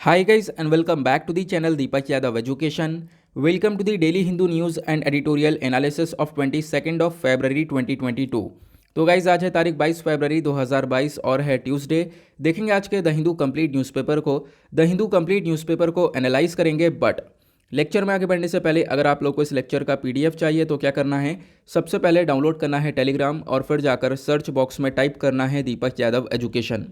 Hi guys and welcome back to the channel Deepak Yadav Education. Welcome to the daily Hindu news and editorial analysis of 22nd of February 2022. तो guys आज है तारीख 22 फरवरी 2022 और है Tuesday. देखेंगे आज के द हिंदू कंप्लीट न्यूज़पेपर को। द हिंदू कंप्लीट न्यूज़पेपर को एनालाइज करेंगे, बट लेक्चर में आगे बढ़ने से पहले अगर आप लोग को इस लेक्चर का पीडीएफ चाहिए तो क्या करना है, सबसे पहले डाउनलोड करना है टेलीग्राम और फिर जाकर सर्च बॉक्स में टाइप करना है Deepak Yadav education.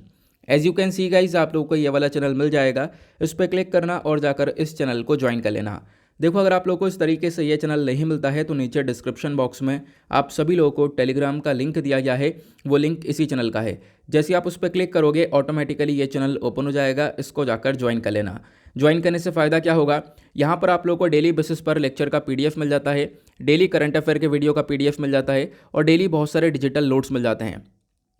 As you can see guys आप लोगों को ये वाला चैनल मिल जाएगा, इस पर क्लिक करना और जाकर इस चैनल को ज्वाइन कर लेना। देखो अगर आप लोगों को इस तरीके से ये चैनल नहीं मिलता है तो नीचे डिस्क्रिप्शन बॉक्स में आप सभी लोगों को टेलीग्राम का लिंक दिया गया है, वो लिंक इसी चैनल का है। जैसे आप उस पर क्लिक करोगे ऑटोमेटिकली ये चैनल ओपन हो जाएगा, इसको जाकर ज्वाइन कर लेना। ज्वाइन करने से फ़ायदा क्या होगा, यहाँ पर आप लोगों को डेली बेसिस पर लेक्चर का पीडीएफ मिल जाता है, डेली करंट अफेयर के वीडियो का पीडीएफ मिल जाता है और डेली बहुत सारे डिजिटल नोट्स मिल जाते हैं।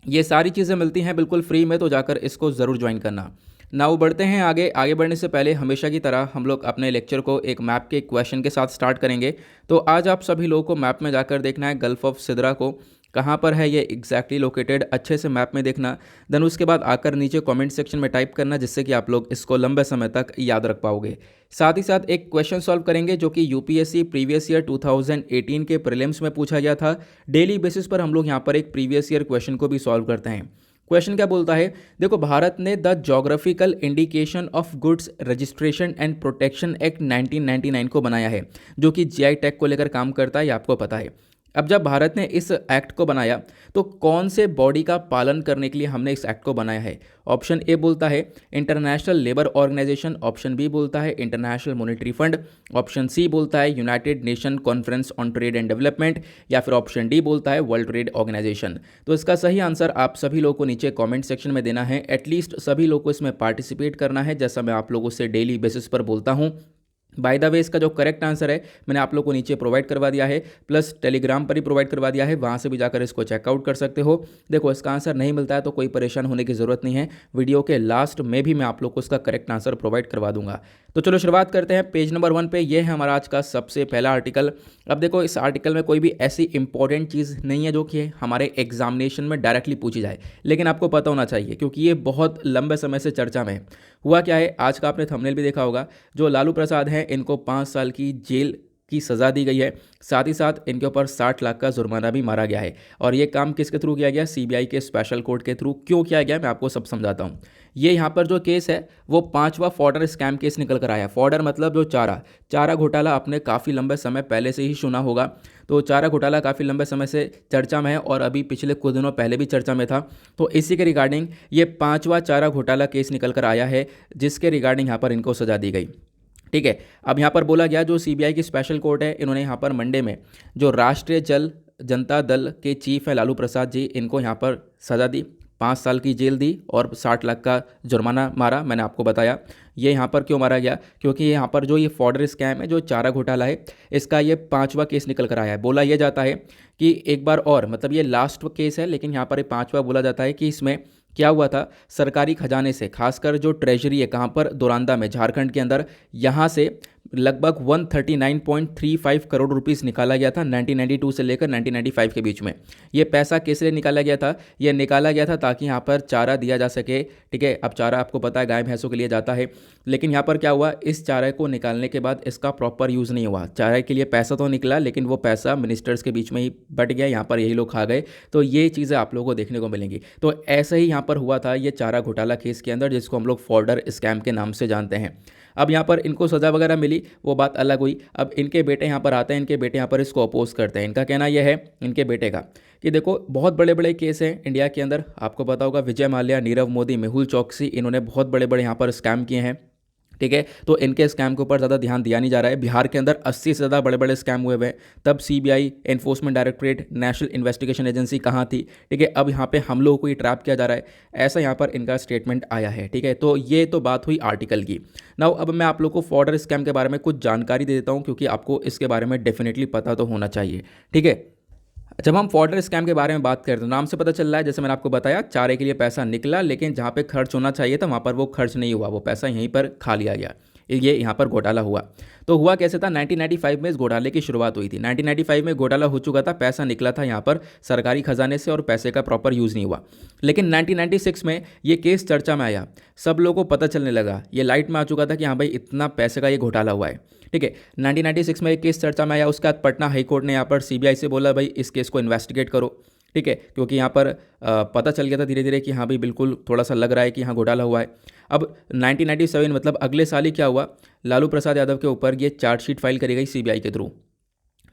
ये सारी चीज़ें मिलती हैं बिल्कुल फ्री में, तो जाकर इसको ज़रूर ज्वाइन करना। नाउ बढ़ते हैं आगे बढ़ने से पहले हमेशा की तरह हम लोग अपने लेक्चर को एक मैप के क्वेश्चन के साथ स्टार्ट करेंगे। तो आज आप सभी लोगों को मैप में जाकर देखना है गल्फ ऑफ सिद्रा को कहाँ पर है ये एग्जैक्टली लोकेटेड, अच्छे से मैप में देखना। देन उसके बाद आकर नीचे कमेंट सेक्शन में टाइप करना, जिससे कि आप लोग इसको लंबे समय तक याद रख पाओगे। साथ ही साथ एक क्वेश्चन सॉल्व करेंगे जो कि यूपीएससी प्रीवियस ईयर 2018 के प्रीलिम्स में पूछा गया था। डेली बेसिस पर हम लोग यहाँ पर एक प्रीवियस ईयर क्वेश्चन को भी सॉल्व करते हैं। क्वेश्चन क्या बोलता है, देखो भारत ने the geographical indication of goods registration and protection act 1999 को बनाया है, जो कि जीआई टैग को लेकर काम करता है, ये आपको पता है। अब जब भारत ने इस एक्ट को बनाया तो कौन से बॉडी का पालन करने के लिए हमने इस एक्ट को बनाया है। ऑप्शन ए बोलता है international labour organisation, option B बोलता है international monetary fund, option C बोलता है united nation conference on trade and development, या फिर ऑप्शन डी बोलता है वर्ल्ड ट्रेड ऑर्गेनाइजेशन। तो इसका सही आंसर आप सभी लोगों को नीचे कॉमेंट सेक्शन में देना है। एटलीस्ट सभी लोगों को इसमें पार्टिसिपेट करना है, जैसा मैं आप लोगों से डेली बेसिस पर बोलता हूँ। बाय द वे इसका जो करेक्ट आंसर है मैंने आप लोग को नीचे प्रोवाइड करवा दिया है, प्लस टेलीग्राम पर ही प्रोवाइड करवा दिया है, वहाँ से भी जाकर इसको चेकआउट कर सकते हो। देखो इसका आंसर नहीं मिलता है तो कोई परेशान होने की ज़रूरत नहीं है, वीडियो के लास्ट में भी मैं आप लोग को इसका करेक्ट आंसर प्रोवाइड करवा दूंगा। तो चलो शुरुआत करते हैं। पेज नंबर 1 पे ये है हमारा आज का सबसे पहला आर्टिकल। अब देखो इस आर्टिकल में कोई भी ऐसी इंपॉर्टेंट चीज़ नहीं है जो कि हमारे एग्जामिनेशन में डायरेक्टली पूछी जाए, लेकिन आपको पता होना चाहिए क्योंकि ये बहुत लंबे समय से चर्चा में है। हुआ क्या है, आज का आपने थंबनेल भी देखा होगा, जो लालू प्रसाद हैं इनको 5 साल की जेल की सज़ा दी गई है, साथ ही साथ इनके ऊपर 60 लाख का जुर्माना भी मारा गया है। और ये काम किसके थ्रू किया गया, सीबीआई के स्पेशल कोर्ट के थ्रू। क्यों किया गया मैं आपको सब समझाता हूँ। ये यहाँ पर जो केस है वो 5वां फॉर्डर स्कैम केस निकल कर आया। फॉर्डर मतलब जो चारा घोटाला आपने काफ़ी लंबे समय पहले से ही सुना होगा। तो चारा घोटाला काफ़ी लंबे समय से चर्चा में है और अभी पिछले कुछ दिनों पहले भी चर्चा में था। तो इसी के रिगार्डिंग ये 5वां चारा घोटाला केस निकल कर आया है, जिसके रिगार्डिंग यहाँ पर इनको सज़ा दी गई। ठीक है, अब यहाँ पर बोला गया जो सीबीआई की स्पेशल कोर्ट है, इन्होंने यहाँ पर मंडे में जो राष्ट्रीय जल जनता दल के चीफ है लालू प्रसाद जी, इनको यहाँ पर सज़ा दी, 5 साल की जेल दी और 60 लाख का जुर्माना मारा। मैंने आपको बताया ये यहाँ पर क्यों मारा गया, क्योंकि यहाँ पर जो ये फॉर्डर स्कैम है, जो चारा घोटाला है, इसका ये 5वां केस निकल कर आया है। बोला यह जाता है कि एक बार और, मतलब ये लास्ट केस है लेकिन यहाँ पर ये 5वां बोला जाता है कि इसमें क्या हुआ था, सरकारी खजाने से, खासकर जो ट्रेजरी है कहाँ पर, दोरांदा में, झारखंड के अंदर, यहाँ से लगभग 139.35 करोड़ रुपीस निकाला गया था 1992 से लेकर 1995 के बीच में। ये पैसा किस लिए निकाला गया था, ये निकाला गया था ताकि यहाँ पर चारा दिया जा सके। ठीक है, अब चारा आपको पता है गाय भैंसों के लिए जाता है, लेकिन यहाँ पर क्या हुआ, इस चारे को निकालने के बाद इसका प्रॉपर यूज़ नहीं हुआ। चारे के लिए पैसा तो निकला लेकिन वो पैसा मिनिस्टर्स के बीच में ही बट गया, यहाँ पर यही लोग खा गए। तो ये चीज़ें आप लोगों को देखने को मिलेंगी। तो ऐसा ही यहाँ पर हुआ था ये चारा घोटाला केस के अंदर, जिसको हम लोग फॉर्डर स्कैम के नाम से जानते हैं। अब यहाँ पर इनको सज़ा वगैरह मिली, वो बात अलग हुई। अब इनके बेटे यहाँ पर आते हैं, इनके बेटे यहाँ पर इसको अपोज करते हैं। इनका कहना यह है इनके बेटे का कि देखो बहुत बड़े बड़े केस हैं इंडिया के अंदर, आपको पता होगा विजय माल्या, नीरव मोदी, मेहुल चौकसी, इन्होंने बहुत बड़े बड़े यहाँ पर स्कैम किए हैं। ठीक है, तो इनके स्कैम के ऊपर ज़्यादा ध्यान दिया नहीं जा रहा है। बिहार के अंदर 80 से ज़्यादा बड़े बड़े स्कैम हुए हैं, तब CBI, enforcement directorate, national investigation agency कहाँ थी। ठीक है, अब यहाँ पे हम लोगों को ये ट्रैप किया जा रहा है, ऐसा यहाँ पर इनका स्टेटमेंट आया है। ठीक है, तो ये तो बात हुई आर्टिकल की। नाउ अब मैं आप लोग को फॉर्डर स्कैम के बारे में कुछ जानकारी दे देता हूँ, क्योंकि आपको इसके बारे में डेफिनेटली पता तो होना चाहिए। ठीक है, जब हम फॉर्डर स्कैम के बारे में बात करते हैं, नाम से पता चल रहा है, जैसे मैंने आपको बताया, चारे के लिए पैसा निकला लेकिन जहाँ पे खर्च होना चाहिए था वहाँ पर वो खर्च नहीं हुआ, वो पैसा यहीं पर खा लिया गया। ये यहाँ पर घोटाला हुआ। तो हुआ कैसे था, 1995 में इस घोटाले की शुरुआत हुई थी। 1995 में घोटाला हो चुका था, पैसा निकला था यहाँ पर सरकारी खजाने से और पैसे का प्रॉपर यूज़ नहीं हुआ। लेकिन 1996 में ये केस चर्चा में आया, सब लोगों को पता चलने लगा, ये लाइट में आ चुका था कि हाँ भाई इतना पैसे का ये घोटाला हुआ है। ठीक है, 1996 में एक केस चर्चा में आया। उसके बाद पटना हाई कोर्ट ने यहाँ पर सीबीआई से बोला भाई इस केस को इन्वेस्टिगेट करो। ठीक है, क्योंकि यहाँ पर पता चल गया था धीरे धीरे कि हाँ भाई बिल्कुल थोड़ा सा लग रहा है कि हाँ घोटाला हुआ है। अब 1997 मतलब अगले साल ही क्या हुआ, लालू प्रसाद यादव के ऊपर ये चार्जशीट फाइल करी गई सीबीआई के थ्रू।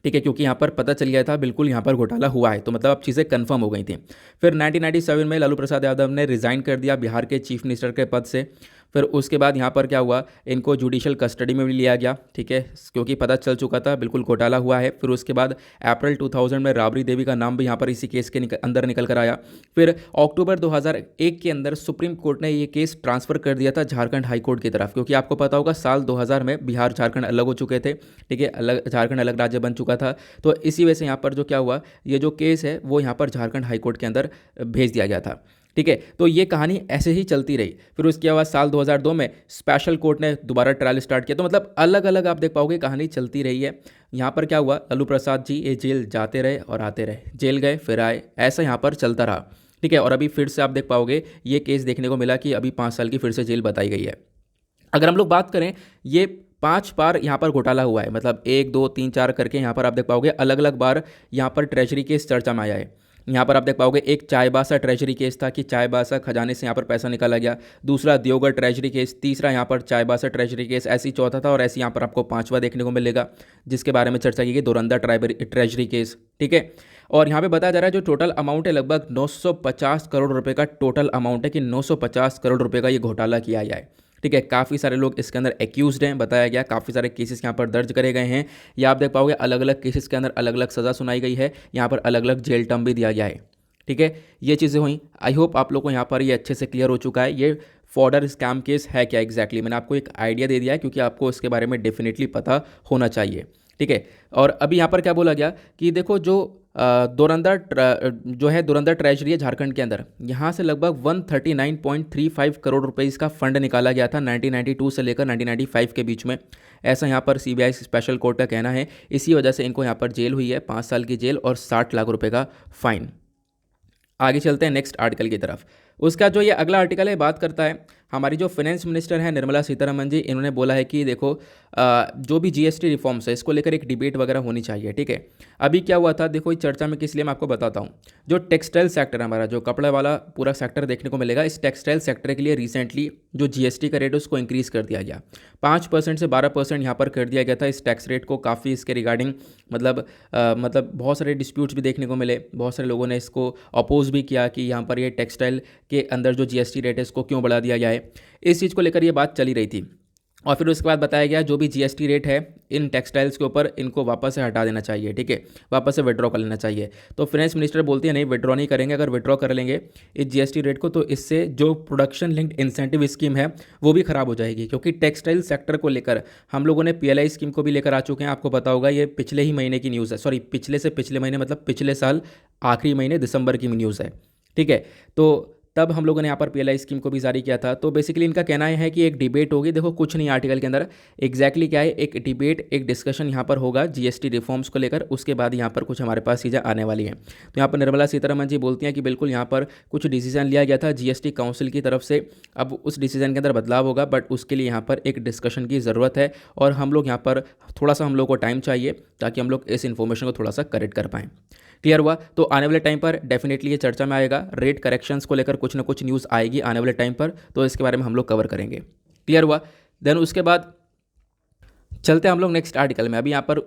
ठीक है, क्योंकि यहाँ पर पता चल गया था बिल्कुल यहाँ पर घोटाला हुआ है, तो मतलब अब चीज़ें कंफर्म हो गई थी। फिर 1997 में लालू प्रसाद यादव ने रिज़ाइन कर दिया बिहार के चीफ मिनिस्टर के पद से। फिर उसके बाद यहाँ पर क्या हुआ, इनको जुडिशियल कस्टडी में भी लिया गया। ठीक है, क्योंकि पता चल चुका था बिल्कुल घोटाला हुआ है। फिर उसके बाद अप्रैल 2000 में राबड़ी देवी का नाम भी यहाँ पर इसी केस के अंदर निकल कर आया। फिर अक्टूबर 2001 के अंदर सुप्रीम कोर्ट ने ये केस ट्रांसफ़र कर दिया था झारखंड हाई कोर्ट की तरफ, क्योंकि आपको पता होगा साल 2000 में बिहार झारखंड अलग हो चुके थे। ठीक है, अलग झारखंड अलग राज्य बन चुका था। तो इसी वजह से यहाँ पर जो क्या हुआ, ये जो केस है वो यहाँ पर झारखंड हाई कोर्ट के अंदर भेज दिया गया था। ठीक है, तो ये कहानी ऐसे ही चलती रही। फिर उसके बाद साल 2002 में स्पेशल कोर्ट ने दोबारा ट्रायल स्टार्ट किया। तो मतलब अलग अलग आप देख पाओगे कहानी चलती रही है। यहाँ पर क्या हुआ, लालू प्रसाद जी ये जेल जाते रहे और आते रहे, जेल गए फिर आए, ऐसा यहाँ पर चलता रहा। ठीक है, और अभी फिर से आप देख पाओगे ये केस देखने को मिला कि अभी 5 साल की फिर से जेल बताई गई है। अगर हम लोग बात करें, ये 5 बार यहाँ पर घोटाला हुआ है, मतलब 1 2 3 4 करके यहाँ पर आप देख पाओगे अलग अलग बार यहाँ पर ट्रेजरी केस चर्चा में आया है। यहाँ पर आप देख पाओगे एक चाईबासा ट्रेजरी केस था कि चाईबासा खजाने से यहाँ पर पैसा निकाला गया। दूसरा दियोगढ़ ट्रेजरी केस, तीसरा यहाँ पर चाईबासा ट्रेजरी केस, ऐसी चौथा था। और ऐसे यहाँ पर आपको 5वां देखने को मिलेगा जिसके बारे में चर्चा की गई, धुरंधर ट्रेजरी केस। ठीक है, और यहाँ पे बताया जा रहा है जो टोटल अमाउंट है लगभग 950 करोड़ रुपए का टोटल अमाउंट है कि 950 करोड़ रुपए का ये घोटाला किया गया है। ठीक है, काफ़ी सारे लोग इसके अंदर एक्यूज्ड हैं, बताया गया काफ़ी सारे केसेस यहाँ पर दर्ज करे गए हैं। ये आप देख पाओगे अलग अलग केसेस के अंदर अलग अलग सज़ा सुनाई गई है, यहाँ पर अलग अलग जेल टर्म भी दिया गया है। ठीक है, ये चीज़ें हुई। आई होप आप लोग को यहाँ पर ये अच्छे से क्लियर हो चुका है ये फॉर्डर स्कैम केस है क्या एग्जैक्टली। मैंने आपको एक आइडिया दे दिया है क्योंकि आपको इसके बारे में डेफिनेटली पता होना चाहिए। ठीक है, और अभी यहाँ पर क्या बोला गया कि देखो जो धुरंधर ट्रेजरी है झारखंड के अंदर, यहाँ से लगभग 139.35 करोड़ रुपए इसका फंड निकाला गया था 1992 से लेकर 1995 के बीच में। ऐसा यहाँ पर सीबीआई स्पेशल कोर्ट का कहना है। इसी वजह से इनको यहाँ पर जेल हुई है, 5 साल की जेल और 60 लाख रुपए का फाइन। आगे चलते हैं नेक्स्ट आर्टिकल की तरफ। उसका जो ये अगला आर्टिकल है बात करता है हमारी जो फाइनेंस मिनिस्टर है निर्मला सीतारमण जी, इन्होंने बोला है कि देखो जो भी जीएसटी रिफॉर्म्स है इसको लेकर एक डिबेट वगैरह होनी चाहिए। ठीक है, अभी क्या हुआ था देखो इस चर्चा में, किस लिए मैं आपको बताता हूँ। जो टेक्सटाइल सेक्टर है हमारा, जो कपड़े वाला पूरा सेक्टर देखने को मिलेगा, इस टेक्सटाइल सेक्टर के लिए रिसेंटली जो जीएसटी का रेट है उसको इंक्रीज़ कर दिया गया। 5% से 12% यहाँ पर कर दिया गया था इस टैक्स रेट को। काफ़ी इसके रिगार्डिंग मतलब बहुत सारे डिस्प्यूट्स भी देखने को मिले, बहुत सारे लोगों ने इसको अपोज भी किया कि यहाँ पर ये टेक्सटाइल के अंदर जो जीएसटी रेट है इसको क्यों बढ़ा दिया गया है। इस चीज़ को लेकर ये बात चली रही थी। और फिर उसके बाद बताया गया जो भी जीएसटी रेट है इन टेक्सटाइल्स के ऊपर इनको वापस से हटा देना चाहिए। ठीक है, वापस से विड्रॉ कर लेना चाहिए। तो फाइनेंस मिनिस्टर बोलती है नहीं, विड्रॉ नहीं करेंगे। अगर विड्रॉ कर लेंगे इस जीएसटी रेट को तो इससे जो प्रोडक्शन लिंक्ड इंसेंटिव स्कीम है वो भी खराब हो जाएगी, क्योंकि टेक्सटाइल सेक्टर को लेकर हम लोगों ने पीएलआई स्कीम को भी लेकर आ चुके हैं। आपको पता होगा ये पिछले ही महीने की न्यूज़ है, सॉरी पिछले से पिछले महीने मतलब पिछले साल आखिरी महीने दिसंबर की न्यूज़ है। ठीक है, तो तब हम लोगों ने यहाँ पर पीएलआई स्कीम को भी जारी किया था। तो बेसिकली इनका कहना है कि एक डिबेट होगी। देखो कुछ नहीं आर्टिकल के अंदर एग्जैक्टली क्या है, एक डिबेट एक डिस्कशन यहाँ पर होगा जीएसटी रिफॉर्म्स को लेकर। उसके बाद यहाँ पर कुछ हमारे पास चीज़ें आने वाली हैं। तो यहाँ पर निर्मला सीतारमण जी बोलती हैं कि बिल्कुल यहाँ पर कुछ डिसीजन लिया गया था जीएसटी काउंसिल की तरफ से, अब उस डिसीजन के अंदर बदलाव होगा, बट उसके लिए यहाँ पर एक डिस्कशन की ज़रूरत है और हम लोग यहाँ पर थोड़ा सा हम लोग को टाइम चाहिए ताकि हम लोग इस इन्फॉर्मेशन को थोड़ा सा करेक्ट कर पाएँ। क्लियर हुआ? तो आने वाले टाइम पर डेफिनेटली ये चर्चा में आएगा। रेट करेक्शंस को लेकर कुछ ना कुछ न्यूज़ आएगी आने वाले टाइम पर, तो इसके बारे में हम लोग कवर करेंगे। क्लियर हुआ? देन उसके बाद चलते हैं हम लोग नेक्स्ट आर्टिकल में। अभी यहाँ पर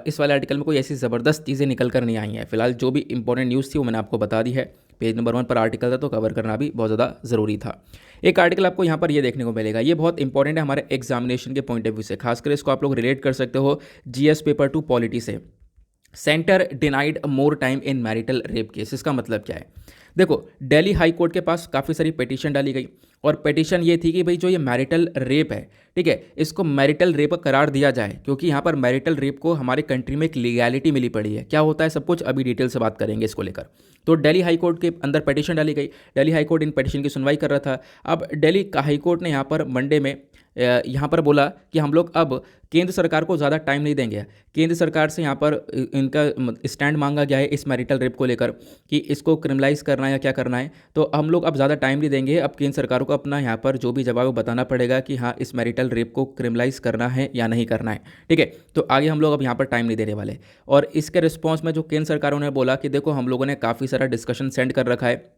इस वाले आर्टिकल में कोई ऐसी ज़बरदस्त चीज़ें निकल कर नहीं आई हैं। फिलहाल जो भी इंपॉर्टेंट न्यूज़ थी वो मैंने आपको बता दी है। पेज नंबर 1 पर आर्टिकल था तो कवर करना भी बहुत ज़्यादा ज़रूरी था। एक आर्टिकल आपको यहाँ पर ये देखने को मिलेगा, ये बहुत इंपॉर्टेंट है हमारे एग्जामिनेशन के पॉइंट ऑफ व्यू से। खासकर इसको आप लोग रिलेट कर सकते हो जीएस पेपर 2 पॉलिटी से। Centre denied more time in marital rape case. इसका मतलब क्या है? देखो दिल्ली हाई कोर्ट के पास काफ़ी सारी पिटीशन डाली गई और पिटीशन ये थी कि भाई जो ये मैरिटल रेप है, ठीक है, इसको मैरिटल रेप करार दिया जाए, क्योंकि यहाँ पर मैरिटल रेप को हमारे कंट्री में एक लीगैलिटी मिली पड़ी है। क्या होता है सब कुछ अभी डिटेल से बात करेंगे इसको लेकर। तो दिल्ली हाई कोर्ट के अंदर पिटीशन डाली गई। दिल्ली हाई कोर्ट इन पिटीशन की सुनवाई कर रहा था। अब दिल्ली का हाई कोर्ट ने यहाँ पर मंडे में यहाँ पर बोला कि हम लोग अब केंद्र सरकार को ज़्यादा टाइम नहीं देंगे। केंद्र सरकार से यहाँ पर इनका स्टैंड मांगा गया है इस मैरिटल रेप को लेकर कि इसको क्रिमिनलाइज करना है या क्या करना है। तो हम लोग अब ज़्यादा टाइम नहीं देंगे, अब केंद्र सरकार को अपना यहाँ पर जो भी जवाब है वो बताना पड़ेगा कि हाँ इस मैरिटल रेप को क्रिमिनलाइज करना है या नहीं करना है। ठीक है, तो आगे हम लोग अब यहाँ पर टाइम नहीं देने वाले। और इसके रिस्पॉन्स में जो केंद्र सरकारों ने बोला कि देखो हम लोगों ने काफ़ी सारा डिस्कशन सेंड कर रखा है,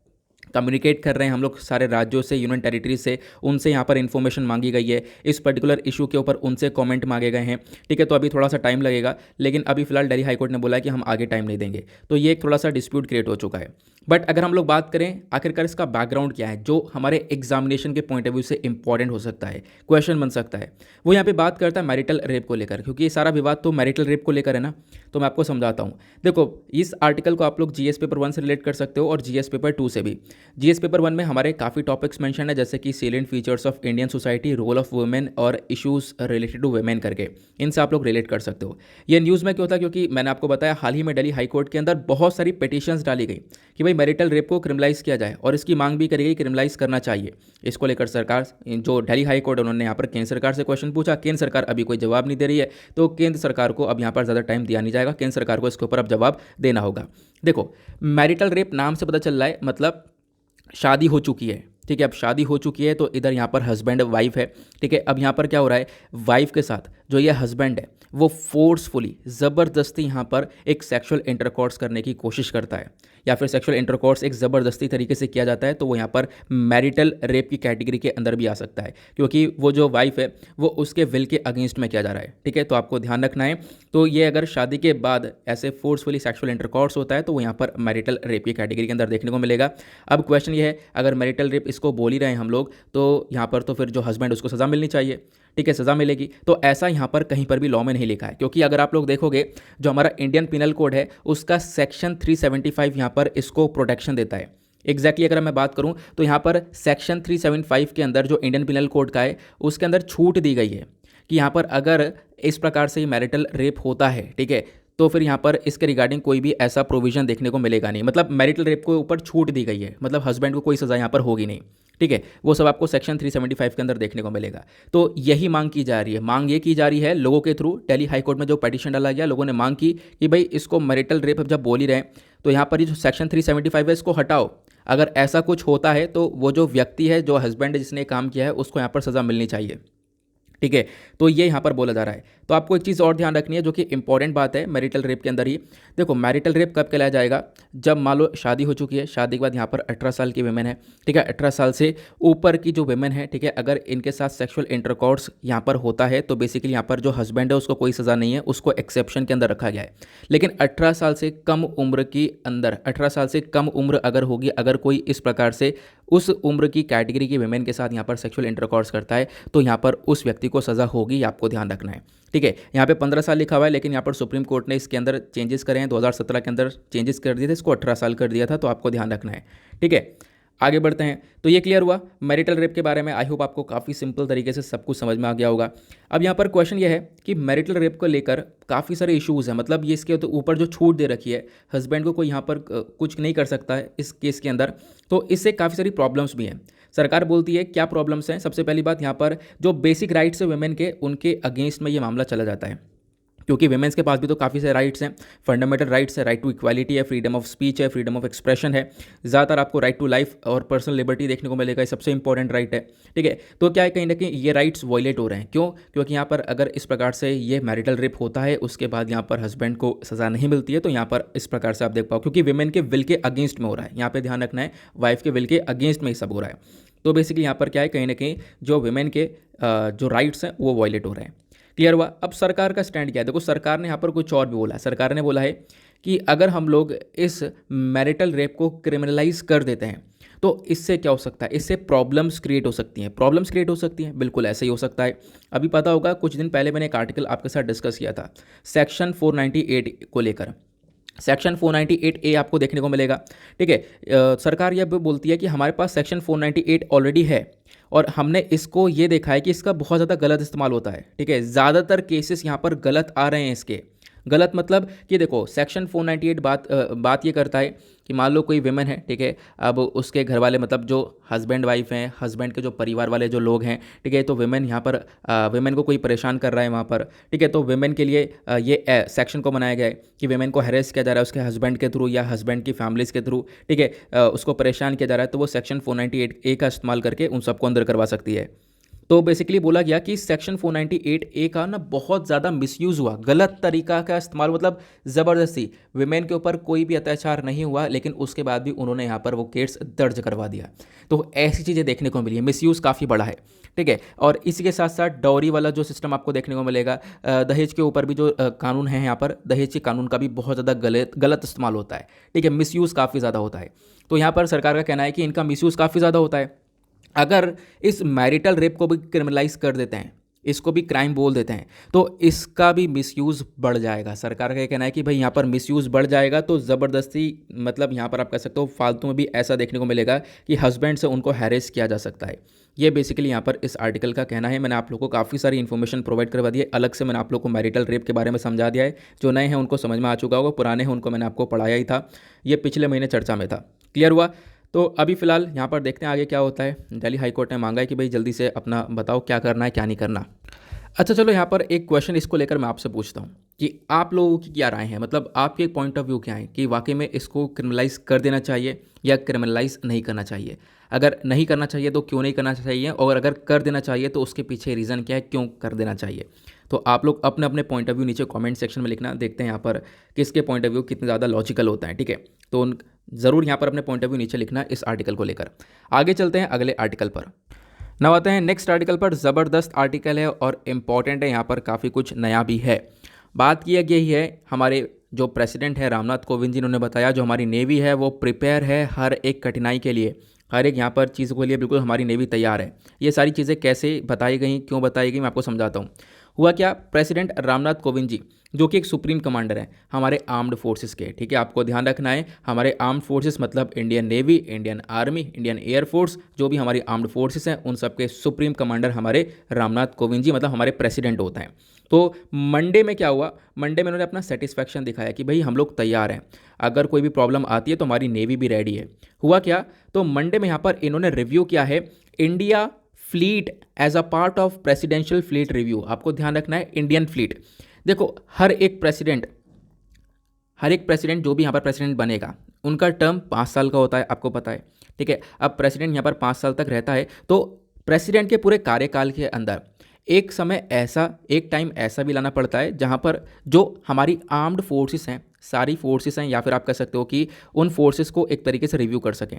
कम्युनिकेट कर रहे हैं हम लोग सारे राज्यों से, यूनियन टेरिटरी से, उनसे यहाँ पर इन्फॉर्मेशन मांगी गई है इस पर्टिकुलर इशू के ऊपर, उनसे कमेंट मांगे गए हैं। ठीक है, तो अभी थोड़ा सा टाइम लगेगा, लेकिन अभी फिलहाल दिल्ली हाईकोर्ट ने बोला है कि हम आगे टाइम नहीं देंगे। तो ये एक थोड़ा सा डिस्प्यूट क्रिएट हो चुका है। बट अगर हम लोग बात करें आखिरकार इसका बैकग्राउंड क्या है जो हमारे एग्जामिनेशन के पॉइंट ऑफ व्यू से इंपॉर्टेंट हो सकता है, क्वेश्चन बन सकता है, वो यहाँ पे बात करता है मैरिटल रेप को लेकर, क्योंकि ये सारा विवाद तो मैरिटल रेप को लेकर है ना। तो मैं आपको समझाता हूँ। देखो, इस आर्टिकल को आप लोग जीएस पेपर 1 से रिलेट कर सकते हो और जीएस पेपर 2 से भी। जीएस पेपर 1 में हमारे काफ़ी टॉपिक्स मेंशन है, जैसे कि salient features of Indian society, role of women और इश्यूज रिलेटेड टू वुमेन करके, इनसे आप लोग रिलेट कर सकते हो। ये न्यूज़ में क्यों था, क्योंकि मैंने आपको बताया हाल ही में दिल्ली हाईकोर्ट के अंदर बहुत सारी पिटीशंस डाली गई कि भाई मैरिटल रेप को क्रिमिनलाइज किया जाए, और इसकी मांग भी करी गई क्रिमिनलाइज करना चाहिए। इसको लेकर सरकार, जो दिल्ली हाई कोर्ट, उन्होंने यहाँ पर केंद्र सरकार से क्वेश्चन पूछा। केंद्र सरकार अभी कोई जवाब नहीं दे रही है, तो केंद्र सरकार को अब यहाँ पर ज़्यादा टाइम दिया नहीं जाएगा, केंद्र सरकार को इसके ऊपर अब जवाब देना होगा। देखो, मैरिटल रेप नाम से पता चल रहा है, मतलब शादी हो चुकी है। ठीक है, अब शादी हो चुकी है तो इधर यहाँ पर हस्बैंड वाइफ है। ठीक है, अब यहाँ पर क्या हो रहा है, वाइफ के साथ जो ये हस्बैंड है वो फोर्सफुली, ज़बरदस्ती यहाँ पर एक सेक्सुअल इंटरकॉर्स करने की कोशिश करता है, या फिर सेक्सुअल इंटरकॉर्स एक ज़बरदस्ती तरीके से किया जाता है, तो वो यहाँ पर मैरिटल रेप की कैटेगरी के अंदर भी आ सकता है, क्योंकि वो जो वाइफ है वो उसके विल के अगेंस्ट में किया जा रहा है। ठीक है, तो आपको ध्यान रखना है। तो ये अगर शादी के बाद ऐसे फोर्सफुली सेक्सुअल इंटरकॉर्स होता है तो वो यहाँ पर मैरिटल रेप की कैटेगरी के अंदर देखने को मिलेगा। अब क्वेश्चन ये है, अगर मैरिटल रेप इसको बोल ही रहे हैं हम लोग, तो यहाँ पर तो फिर जो हस्बैंड उसको सज़ा मिलनी चाहिए। ठीक है, सज़ा मिलेगी। तो ऐसा यहाँ पर कहीं पर भी लॉ में नहीं लिखा है, क्योंकि अगर आप लोग देखोगे जो हमारा इंडियन पिनल कोड है उसका सेक्शन 375 यहाँ पर इसको प्रोटेक्शन देता है। एग्जैक्टली अगर मैं बात करूँ तो यहाँ पर सेक्शन 375 के अंदर जो इंडियन पिनल कोड का है उसके अंदर छूट दी गई है कि यहाँ पर अगर इस प्रकार से मैरिटल रेप होता है, ठीक है, तो फिर यहाँ पर इसके रिगार्डिंग कोई भी ऐसा प्रोविजन देखने को मिलेगा नहीं। मतलब मैरिटल रेप के ऊपर छूट दी गई है, मतलब हस्बैंड को कोई सज़ा यहाँ पर होगी नहीं। ठीक है, वो सब आपको सेक्शन 375 के अंदर देखने को मिलेगा। तो यही मांग की जा रही है, मांग ये की जा रही है लोगों के थ्रू। दिल्ली हाईकोर्ट में जो पिटीशन डाला गया, लोगों ने मांग की कि भाई इसको मैरिटल रेप जब बोल ही रहे हैं तो यहाँ पर ये जो सेक्शन 375 है इसको हटाओ। अगर ऐसा कुछ होता है तो वो जो व्यक्ति है, जो हस्बैंड जिसने काम किया है, उसको यहाँ पर सज़ा मिलनी चाहिए। ठीक है, तो ये यहाँ पर बोला जा रहा है। तो आपको एक चीज़ और ध्यान रखनी है जो कि इंपॉर्टेंट बात है मैरिटल रेप के अंदर ही। देखो, मैरिटल रेप कब कहलाया जाएगा, जब मान लो शादी हो चुकी है, शादी के बाद यहाँ पर 18 साल की वेमेन है। ठीक है, 18 साल से ऊपर की जो वेमेन है, ठीक है, अगर इनके साथ सेक्सुअल इंटरकॉर्स यहाँ पर होता है तो बेसिकली यहाँ पर जो हस्बैंड है उसको कोई सज़ा नहीं है, उसको एक्सेप्शन के अंदर रखा गया है। लेकिन 18 साल से कम उम्र की अंदर, 18 साल से कम उम्र अगर होगी, अगर कोई इस प्रकार से उस उम्र की कैटेगरी की वेमेन के साथ यहाँ पर सेक्सुअल इंटरकॉर्स करता है तो यहाँ पर उस व्यक्ति को सज़ा होगी, आपको ध्यान रखना है। ठीक है, यहाँ पे 15 साल लिखा हुआ है, लेकिन यहाँ पर सुप्रीम कोर्ट ने इसके अंदर चेंजेस करे हैं, 2017 के अंदर चेंजेस कर दिए थे, इसको 18 साल कर दिया था, तो आपको ध्यान रखना है। ठीक है, आगे बढ़ते हैं। तो ये क्लियर हुआ मैरिटल रेप के बारे में। आई होप आपको काफ़ी सिंपल तरीके से सब कुछ समझ में आ गया होगा। अब यहाँ पर क्वेश्चन ये है कि मैरिटल रेप को लेकर काफ़ी सारे इश्यूज़ हैं, मतलब ये इसके तो ऊपर जो छूट दे रखी है, हस्बैंड को कोई यहाँ पर कुछ नहीं कर सकता है इस केस के अंदर, तो इससे काफ़ी सारी प्रॉब्लम्स भी हैं। सरकार बोलती है क्या प्रॉब्लम्स हैं। सबसे पहली बात, यहाँ पर जो बेसिक राइट्स है वुमेन के, उनके अगेंस्ट में ये मामला चला जाता है, क्योंकि वेमेंस के पास भी तो काफ़ी सारे राइट्स हैं, फंडामेंटल राइट्स है, राइट टू इक्वालिटी है, फ्रीडम ऑफ स्पीच है, फ्रीडम ऑफ एक्सप्रेशन है, ज़्यादातर आपको राइट टू लाइफ और पर्सनल लिबर्टी देखने को मिलेगा, ये सबसे इंपॉर्टेंट राइट है। ठीक है, तो क्या है, कहीं ना कहीं ये राइट्स वॉयलेट हो रहे हैं। क्यों? क्योंकि यहाँ पर अगर इस प्रकार से ये मैरिटल रेप होता है, उसके बाद यहाँ पर हस्बैंड को सज़ा नहीं मिलती है, तो यहाँ पर इस प्रकार से आप देख पाओ, क्योंकि वेमेन के विल के अगेंस्ट में हो रहा है। यहाँ पर ध्यान रखना है, वाइफ के विल के अगेंस्ट में ही सब हो रहा है। तो बेसिकली यहाँ पर क्या है, कहीं ना कहीं जो वेमेन के जो राइट्स हैं वो वॉयलेट हो रहे हैं। क्लियर हुआ। अब सरकार का स्टैंड क्या है, देखो सरकार ने यहाँ पर कुछ और भी बोला है। सरकार ने बोला है कि अगर हम लोग इस मैरिटल रेप को क्रिमिनलाइज कर देते हैं तो इससे क्या हो सकता है, इससे प्रॉब्लम्स क्रिएट हो सकती हैं। प्रॉब्लम्स क्रिएट हो सकती हैं, बिल्कुल ऐसे ही हो सकता है। अभी पता होगा, कुछ दिन पहले मैंने एक आर्टिकल आपके साथ डिस्कस किया था सेक्शन 498 को लेकर। सेक्शन 498A आपको देखने को मिलेगा। ठीक है, सरकार यह बोलती है कि हमारे पास सेक्शन 498 ऑलरेडी है और हमने इसको ये देखा है कि इसका बहुत ज़्यादा गलत इस्तेमाल होता है। ठीक है, ज़्यादातर केसेस यहाँ पर गलत आ रहे हैं इसके, गलत मतलब कि देखो सेक्शन 498 बात ये करता है कि मान लो कोई विमेन है, ठीक है, अब उसके घर वाले मतलब जो हस्बैंड वाइफ हैं, हस्बैंड के जो परिवार वाले जो लोग हैं, ठीक है, तो विमेन यहाँ पर विमेन को कोई परेशान कर रहा है वहाँ पर, ठीक है, तो विमेन के लिए ये सेक्शन को बनाया गया है कि विमेन को हैरेस किया जा रहा है उसके हस्बैंड के थ्रू या हस्बैंड की फैमिलीज के थ्रू, ठीक है, उसको परेशान किया जा रहा है, तो वो सेक्शन 498A का इस्तेमाल करके उन सबको अंदर करवा सकती है। तो बेसिकली बोला गया कि सेक्शन 498A का ना बहुत ज़्यादा मिसयूज़ हुआ, गलत तरीका का इस्तेमाल, मतलब ज़बरदस्ती विमेन के ऊपर कोई भी अत्याचार नहीं हुआ, लेकिन उसके बाद भी उन्होंने यहाँ पर वो केस दर्ज करवा दिया। तो ऐसी चीज़ें देखने को मिली है, मिसयूज़ काफ़ी बड़ा है, ठीक है। और इसी के साथ साथ डॉरी वाला जो सिस्टम आपको देखने को मिलेगा, दहेज के ऊपर भी जो कानून है यहाँ पर, दहेज के कानून का भी बहुत ज़्यादा गलत इस्तेमाल होता है, ठीक है, मिसयूज़ काफ़ी ज़्यादा होता है। तो यहाँ पर सरकार का कहना है कि इनका मिसयूज़ काफ़ी ज़्यादा होता है। अगर इस मैरिटल रेप को भी क्रिमिनलाइज कर देते हैं, इसको भी क्राइम बोल देते हैं, तो इसका भी मिसयूज़ बढ़ जाएगा। सरकार का ये कहना है कि भाई यहाँ पर मिसयूज़ बढ़ जाएगा, तो ज़बरदस्ती मतलब यहाँ पर आप कह सकते हो फालतू में भी ऐसा देखने को मिलेगा कि हस्बैंड से उनको हैरेस किया जा सकता है। ये बेसिकली यहाँ पर इस आर्टिकल का कहना है। मैंने आप लोगों को काफ़ी सारी इन्फॉर्मेशन प्रोवाइड करवा दी है, अलग से मैंने आप लोगों को मैरिटल रेप के बारे में समझा दिया है। जो नए हैं उनको समझ में आ चुका होगा, पुराने हैं उनको मैंने आपको पढ़ाया ही था, ये पिछले महीने चर्चा में था। क्लियर हुआ? तो अभी फ़िलहाल यहाँ पर देखते हैं आगे क्या होता है। दिल्ली हाई कोर्ट ने मांगा है कि भाई जल्दी से अपना बताओ क्या करना है क्या नहीं करना। अच्छा चलो, यहाँ पर एक क्वेश्चन इसको लेकर मैं आपसे पूछता हूँ कि आप लोगों की क्या राय है, मतलब आपके पॉइंट ऑफ व्यू क्या है कि वाकई में इसको क्रिमिनलाइज कर देना चाहिए या क्रिमिनलाइज नहीं करना चाहिए। अगर नहीं करना चाहिए तो क्यों नहीं करना चाहिए, और अगर कर देना चाहिए तो उसके पीछे रीज़न क्या है, क्यों कर देना चाहिए। तो आप लोग अपने अपने पॉइंट ऑफ व्यू नीचे कमेंट सेक्शन में लिखना, देखते हैं यहाँ पर किसके पॉइंट ऑफ व्यू कितने ज़्यादा लॉजिकल होता है, ठीक है। तो उन ज़रूर यहाँ पर अपने पॉइंट ऑफ व्यू नीचे लिखना इस आर्टिकल को लेकर। आगे चलते हैं अगले आर्टिकल पर। now आते हैं नेक्स्ट आर्टिकल पर। ज़बरदस्त आर्टिकल है और इम्पॉर्टेंट है, यहाँ पर काफ़ी कुछ नया भी है। बात किया गई है हमारे जो प्रेसिडेंट है रामनाथ कोविंद जी, उन्होंने बताया जो हमारी नेवी है वो प्रिपेयर है हर एक कठिनाई के लिए, हर एक यहाँ पर चीज़ के लिए बिल्कुल हमारी नेवी तैयार है। ये सारी चीज़ें कैसे बताई गई, क्यों बताई गई, मैं आपको समझाता हूँ। हुआ क्या, प्रेसिडेंट रामनाथ कोविंद जी जो कि एक सुप्रीम कमांडर हैं हमारे आर्म्ड फोर्सेस के, ठीक है, आपको ध्यान रखना है हमारे आर्म्ड फोर्सेस मतलब Indian navy, Indian army, Indian air force, जो भी हमारी आर्म्ड फोर्सेस हैं उन सबके सुप्रीम कमांडर हमारे रामनाथ कोविंद जी मतलब हमारे प्रेसिडेंट होते हैं। तो मंडे में क्या हुआ, मंडे में उन्होंने अपना सेटिस्फैक्शन दिखाया कि भाई हम लोग तैयार हैं, अगर कोई भी प्रॉब्लम आती है तो हमारी नेवी भी रेडी है। हुआ क्या, तो मंडे में यहाँ पर इन्होंने रिव्यू किया है India fleet as a part of presidential fleet review. आपको ध्यान रखना है इंडियन फ्लीट। देखो हर एक प्रेसिडेंट जो भी यहाँ पर प्रेसिडेंट बनेगा उनका टर्म 5 साल का होता है, आपको पता है, ठीक है। अब प्रेसिडेंट यहाँ पर 5 साल तक रहता है, तो प्रेसिडेंट के पूरे कार्यकाल के अंदर एक टाइम ऐसा भी लाना पड़ता है जहाँ पर जो हमारी आर्म्ड फोर्सेस हैं, सारी फोर्सेस हैं, या फिर आप कह सकते हो कि उन फोर्सेस को एक तरीके से रिव्यू कर सकें।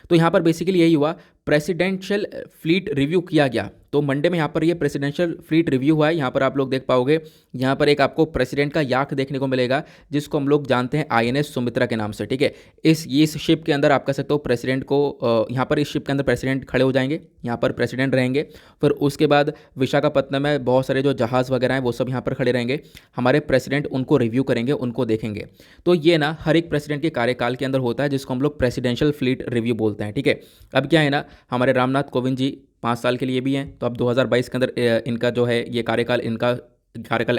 तो यहाँ पर बेसिकली यही हुआ, प्रेसिडेंशियल फ्लीट रिव्यू किया गया। तो मंडे में यहाँ पर ये प्रेसिडेंशियल फ्लीट रिव्यू हुआ है। यहाँ पर आप लोग देख पाओगे, यहाँ पर एक आपको प्रेसिडेंट का याक देखने को मिलेगा जिसको हम लोग जानते हैं INS सुमित्रा के नाम से, ठीक है। इस शिप के अंदर आप कह सकते हो प्रेसिडेंट को यहाँ पर इस शिप के अंदर प्रेसिडेंट खड़े हो जाएंगे, यहाँ पर प्रेसिडेंट रहेंगे। फिर उसके बाद विशाखापत्तनम में बहुत सारे जो जहाज़ वगैरह हैं वो सब यहाँ पर खड़े रहेंगे, हमारे प्रेसिडेंट उनको रिव्यू करेंगे, उनको देखेंगे। तो ये ना हर एक प्रेसिडेंट के कार्यकाल के अंदर होता है जिसको हम लोग प्रेसिडेंशियल फ्लीट रिव्यू बोलते हैं, ठीक है। अब क्या है ना, हमारे रामनाथ कोविंद जी 5 साल के लिए भी हैं, तो अब 2022 के अंदर इनका जो है ये कार्यकाल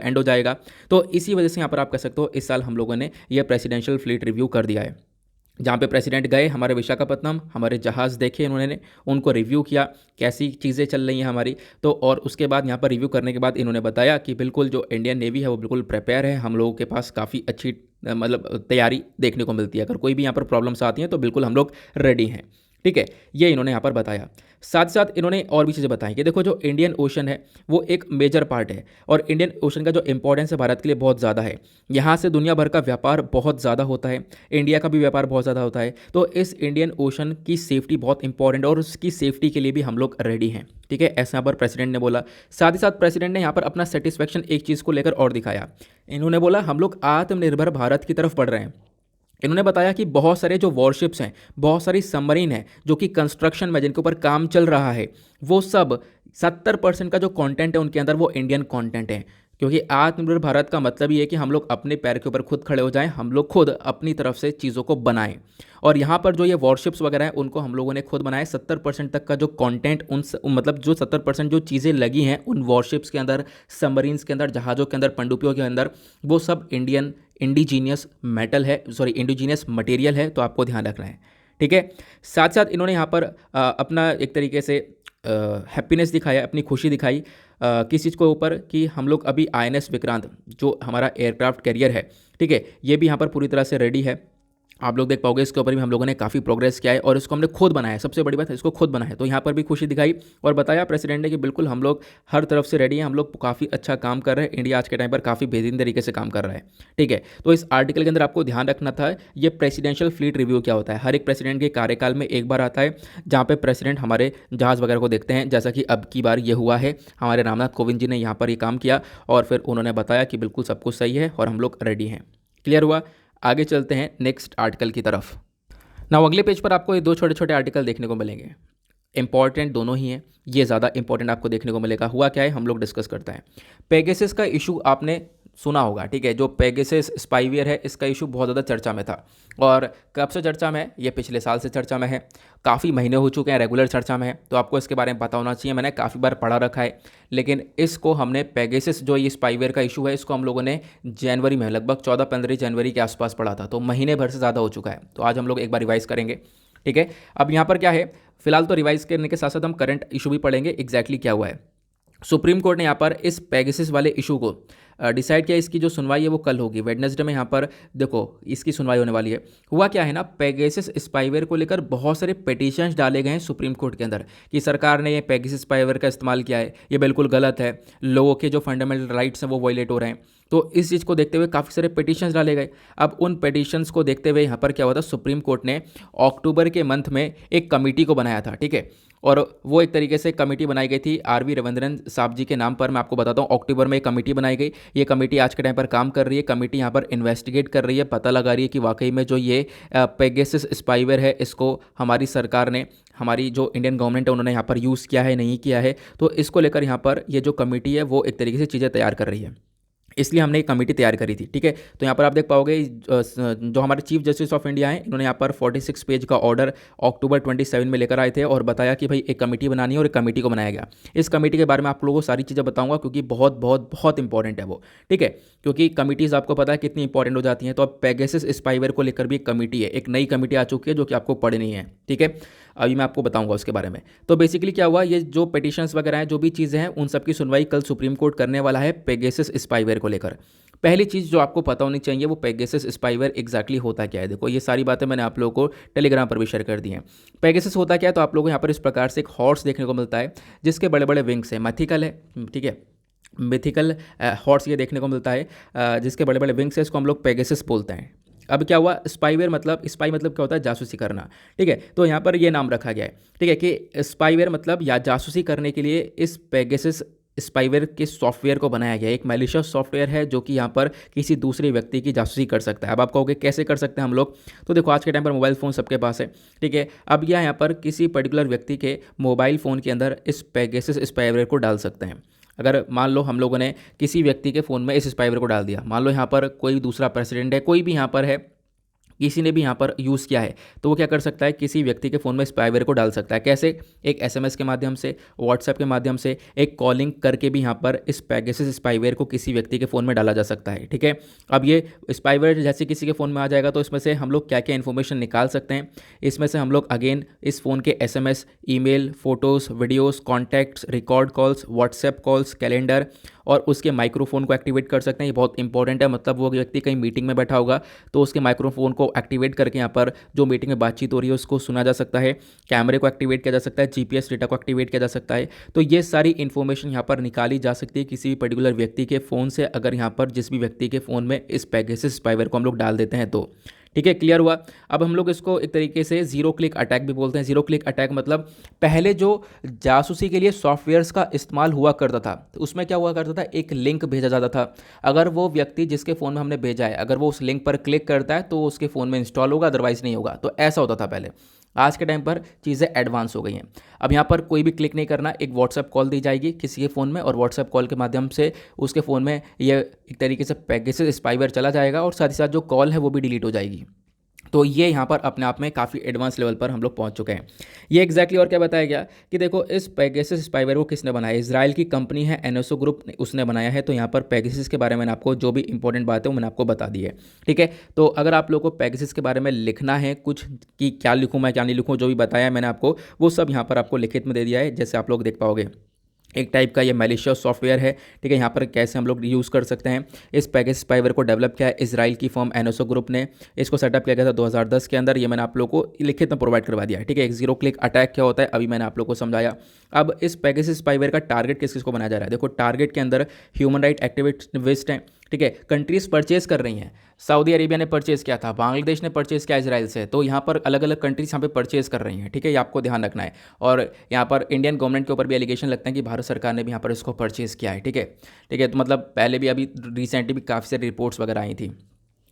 एंड हो जाएगा। तो इसी वजह से यहाँ पर आप कह सकते हो इस साल हम लोगों ने ये प्रेसिडेंशियल फ्लीट रिव्यू कर दिया है, जहाँ पे प्रेसिडेंट गए हमारे विशाखापत्तनम, हमारे जहाज़ देखे उन्होंने, उनको रिव्यू किया कैसी चीज़ें चल रही हैं हमारी। तो और उसके बाद यहाँ पर रिव्यू करने के बाद इन्होंने बताया कि बिल्कुल जो इंडियन नेवी है वो बिल्कुल प्रिपेयर है, हम लोगों के पास काफ़ी अच्छी मतलब तैयारी देखने को मिलती है, अगर कोई भी यहाँ पर प्रॉब्लम्स आती हैं तो बिल्कुल हम लोग रेडी हैं, ठीक है। ये इन्होंने यहाँ पर बताया। साथ साथ इन्होंने और भी चीज़ें बताई कि देखो जो इंडियन ओशन है वो एक मेजर पार्ट है, और इंडियन ओशन का जो इंपॉर्टेंस है भारत के लिए बहुत ज़्यादा है। यहाँ से दुनिया भर का व्यापार बहुत ज़्यादा होता है, इंडिया का भी व्यापार बहुत ज़्यादा होता है। तो इस इंडियन ओशन की सेफ्टी बहुत इंपॉर्टेंट, और उसकी सेफ्टी के लिए भी हम लोग रेडी हैं, ठीक है, ऐसा यहाँ पर प्रेसिडेंट ने बोला। साथ ही साथ प्रेसिडेंट ने यहाँ पर अपना सेटिस्फैक्शन एक चीज़ को लेकर और दिखाया। इन्होंने बोला हम लोग आत्मनिर्भर भारत की तरफ बढ़ रहे हैं। इन्होंने बताया कि बहुत सारे जो वॉरशिप्स हैं, बहुत सारी सबमरीन हैं जो कि कंस्ट्रक्शन में जिनके ऊपर काम चल रहा है, वो सब 70% का जो कंटेंट है उनके अंदर वो इंडियन कंटेंट है। क्योंकि आत्मनिर्भर भारत का मतलब ये है कि हम लोग अपने पैर के ऊपर खुद खड़े हो जाएं, हम लोग खुद अपनी तरफ से चीज़ों को बनाएं। और यहाँ पर जो ये वॉरशिप्स वगैरह हैं उनको हम लोगों ने खुद बनाए। 70% तक का जो कंटेंट मतलब जो 70% जो चीज़ें लगी हैं उन वॉरशिप्स के अंदर, सबमरीन्स के अंदर, जहाज़ों के अंदर, पनडुब्बियों के अंदर, वो सब इंडिजीनियस मेटल है, सॉरी इंडिजीनियस मटेरियल है, तो आपको ध्यान रखना है। ठीक है। साथ साथ इन्होंने यहाँ पर अपना एक तरीके से हैप्पीनेस दिखाया, अपनी खुशी दिखाई किस चीज़ के ऊपर कि हम लोग अभी INS विक्रांत जो हमारा एयरक्राफ्ट कैरियर है, ठीक है, ये भी यहाँ पर पूरी तरह से रेडी है। आप लोग देख पाओगे इसके ऊपर भी हम लोगों ने काफ़ी प्रोग्रेस किया है और इसको हमने खुद बनाया है। सबसे बड़ी बात है इसको खुद बनाया है, तो यहाँ पर भी खुशी दिखाई और बताया प्रेसिडेंट ने कि बिल्कुल हम लोग हर तरफ से रेडी हैं, हम लोग काफ़ी अच्छा काम कर रहे हैं, इंडिया आज के टाइम पर काफ़ी बेहतरीन तरीके से काम कर रहा है। ठीक है, तो इस आर्टिकल के अंदर आपको ध्यान रखना था ये प्रेसिडेंशियल फ्लीट रिव्यू क्या होता है। हर एक प्रेसिडेंट के कार्यकाल में एक बार आता है जहाँ पे प्रेसिडेंट हमारे जहाज़ वगैरह को देखते हैं, जैसा कि अब की बार ये हुआ है। हमारे रामनाथ कोविंद जी ने यहाँ पर ये काम किया और फिर उन्होंने बताया कि बिल्कुल सब कुछ सही है और हम लोग रेडी हैं। क्लियर हुआ। आगे चलते हैं नेक्स्ट आर्टिकल की तरफ। ना अगले पेज पर आपको ये दो छोटे छोटे आर्टिकल देखने को मिलेंगे। इंपॉर्टेंट दोनों ही हैं, ये ज़्यादा इंपॉर्टेंट आपको देखने को मिलेगा। हुआ क्या है हम लोग डिस्कस करते हैं। पेगासस का इशू आपने सुना होगा, ठीक है, जो पेगासस स्पाईवेयर है इसका इशू बहुत ज़्यादा चर्चा में था। और कब से चर्चा में है? ये पिछले साल से चर्चा में है, काफ़ी महीने हो चुके हैं रेगुलर चर्चा में है, तो आपको इसके बारे में पता होना चाहिए। मैंने काफ़ी बार पढ़ा रखा है, लेकिन इसको हमने पेगासस जो ये स्पाईवेयर का इशू है इसको हम लोगों ने जनवरी में लगभग 14-15 जनवरी के आसपास पढ़ा था, तो महीने भर से ज़्यादा हो चुका है। तो आज हम लोग एक बार रिवाइज़ करेंगे। ठीक है, अब यहाँ पर क्या है, फिलहाल तो रिवाइज करने के साथ साथ हम करंट इशू भी पढ़ेंगे एग्जैक्टली क्या हुआ है। सुप्रीम कोर्ट ने यहाँ पर इस पेगासस वाले इशू को डिसाइड किया। इसकी जो सुनवाई है वो कल होगी, वेडनेसडे में यहाँ पर देखो इसकी सुनवाई होने वाली है। हुआ क्या है ना, पेगासस स्पाईवेयर को लेकर बहुत सारे पिटीशंस डाले गए हैं सुप्रीम कोर्ट के अंदर कि सरकार ने ये पेगासस स्पाईवेयर का इस्तेमाल किया है, ये बिल्कुल गलत है, लोगों के जो फंडामेंटल राइट्स हैं वो वायलेट हो रहे हैं। तो इस चीज़ को देखते हुए काफ़ी सारे पिटीशंस डाले गए। अब उन पिटीशंस को देखते हुए यहाँ पर क्या हुआ था, सुप्रीम कोर्ट ने अक्टूबर के मंथ में एक कमेटी को बनाया था। ठीक है, और वो एक तरीके से कमेटी बनाई गई थी RV रविंद्रन साहब जी के नाम पर। मैं आपको बताता हूँ, अक्टूबर में एक कमेटी बनाई गई। ये कमेटी आज के टाइम पर काम कर रही है। कमेटी यहाँ पर इन्वेस्टिगेट कर रही है, पता लगा रही है कि वाकई में जो ये पेगासस स्पाईवेयर है इसको हमारी सरकार ने, हमारी जो इंडियन गवर्नमेंट है उन्होंने यहाँ पर यूज़ किया है नहीं किया है। तो इसको लेकर यहाँ पर ये जो कमेटी है वो एक तरीके से चीज़ें तैयार कर रही है, इसलिए हमने एक कमेटी तैयार करी थी। ठीक है, तो यहाँ पर आप देख पाओगे जो हमारे चीफ जस्टिस ऑफ इंडिया हैं इन्होंने यहाँ पर 46 पेज का ऑर्डर अक्टूबर 27 में लेकर आए थे और बताया कि भाई एक कमेटी बनानी है और एक कमेटी को बनाया गया। इस कमेटी के बारे में आप लोगों को सारी चीज़ें बताऊंगा क्योंकि बहुत बहुत बहुत इंपॉर्टेंट है वो। ठीक है, क्योंकि कमिटीज़ आपको पता है कितनी इंपॉर्टेंट हो जाती हैं। तो अब पेगासस स्पाईवेयर को लेकर भी एक कमेटी है, एक नई कमेटी आ चुकी है जो कि आपको पढ़नी है। ठीक है, अभी मैं आपको बताऊंगा उसके बारे में। तो बेसिकली क्या हुआ, ये जो पिटीशंस वगैरह हैं, जो भी चीज़ें हैं, उन सब की सुनवाई कल सुप्रीम कोर्ट करने वाला है पेगासस स्पाईवेयर को लेकर। पहली चीज़ जो आपको पता होनी चाहिए वो पेगासस स्पाईवेयर एग्जैक्टली होता क्या है। देखो ये सारी बातें मैंने आप लोगों को टेलीग्राम पर भी शेयर कर दी हैं। पेगासस होता क्या है, तो आप लोगों को यहाँ पर इस प्रकार से एक हॉर्स देखने को मिलता है जिसके बड़े बड़े विंग्स हैं, मैथिकल है, ठीक है, मिथिकल हॉर्स ये देखने को मिलता है जिसके बड़े बड़े विंग्स है, इसको हम लोग पेगासस बोलते हैं। अब क्या हुआ, स्पाईवेयर मतलब, स्पाई मतलब क्या होता है, जासूसी करना। ठीक है, तो यहाँ पर ये नाम रखा गया है। ठीक है, कि स्पाईवेयर मतलब या जासूसी करने के लिए इस पेगासस स्पाईवेयर के सॉफ्टवेयर को बनाया गया है। एक मैलिशियस सॉफ्टवेयर है जो कि यहाँ पर किसी दूसरे व्यक्ति की जासूसी कर सकता है। अब आप कहोगे कैसे कर सकते हैं हम लोग, तो देखो आज के टाइम पर मोबाइल फ़ोन सबके पास है। ठीक है, अब यह यहाँ पर किसी पर्टिकुलर व्यक्ति के मोबाइल फ़ोन के अंदर इस पेगासस स्पाईवेयर को डाल सकते हैं। अगर मान लो हम लोगों ने किसी व्यक्ति के फ़ोन में इस स्पाईवेयर को डाल दिया, मान लो यहाँ पर कोई दूसरा प्रेसिडेंट है, कोई भी यहाँ पर है, किसी ने भी यहाँ पर यूज़ किया है, तो वो क्या कर सकता है, किसी व्यक्ति के फ़ोन में स्पाईवेयर को डाल सकता है। कैसे? एक SMS के माध्यम से, व्हाट्सएप के माध्यम से, एक कॉलिंग करके भी यहाँ पर इस पेगासस स्पाईवेयर को किसी व्यक्ति के फ़ोन में डाला जा सकता है। ठीक है, अब ये स्पाईवेयर जैसे किसी के फ़ोन में आ जाएगा तो इसमें से हम लोग क्या क्या इन्फॉर्मेशन निकाल सकते हैं। इसमें से हम लोग अगेन इस फ़ोन के SMS, email, photos, videos, contacts, record calls, WhatsApp calls, calendar और उसके माइक्रोफोन को एक्टिवेट कर सकते हैं। ये बहुत इंपॉर्टेंट है, मतलब वो व्यक्ति कहीं मीटिंग में बैठा होगा तो उसके माइक्रोफोन को एक्टिवेट करके यहाँ पर जो मीटिंग में बातचीत हो रही है उसको सुना जा सकता है। कैमरे को एक्टिवेट किया जा सकता है, GPS डेटा को एक्टिवेट किया जा सकता है। तो ये सारी इन्फॉर्मेशन यहाँ पर निकाली जा सकती है किसी भी पर्टिकुलर व्यक्ति के फ़ोन से, अगर यहाँ पर जिस भी व्यक्ति के फ़ोन में इस पेगासस स्पाईवेयर को हम लोग डाल देते हैं तो। ठीक है, क्लियर हुआ। अब हम लोग इसको एक तरीके से जीरो क्लिक अटैक भी बोलते हैं। जीरो क्लिक अटैक मतलब पहले जो जासूसी के लिए सॉफ्टवेयर्स का इस्तेमाल हुआ करता था तो उसमें क्या हुआ करता था, एक लिंक भेजा जाता था। अगर वो व्यक्ति जिसके फ़ोन में हमने भेजा है अगर वो उस लिंक पर क्लिक करता है तो उसके फ़ोन में इंस्टॉल होगा, अदरवाइज़ नहीं होगा। तो ऐसा होता था पहले। आज के टाइम पर चीज़ें एडवांस हो गई हैं। अब यहाँ पर कोई भी क्लिक नहीं करना, एक व्हाट्सएप कॉल दी जाएगी किसी के फ़ोन में और व्हाट्सएप कॉल के माध्यम से उसके फ़ोन में ये एक तरीके से पेगासस स्पाईवेयर चला जाएगा और साथ ही साथ जो कॉल है वो भी डिलीट हो जाएगी। तो ये यहाँ पर अपने आप में काफ़ी एडवांस लेवल पर हम लोग पहुँच चुके हैं। ये एग्जैक्टली और क्या बताया गया कि देखो इस पेगासस स्पाईवेयर को किसने बनाया, इजराइल की कंपनी है एनएसओ ग्रुप उसने बनाया है। तो यहाँ पर पेगासस के बारे में मैंने आपको जो भी इंपॉर्टेंट बात है वो मैंने आपको बता दी है। ठीक है, तो अगर आप लोगों को पेगासस के बारे में लिखना है कुछ कि क्या लिखूँ मैं क्या नहीं लिखूँ, जो भी बताया है मैंने आपको वो सब यहाँ पर आपको लिखित में दे दिया है, जैसे आप लोग देख पाओगे। एक टाइप का ये मैलिशियस सॉफ्टवेयर है। ठीक है, यहाँ पर कैसे हम लोग यूज़ कर सकते हैं। इस पेगासस स्पाईवेयर को डेवलप किया है इजराइल की फर्म एनएसओ ग्रुप ने। इसको सेटअप किया गया था 2010 के अंदर। ये मैंने आप लोगों को लिखित में प्रोवाइड करवा दिया है। ठीक है, एक जीरो क्लिक अटैक क्या होता है अभी मैंने आप लोगों को समझाया। अब इस पेगासस स्पाईवेयर का टारगेट किस किस को बनाया जा रहा है, देखो टारगेट के अंदर ह्यूमन राइट एक्टिविस्ट हैं। ठीक है, कंट्रीज परचेज कर रही हैं। सऊदी अरेबिया ने परचेज किया था, बांग्लादेश ने परचेज किया इजराइल से, तो यहाँ पर अलग अलग कंट्रीज यहाँ पे परचेज कर रही हैं। ठीक है, ये आपको ध्यान रखना है। और यहाँ पर इंडियन गवर्नमेंट के ऊपर भी एलिगेशन लगता है कि भारत सरकार ने भी यहाँ पर इसको परचेज किया है। ठीक है, ठीक है, तो मतलब पहले भी अभी रिसेंटली भी काफ़ी सारी रिपोर्ट्स वगैरह आई थी,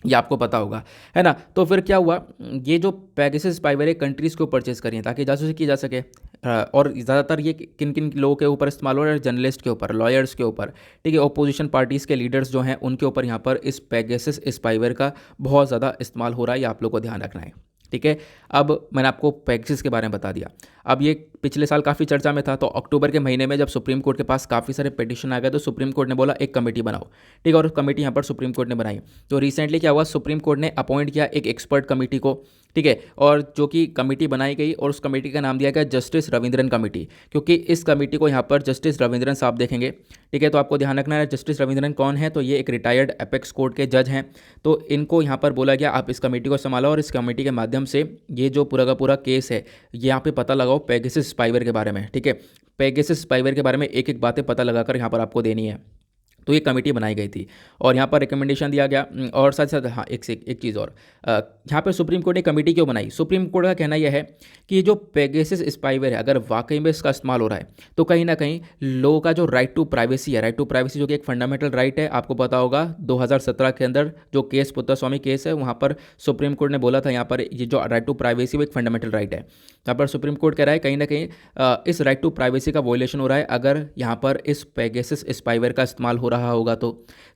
ये आपको पता होगा, है ना। तो फिर क्या हुआ, ये जो पेगासस स्पाईवेयर कंट्रीज़ को परचेज करिए ताकि जासूसी की जा सके। और ज़्यादातर ये किन किन लोगों के ऊपर इस्तेमाल हो रहा है, जर्नलिस्ट के ऊपर, लॉयर्स के ऊपर। ठीक है, ओपोजिशन पार्टीज़ के लीडर्स जो हैं उनके ऊपर यहाँ पर इस पेगासस स्पाईवेयर का बहुत ज़्यादा इस्तेमाल हो रहा है, ये आप लोग को ध्यान रखना है। ठीक है, अब मैंने आपको पेगासस के बारे में बता दिया। अब ये पिछले साल काफ़ी चर्चा में था, तो अक्टूबर के महीने में जब सुप्रीम कोर्ट के पास काफ़ी सारे पिटीशन आ गए तो सुप्रीम कोर्ट ने बोला एक कमेटी बनाओ। ठीक है, और कमेटी यहाँ पर सुप्रीम कोर्ट ने बनाई। तो रिसेंटली क्या हुआ, सुप्रीम कोर्ट ने अपॉइंट किया एक एक्सपर्ट कमेटी को। ठीक है, और जो कि कमेटी बनाई गई और उस कमेटी का नाम दिया गया जस्टिस रविंद्रन कमेटी, क्योंकि इस कमेटी को यहाँ पर जस्टिस रविंद्रन साहब देखेंगे। ठीक है, तो आपको ध्यान रखना है जस्टिस रविंद्रन कौन है, तो ये एक रिटायर्ड एपेक्स कोर्ट के जज हैं। तो इनको यहाँ पर बोला गया आप इस कमेटी को संभालो और इस कमेटी के माध्यम से ये जो पूरा का पूरा केस है ये यहाँ पे पता लगाओ पेगासस स्पाईवेयर के बारे में। ठीक है, पेगासस स्पाईवेयर के बारे में एक एक बातें पता लगाकर यहाँ पर आपको देनी है। तो ये कमेटी बनाई गई थी और यहाँ पर रिकमेंडेशन दिया गया। और साथ साथ हाँ एक चीज़ और, यहाँ पर सुप्रीम कोर्ट ने कमेटी क्यों बनाई, सुप्रीम कोर्ट का कहना यह है कि ये जो पेगासस स्पाईवेयर है अगर वाकई में इसका इस्तेमाल हो रहा है तो कहीं ना कहीं लोगों का जो राइट टू प्राइवेसी है, राइट टू प्राइवेसी जो कि एक फंडामेंटल राइट है, आपको पता होगा 2017 के अंदर जो केस पुत्तस्वामी केस है वहाँ पर सुप्रीम कोर्ट ने बोला था यहाँ पर ये जो राइट टू प्राइवेसी वो एक फंडामेंटल राइट है। यहाँ पर सुप्रीम कोर्ट कह रहा है कहीं ना कहीं इस राइट टू प्राइवेसी का वॉयलेशन हो रहा है अगर यहाँ पर इस पेगासस स्पाईवेयर का इस्तेमाल हो रहा होगा। तो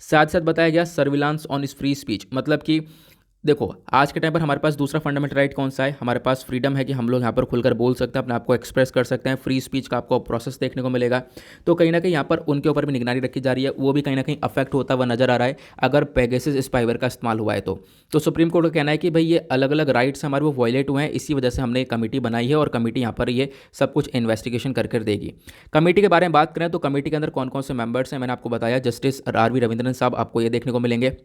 साथ साथ बताया गया सर्विलांस ऑन इस फ्री स्पीच, मतलब कि देखो आज के टाइम पर हमारे पास दूसरा फंडामेंटल राइट कौन सा है, हमारे पास फ्रीडम है कि हम लोग यहाँ पर खुलकर बोल सकते हैं, अपने आप को एक्सप्रेस कर सकते हैं, फ्री स्पीच का आपको प्रोसेस देखने को मिलेगा। तो कहीं ना कहीं यहाँ पर उनके ऊपर भी निगरानी रखी जा रही है, वो भी कहीं ना कहीं अफेक्ट होता हुआ नजर आ रहा है अगर पेगासस स्पाईवेयर का इस्तेमाल हुआ है। तो सुप्रीम कोर्ट का कहना है कि भाई ये अलग अलग राइट्स हमारे वो वायलेट हुए हैं, इसी वजह से हमने एक कमेटी बनाई है और कमेटी यहाँ पर ये सब कुछ इन्वेस्टिगेशन कर देगी। कमेटी के बारे में बात करें तो कमेटी के अंदर कौन कौन से मेंबर्स हैं, मैंने आपको बताया जस्टिस RV रविंद्रन साहब आपको ये देखने को मिलेंगे।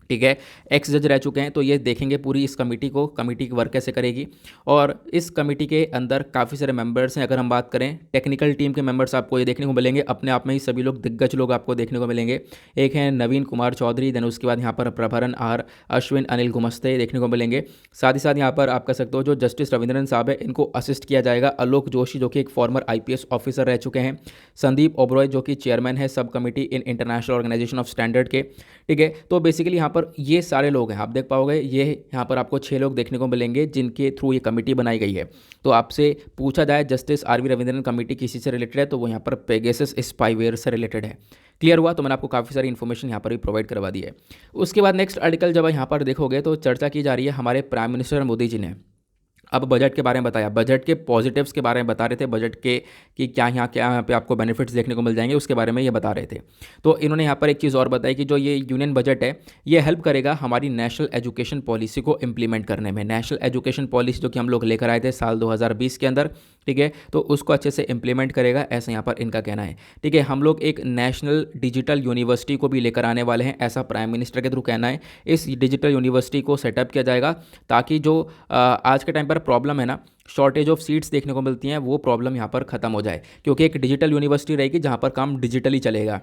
ठीक है, एक्स जज रह चुके हैं, तो ये देखेंगे पूरी इस कमेटी को, कमेटी की वर्क कैसे करेगी। और इस कमेटी के अंदर काफ़ी सारे मेंबर्स हैं, अगर हम बात करें टेक्निकल टीम के मेंबर्स आपको ये देखने को मिलेंगे, अपने आप में ही सभी लोग दिग्गज लोग आपको देखने को मिलेंगे। एक हैं नवीन कुमार चौधरी, देन उसके बाद यहाँ पर प्रभरन R, अश्विन अनिल गुमस्ते देखने को मिलेंगे। साथ ही साथ यहाँ पर आप कह सकते हो जो जस्टिस रविंद्रन साहब है इनको असिस्ट किया जाएगा आलोक जोशी जो कि एक फॉर्मर IPS ऑफिसर रह चुके हैं, संदीप ओबरॉय जो कि चेयरमैन है sub committee in international organisation of standard के। ठीक है, तो बेसिकली यहाँ पर ये सारे लोग हैं, आप देख पाओगे ये यहाँ पर आपको 6 लोग देखने को मिलेंगे जिनके थ्रू ये कमेटी बनाई गई है। तो आपसे पूछा जाए जस्टिस RV रविंद्रन कमेटी किसी से रिलेटेड है तो वो यहाँ पर पेगासस स्पाईवेयर से रिलेटेड है। क्लियर हुआ, तो मैंने आपको काफ़ी सारी इन्फॉर्मेशन यहाँ पर भी प्रोवाइड करवा दी है। उसके बाद नेक्स्ट आर्टिकल जब यहाँ पर देखोगे तो चर्चा की जा रही है हमारे प्राइम मिनिस्टर मोदी जी ने अब बजट के बारे में बताया, बजट के पॉजिटिव्स के बारे में बता रहे थे, बजट के कि क्या यहाँ पे आपको बेनिफिट्स देखने को मिल जाएंगे उसके बारे में ये बता रहे थे। तो इन्होंने यहाँ पर एक चीज़ और बताई कि जो ये यूनियन बजट है ये हेल्प करेगा हमारी नेशनल एजुकेशन पॉलिसी को इम्प्लीमेंट करने में। नेशनल एजुकेशन पॉलिसी जो कि हम लोग लेकर आए थे साल 2020 के अंदर, ठीक है, तो उसको अच्छे से इम्प्लीमेंट करेगा, ऐसा यहाँ पर इनका कहना है। ठीक है, हम लोग एक नेशनल डिजिटल यूनिवर्सिटी को भी लेकर आने वाले हैं, ऐसा प्राइम मिनिस्टर के थ्रू कहना है। इस डिजिटल यूनिवर्सिटी को सेटअप किया जाएगा ताकि जो आज के टाइम पर प्रॉब्लम है ना, शॉर्टेज ऑफ सीट्स देखने को मिलती हैं, वो प्रॉब्लम यहाँ पर ख़त्म हो जाए, क्योंकि एक डिजिटल यूनिवर्सिटी रहेगी जहाँ पर काम डिजिटली चलेगा।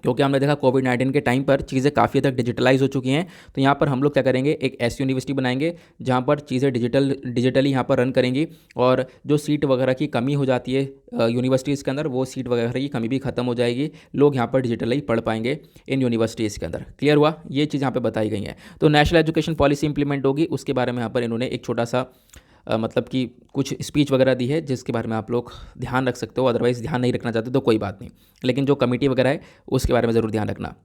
क्योंकि हमने देखा कोविड-19 के टाइम पर चीज़ें काफ़ी हद तक डिजिटलाइज हो चुकी हैं, तो यहाँ पर हम लोग क्या करेंगे, एक ऐसी यूनिवर्सिटी बनाएंगे जहाँ पर चीज़ें डिजिटली यहाँ पर रन करेंगी और जो सीट वगैरह की कमी हो जाती है यूनिवर्सिटीज़ के अंदर, वो सीट वगैरह की कमी भी खत्म हो जाएगी, लोग यहाँ पर डिजिटली पढ़ पाएंगे इन यूनिवर्सिटीज़ के अंदर। क्लियर हुआ, ये चीज़ यहाँ पर बताई गई है। तो नेशनल एजुकेशन पॉलिसी इंप्लीमेंट होगी, उसके बारे में यहाँ पर इन्होंने एक छोटा सा मतलब कि कुछ स्पीच वगैरह दी है जिसके बारे में आप लोग ध्यान रख सकते हो, अदरवाइज़ ध्यान नहीं रखना चाहते तो कोई बात नहीं, लेकिन जो कमेटी वगैरह है उसके बारे में ज़रूर ध्यान रखना।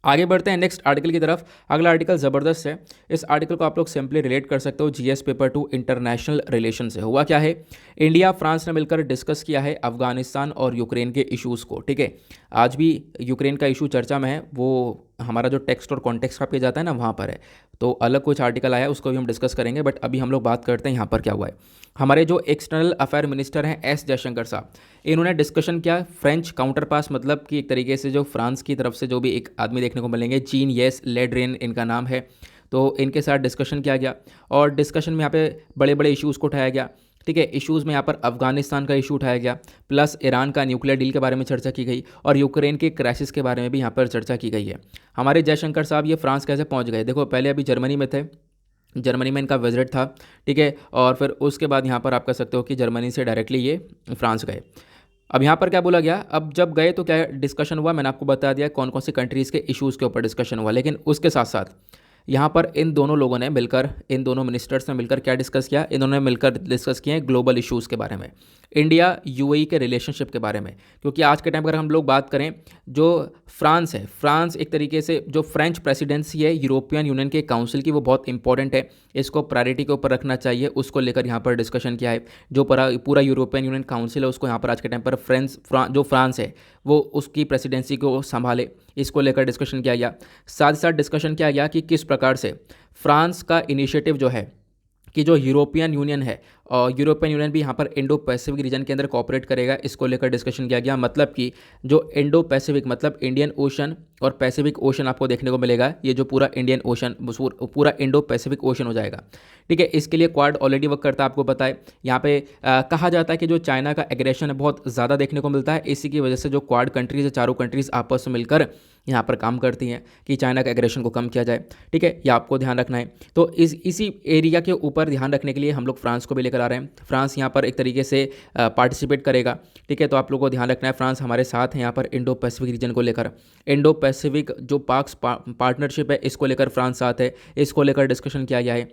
आगे बढ़ते हैं नेक्स्ट आर्टिकल की तरफ। अगला आर्टिकल ज़बरदस्त है। इस आर्टिकल को आप लोग सिंपली रिलेट कर सकते हो जीएस पेपर 2 इंटरनेशनल रिलेशन से। हुआ क्या है, इंडिया फ्रांस ने मिलकर डिस्कस किया है अफगानिस्तान और यूक्रेन के इश्यूज़ को। ठीक है, आज भी यूक्रेन का इशू चर्चा में है, वो हमारा जो टेक्स्ट और कॉन्टेक्स्ट का पेज आता है ना वहाँ पर है, तो अलग कुछ आर्टिकल आया उसको भी हम डिस्कस करेंगे, बट अभी हम लोग बात करते हैं यहाँ पर क्या हुआ है। हमारे जो एक्सटर्नल अफेयर मिनिस्टर हैं एस जयशंकर साहब, इन्होंने डिस्कशन किया फ्रेंच काउंटर पास, मतलब कि एक तरीके से जो फ्रांस की तरफ से जो भी एक आदमी देखने को मिलेंगे, जीन येस लेड्रेन इनका नाम है, तो इनके साथ डिस्कशन किया गया और डिस्कशन में यहाँ पे बड़े बड़े इश्यूज़ को उठाया गया। ठीक है, इश्यूज़ में यहाँ पर अफगानिस्तान का इशू उठाया गया, प्लस ईरान का न्यूक्लियर डील के बारे में चर्चा की गई और यूक्रेन के क्राइसिस के बारे में भी यहाँ पर चर्चा की गई है। हमारे जयशंकर साहब ये फ्रांस कैसे पहुँच गए, देखो पहले अभी जर्मनी में थे, जर्मनी में इनका विजिट था। ठीक है, और फिर उसके बाद यहाँ पर आप कह सकते हो कि जर्मनी से डायरेक्टली ये फ्रांस गए। अब यहाँ पर क्या बोला गया, अब जब गए तो क्या डिस्कशन हुआ, मैंने आपको बता दिया कौन कौन सी कंट्रीज़ के इश्यूज़ के ऊपर डिस्कशन हुआ, लेकिन उसके साथ साथ यहाँ पर इन दोनों लोगों ने मिलकर, इन दोनों मिनिस्टर्स ने मिलकर क्या डिस्कस किया, इन्होंने मिलकर डिस्कस किए ग्लोबल इश्यूज़ के बारे में, इंडिया यूएई के रिलेशनशिप के बारे में। क्योंकि आज के टाइम पर अगर हम लोग बात करें, जो फ्रांस है, फ्रांस एक तरीके से जो फ्रेंच प्रेसिडेंसी है यूरोपियन यूनियन के काउंसिल की, वो बहुत इंपॉर्टेंट है, इसको प्रायोरिटी के ऊपर रखना चाहिए, उसको लेकर यहाँ पर डिस्कशन किया है। जो पूरा यूरोपियन यूनियन काउंसिल है उसको यहाँ पर आज के टाइम पर जो फ्रांस है वो उसकी प्रेसिडेंसी को संभाले, इसको लेकर डिस्कशन किया गया। साथ ही साथ डिस्कशन किया गया कि किस प्रकार से फ्रांस का इनिशिएटिव जो है कि जो यूरोपियन यूनियन है और यूरोपियन यूनियन भी यहाँ पर इंडो पैसिफिक रीजन के अंदर कोऑपरेट करेगा, इसको लेकर डिस्कशन किया गया। मतलब कि जो इंडो पैसिफिक मतलब इंडियन ओशन और पैसिफिक ओशन आपको देखने को मिलेगा, ये जो पूरा इंडियन ओशन पूरा इंडो पैसिफिक ओशन हो जाएगा। ठीक है, इसके लिए क्वाड ऑलरेडी वर्क करता है, आपको पता है। यहाँ पे कहा जाता है कि जो चाइना का एग्रेशन है बहुत ज़्यादा देखने को मिलता है, इसी की वजह से जो क्वाड कंट्रीज है, चारों कंट्रीज़ आपस में मिलकर यहाँ पर काम करती हैं कि चाइना का एग्रेशन को कम किया जाए। ठीक है, ये आपको ध्यान रखना है। तो इसी एरिया के ऊपर ध्यान रखने के लिए हम लोग फ्रांस को भी लेकर आ रहे हैं। फ्रांस यहाँ पर एक तरीके से पार्टिसिपेट करेगा। ठीक है, तो आप लोगों को ध्यान रखना है, फ्रांस हमारे साथ हैं यहाँ पर इंडो पैसिफिक रीजन को लेकर। इंडो पैसिफिक जो पार्टनरशिप है इसको लेकर फ्रांस साथ है, इसको लेकर डिस्कशन किया गया है,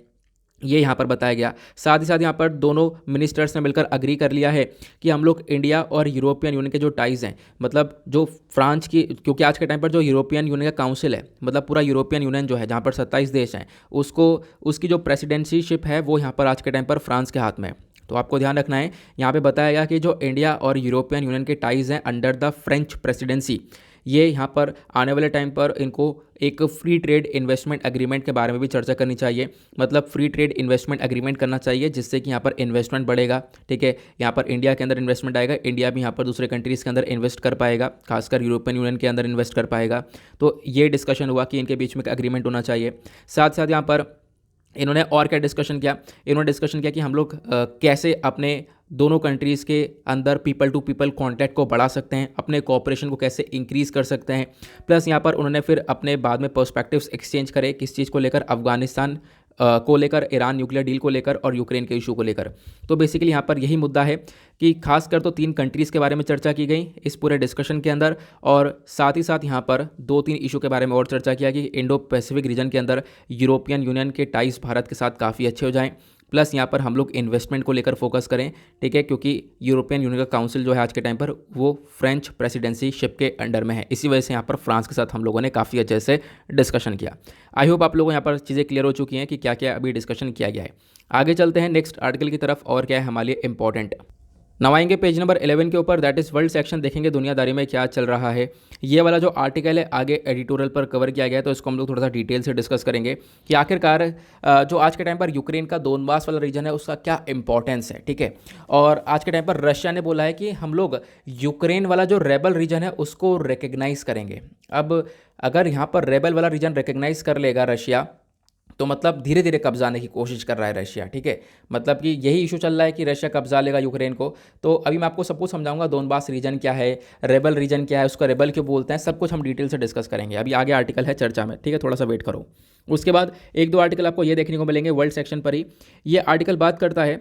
ये यहाँ पर बताया गया। साथ ही साथ यहाँ पर दोनों मिनिस्टर्स ने मिलकर अग्री कर लिया है कि हम लोग इंडिया और यूरोपियन यूनियन के जो टाइज़ हैं, मतलब जो फ्रांस की, क्योंकि आज के टाइम पर जो यूरोपियन यूनियन का काउंसिल है, मतलब पूरा यूरोपियन यूनियन जो है जहाँ पर 27 देश हैं, उसकी जो प्रेसिडेंसीशिप है वो यहाँ पर आज के टाइम पर फ्रांस के हाथ में है। तो आपको ध्यान रखना है, यहाँ पे बताया गया कि जो इंडिया और यूरोपियन यूनियन के टाइज़ हैं अंडर द फ्रेंच प्रेसिडेंसी, ये यहाँ पर आने वाले टाइम पर इनको एक फ्री ट्रेड इन्वेस्टमेंट एग्रीमेंट के बारे में भी चर्चा करनी चाहिए। मतलब फ्री ट्रेड इन्वेस्टमेंट एग्रीमेंट करना चाहिए जिससे कि यहाँ पर इन्वेस्टमेंट बढ़ेगा। ठीक है, यहाँ पर इंडिया के अंदर इन्वेस्टमेंट आएगा, इंडिया भी यहाँ पर दूसरे कंट्रीज़ के अंदर इन्वेस्ट कर पाएगा, खासकर यूरोपियन यूनियन के अंदर इन्वेस्ट कर पाएगा। तो ये डिस्कशन हुआ कि इनके बीच में एक एग्रीमेंट होना चाहिए। साथ साथ यहाँ पर इन्होंने और क्या डिस्कशन किया, इन्होंने डिस्कशन किया कि हम लोग कैसे अपने दोनों कंट्रीज़ के अंदर पीपल टू पीपल कॉन्टैक्ट को बढ़ा सकते हैं, अपने कोऑपरेशन को कैसे इंक्रीज़ कर सकते हैं। प्लस यहाँ पर उन्होंने फिर अपने बाद में पर्सपेक्टिव्स एक्सचेंज करे, किस चीज़ को लेकर, अफगानिस्तान को लेकर, ईरान न्यूक्लियर डील को लेकर और यूक्रेन के इशू को लेकर। तो बेसिकली यहाँ पर यही मुद्दा है कि खासकर तो 3 कंट्रीज़ के बारे में चर्चा की गई इस पूरे डिस्कशन के अंदर, और साथ ही साथ यहाँ पर 2-3 इशू के बारे में और चर्चा किया कि इंडो पैसिफिक रीजन के अंदर यूरोपियन यूनियन के टाइज भारत के साथ काफ़ी अच्छे हो जाएँ। प्लस यहाँ पर हम लोग इन्वेस्टमेंट को लेकर फोकस करें। ठीक है, क्योंकि यूरोपियन यूनियन का काउंसिल जो है आज के टाइम पर वो फ्रेंच प्रेसिडेंसी शिप के अंडर में है, इसी वजह से यहाँ पर फ्रांस के साथ हम लोगों ने काफ़ी अच्छे से डिस्कशन किया। आई होप आप लोगों को यहाँ पर चीज़ें क्लियर हो चुकी हैं कि क्या क्या अभी डिस्कशन किया गया है। आगे चलते हैं नेक्स्ट आर्टिकल की तरफ, और क्या है हमारे लिए इंपॉर्टेंट। नवाएंगे पेज नंबर 11 के ऊपर, दैट इज़ वर्ल्ड सेक्शन, देखेंगे दुनियादारी में क्या चल रहा है। ये वाला जो आर्टिकल है आगे एडिटोरियल पर कवर किया गया है, तो इसको हम लोग थोड़ा सा डिटेल से डिस्कस करेंगे कि आखिरकार जो आज के टाइम पर यूक्रेन का दोनबास वाला रीजन है उसका क्या इंपॉर्टेंस है। ठीक है, और आज के टाइम पर रशिया ने बोला है कि हम लोग यूक्रेन वाला जो रेबल रीजन है उसको रिकग्नाइज़ करेंगे। अब अगर यहाँ पर रेबल वाला रीजन रिकग्नाइज़ कर लेगा रशिया, तो मतलब धीरे धीरे कब्जा आने की कोशिश कर रहा है रशिया। ठीक है, मतलब कि यही इशू चल रहा है कि रशिया कब्जा लेगा यूक्रेन को। तो अभी मैं आपको सब कुछ समझाऊंगा, दोनबास रीजन क्या है, रेबल रीजन क्या है, उसका रेबल क्यों बोलते हैं, सब कुछ हम डिटेल से डिस्कस करेंगे। अभी आगे आर्टिकल है चर्चा में, ठीक है, थोड़ा सा वेट करो। उसके बाद 1-2 आर्टिकल आपको ये देखने को मिलेंगे वर्ल्ड सेक्शन पर ही। ये आर्टिकल बात करता है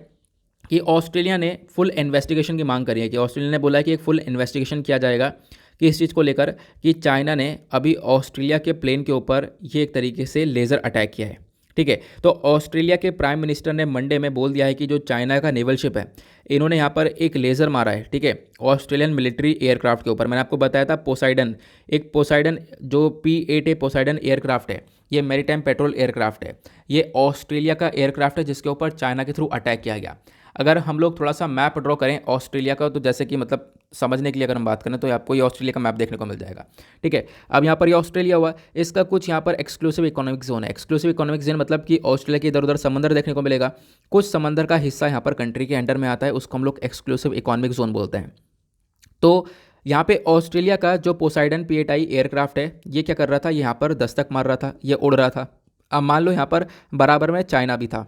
कि ऑस्ट्रेलिया ने फुल इन्वेस्टिगेशन की मांग करी है, कि ऑस्ट्रेलिया ने बोला है कि एक फुल इन्वेस्टिगेशन किया जाएगा कि इस चीज़ को लेकर कि चाइना ने अभी ऑस्ट्रेलिया के प्लेन के ऊपर ये एक तरीके से लेज़र अटैक किया है। ठीक है। तो ऑस्ट्रेलिया के प्राइम मिनिस्टर ने मंडे में बोल दिया है कि जो चाइना का नेवल शिप है, इन्होंने यहाँ पर एक लेज़र मारा है, ठीक है, ऑस्ट्रेलियन मिलिट्री एयरक्राफ्ट के ऊपर। मैंने आपको बताया था पोसाइडन, एक पोसाइडन जो P-8A पोसाइडन एयरक्राफ्ट है, ये मैरीटाइम पेट्रोल एयरक्राफ्ट है। ये ऑस्ट्रेलिया का एयरक्राफ्ट है जिसके ऊपर चाइना के थ्रू अटैक किया गया। अगर हम लोग थोड़ा सा मैप ड्रॉ करें ऑस्ट्रेलिया का, तो जैसे कि मतलब समझने के लिए अगर हम बात करें तो आपको ये ऑस्ट्रेलिया का मैप देखने को मिल जाएगा, ठीक है। अब यहाँ पर ये ऑस्ट्रेलिया हुआ, इसका कुछ यहाँ पर एक्सक्लूसिव इकोनॉमिक जोन है। एक्सक्लूसिव इकोनॉमिक जोन मतलब कि ऑस्ट्रेलिया के इधर उधर समंदर देखने को मिलेगा, कुछ समंदर का हिस्सा यहाँ पर कंट्री के अंडर में आता है, उसको हम लोग एक्सक्लूसिव इकोनॉमिक जोन बोलते हैं। तो यहाँ पे ऑस्ट्रेलिया का जो पोसाइडन P-8I एयरक्राफ्ट है, ये क्या कर रहा था, यहाँ पर दस्तक मार रहा था, ये उड़ रहा था। अब मान लो यहाँ पर बराबर में चाइना भी था,